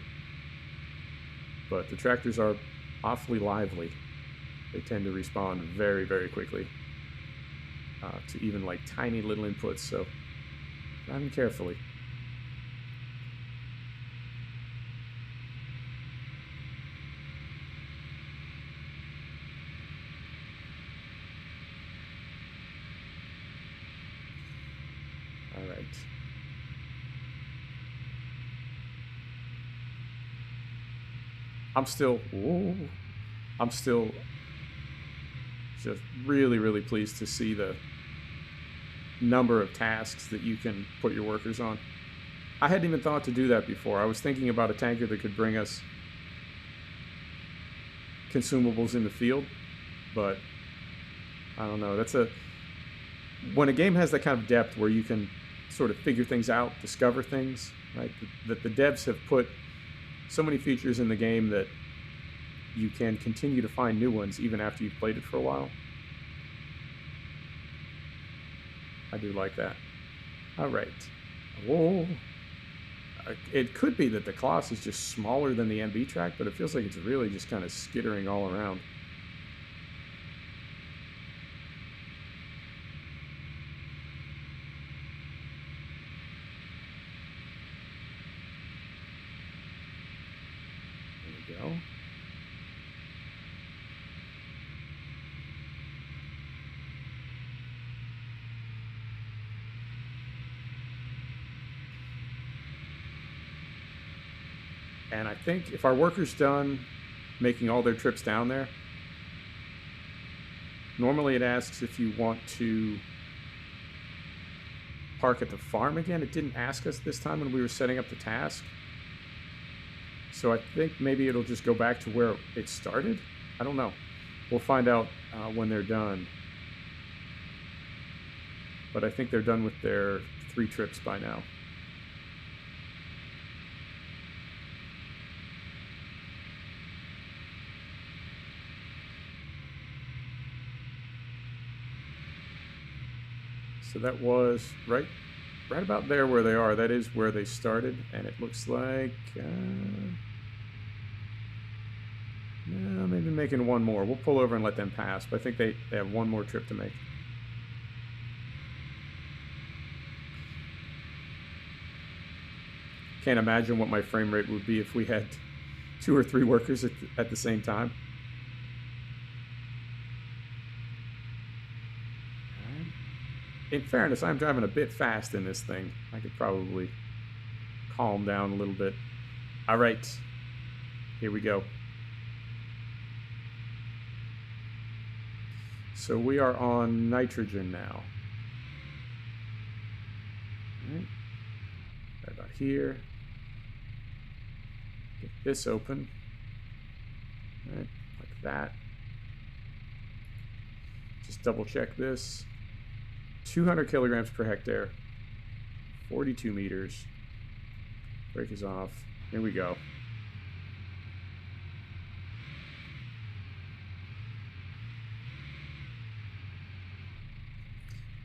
but the tractors are awfully lively. They tend to respond very, very quickly to even like tiny little inputs, so driving carefully. All right. I'm still just really, really pleased to see the number of tasks that you can put your workers on. I hadn't even thought to do that before. I was thinking about a tanker that could bring us consumables in the field, but I don't know. When a game has that kind of depth where you can sort of figure things out, discover things, right? That the devs have put so many features in the game that you can continue to find new ones even after you've played it for a while. I do like that. All right. Whoa. It could be that the Colossus is just smaller than the MB track, but it feels like it's really just kind of skittering all around. There we go. And I think if our worker's done making all their trips down there, normally it asks if you want to park at the farm again. It didn't ask us this time when we were setting up the task. So I think maybe it'll just go back to where it started. I don't know. We'll find out when they're done. But I think they're done with their 3 trips by now. So that was right about there where they are. That is where they started, and it looks like maybe making one more. We'll pull over and let them pass, but I think they have one more trip to make. Can't imagine what my frame rate would be if we had 2 or 3 workers at the same time. In fairness, I'm driving a bit fast in this thing. I could probably calm down a little bit. All right, here we go. So we are on nitrogen now. All right, right about here. Get this open. All right, like that. Just double check this. 200 kilograms per hectare, 42 meters. Brake is off. Here we go.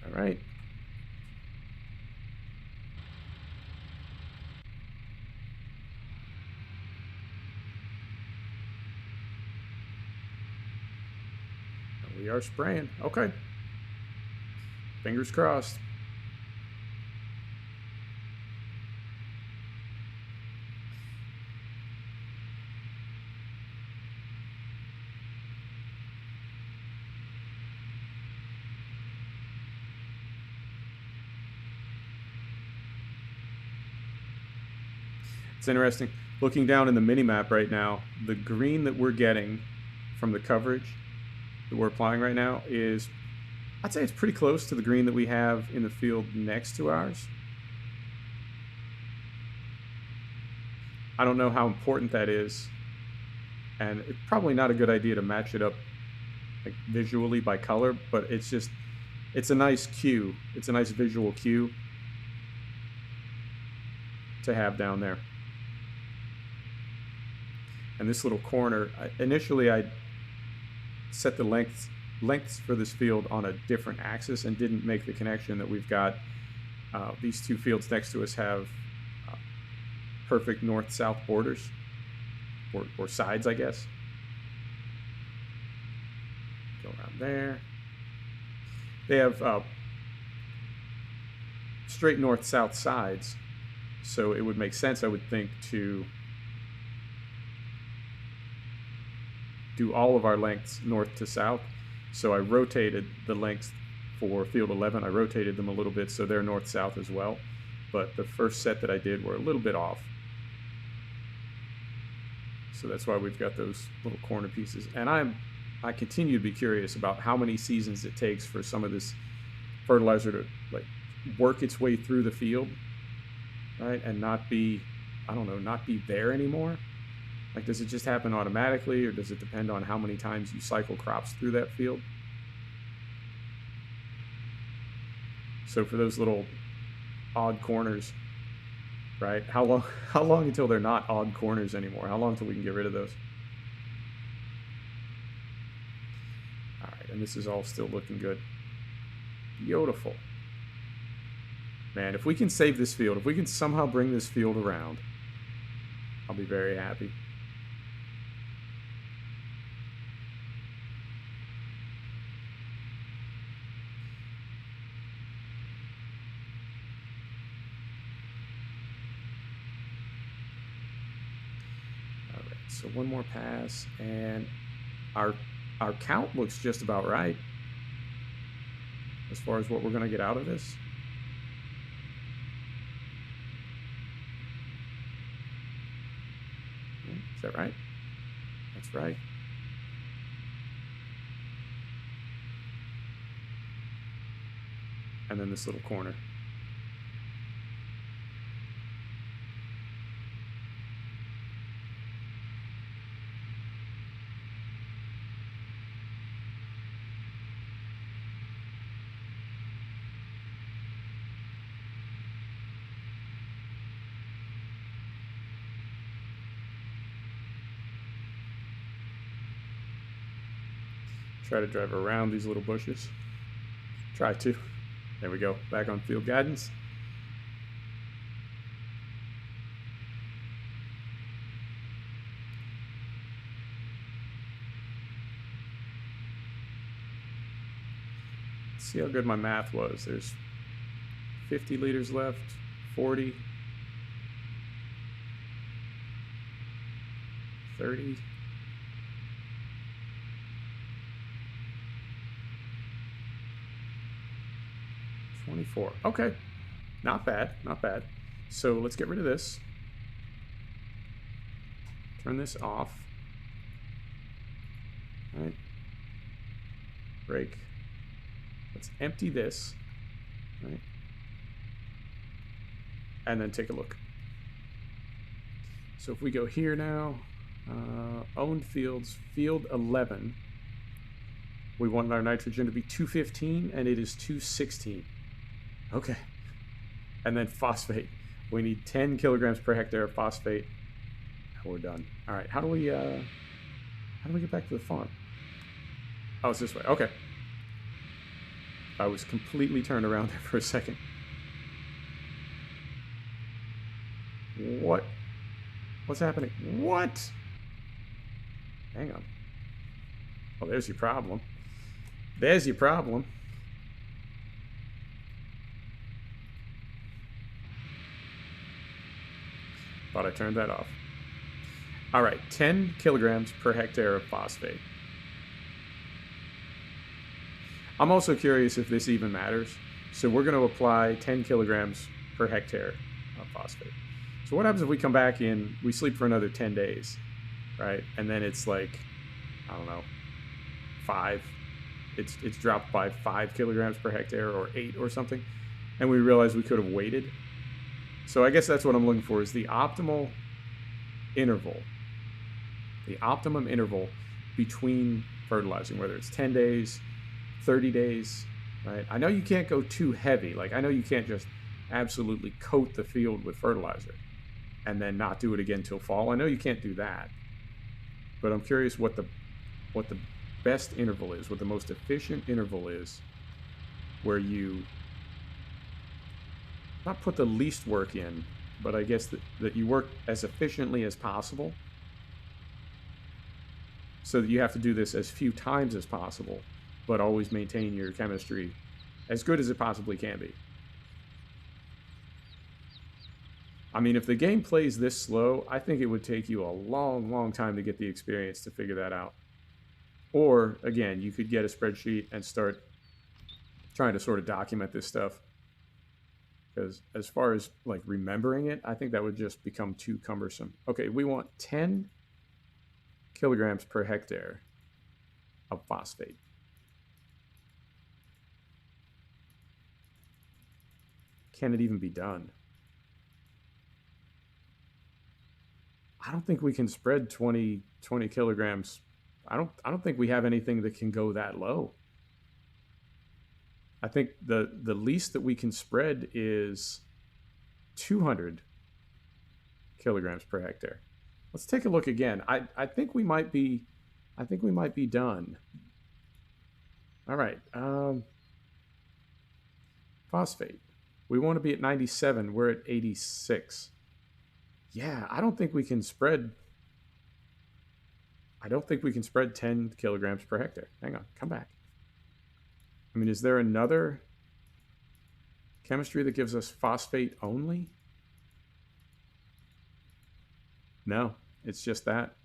All right. We are spraying. Okay. Fingers crossed. It's interesting. Looking down in the mini-map right now, the green that we're getting from the coverage that we're applying right now is, I'd say it's pretty close to the green that we have in the field next to ours. I don't know how important that is, And it's probably not a good idea to match it up like visually by color, but it's a nice cue. It's a nice visual cue to have down there. And this little corner, initially I set the lengths for this field on a different axis and didn't make the connection that we've got. These two fields next to us have perfect north-south borders, or sides, I guess. Go around there. They have straight north-south sides, so it would make sense, I would think, to do all of our lengths north to south. So I rotated the lengths for field 11. I rotated them a little bit so they're north-south as well. But the first set that I did were a little bit off. So that's why we've got those little corner pieces. And I continue to be curious about how many seasons it takes for some of this fertilizer to like work its way through the field, right? And not be, I don't know, not be there anymore. Like, does it just happen automatically, or does it depend on how many times you cycle crops through that field? So for those little odd corners, right? How long until they're not odd corners anymore? How long until we can get rid of those? All right, and this is all still looking good. Beautiful. Man, if we can save this field, if we can somehow bring this field around, I'll be very happy. So one more pass, and our count looks just about right as far as what we're going to get out of this. Is that right? That's right. And then this little corner. Try to drive around these little bushes. Try to. There we go. Back on field guidance. Let's see how good my math was. There's 50 liters left, 40, 30. 24. Okay, not bad, not bad. So let's get rid of this. Turn this off. All right. Break. Let's empty this. All right. And then take a look. So if we go here now, owned fields, field 11. We want our nitrogen to be 215, and it is 216. Okay. And then phosphate. We need 10 kilograms per hectare of phosphate. And we're done. All right. How do we get back to the farm? Oh, it's this way. Okay. I was completely turned around there for a second. What? What's happening? What? Hang on. Oh, there's your problem. There's your problem. Thought I turned that off. All right, 10 kilograms per hectare of phosphate. I'm also curious if this even matters. So we're going to apply 10 kilograms per hectare of phosphate. So what happens if we come back in, we sleep for another 10 days, right? And then it's like, I don't know, 5. It's dropped by 5 kilograms per hectare, or 8 or something. And we realize we could have waited. So I guess that's what I'm looking for, is the optimal interval the optimum interval between fertilizing, whether it's 10 days, 30 days, right? I know you can't go too heavy. Like, I know you can't just absolutely coat the field with fertilizer and then not do it again till fall. I know you can't do that. But I'm curious what the best interval is, what the most efficient interval is, where you not put the least work in, but I guess that you work as efficiently as possible, so that you have to do this as few times as possible, but always maintain your chemistry as good as it possibly can be. I mean, if the game plays this slow, I think it would take you a long, long time to get the experience to figure that out. Or, again, you could get a spreadsheet and start trying to sort of document this stuff. Because as far as, like, remembering it, I think that would just become too cumbersome. Okay, we want 10 kilograms per hectare of phosphate. Can it even be done? I don't think we can spread 20 kilograms. I don't think we have anything that can go that low. I think the least that we can spread is 200 kilograms per hectare. Let's take a look again. I think we might be done. All right. Phosphate. We want to be at 97. We're at 86. Yeah, I don't think we can spread 10 kilograms per hectare. Hang on, come back. I mean, is there another chemistry that gives us phosphate only? No, it's just that.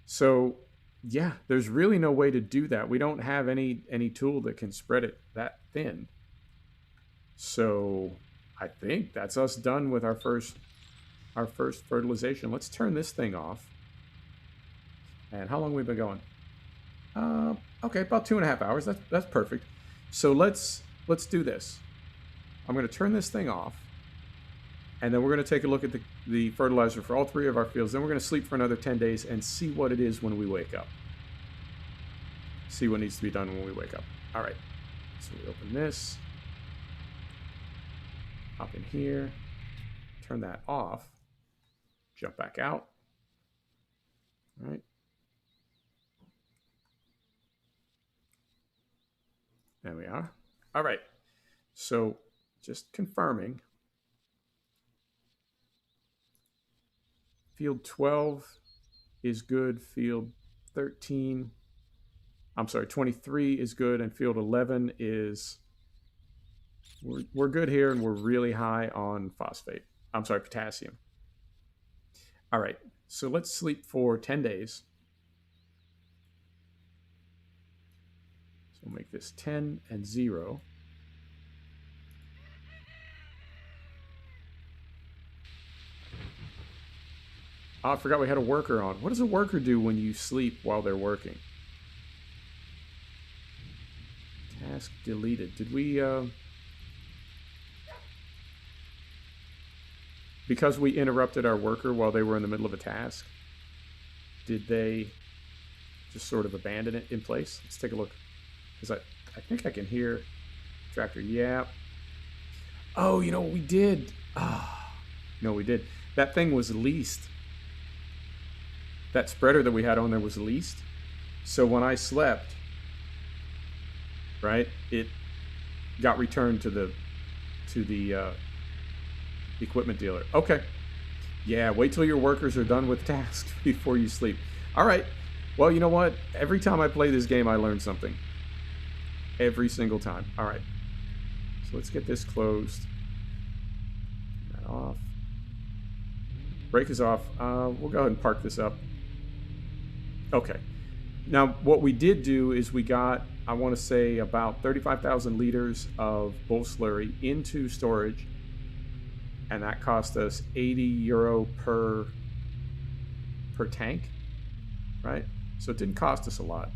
So, yeah, there's really no way to do that. We don't have any tool that can spread it that thin. So, I think that's us done with our first fertilization. Let's turn this thing off. And how long have we been going? Okay, about 2.5 hours. That's perfect. So let's do this. I'm going to turn this thing off, and then we're going to take a look at the fertilizer for all 3 of our fields. Then we're going to sleep for another 10 days and see what it is when we wake up. See what needs to be done when we wake up. All right. So we open this. Hop in here. Turn that off. Jump back out. All right. There we are. All right. So just confirming. Field 12 is good. Field 13, I'm sorry, 23 is good. And field 11 is, we're good here, and we're really high on phosphate. I'm sorry, potassium. All right. So let's sleep for 10 days. So we'll make this 10 and 0. Oh, I forgot we had a worker on. What does a worker do when you sleep while they're working? Task deleted. Did we... because we interrupted our worker while they were in the middle of a task, did they just sort of abandon it in place? Let's take a look. Because I think I can hear tractor. Yeah. Oh, you know what we did? Oh, no, we did. That thing was leased. That spreader that we had on there was leased. So when I slept, right, it got returned to the equipment dealer. Okay. Yeah, wait till your workers are done with tasks before you sleep. All right. Well, you know what? Every time I play this game, I learn something. Every single time. All right. So let's get this closed. Turn that off. Brake is off. We'll go ahead and park this up. Okay. Now, what we did do is we got, I want to say, about 35,000 liters of bull slurry into storage. And that cost us €80 per tank, right? So it didn't cost us a lot.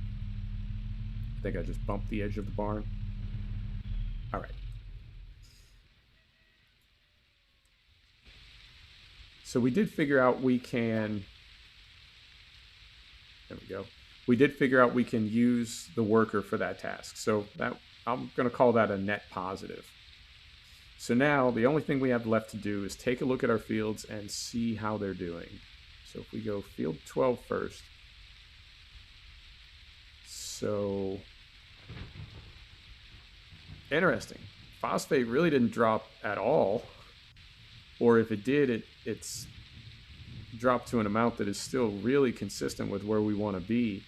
I think I just bumped the edge of the barn. All right. So we did figure out we can we go. We did figure out we can use the worker for that task. So that I'm going to call that a net positive. So now the only thing we have left to do is take a look at our fields and see how they're doing. So if we go field 12 first. So interesting. Phosphate really didn't drop at all. Or if it did, it's dropped to an amount that is still really consistent with where we want to be.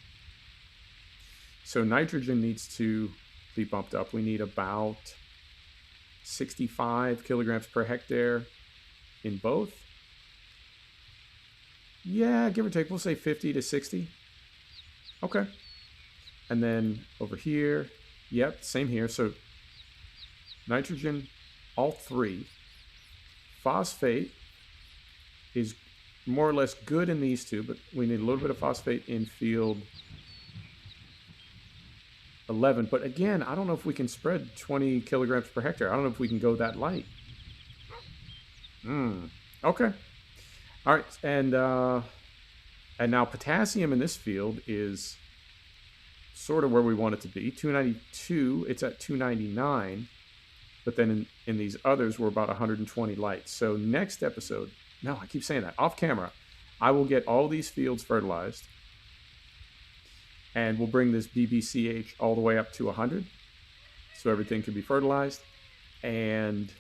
So nitrogen needs to be bumped up. We need about 65 kilograms per hectare in both. Yeah, give or take, we'll say 50 to 60. Okay. And then over here, yep, same here. So nitrogen, all three. Phosphate is more or less good in these two, but we need a little bit of phosphate in field 11. But again, I don't know if we can spread 20 kilograms per hectare. I don't know if we can go that light. Okay. All right. And now potassium in this field is sort of where we want it to be. 292. It's at 299. But then in these others, we're about 120 lights. So next episode, no, I keep saying that, off camera, I will get all these fields fertilized. And we'll bring this BBCH all the way up to 100. So everything can be fertilized. And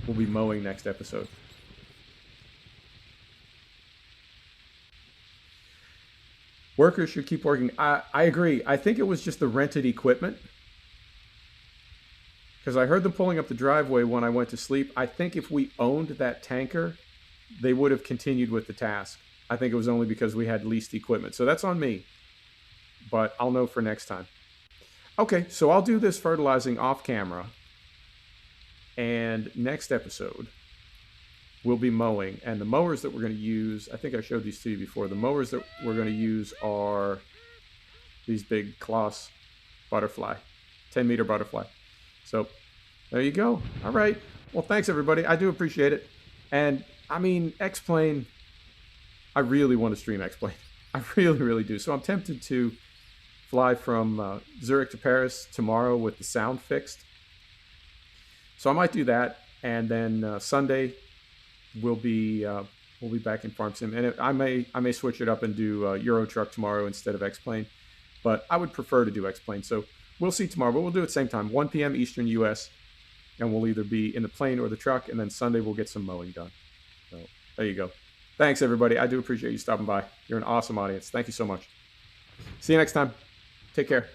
we'll be mowing next episode. Workers should keep working. I agree. I think it was just the rented equipment. Because I heard them pulling up the driveway when I went to sleep. I think if we owned that tanker, they would have continued with the task. I think it was only because we had leased equipment. So that's on me. But I'll know for next time. Okay, so I'll do this fertilizing off camera. And next episode, we'll be mowing. And the mowers that we're going to use, I think I showed these to you before. The mowers that we're going to use are these big Kloss butterfly, 10-meter butterfly. So there you go. All right. Well, thanks, everybody. I do appreciate it. And I mean, X-Plane, I really want to stream X-Plane. I really, really do. So I'm tempted to fly from Zurich to Paris tomorrow with the sound fixed. So I might do that. And then Sunday, we'll be back in Farm Sim. And I may switch it up and do Euro Truck tomorrow instead of X-Plane. But I would prefer to do X-Plane. So we'll see tomorrow, but we'll do it same time, 1 p.m. Eastern U.S., and we'll either be in the plane or the truck, and then Sunday we'll get some mowing done. So there you go. Thanks, everybody. I do appreciate you stopping by. You're an awesome audience. Thank you so much. See you next time. Take care.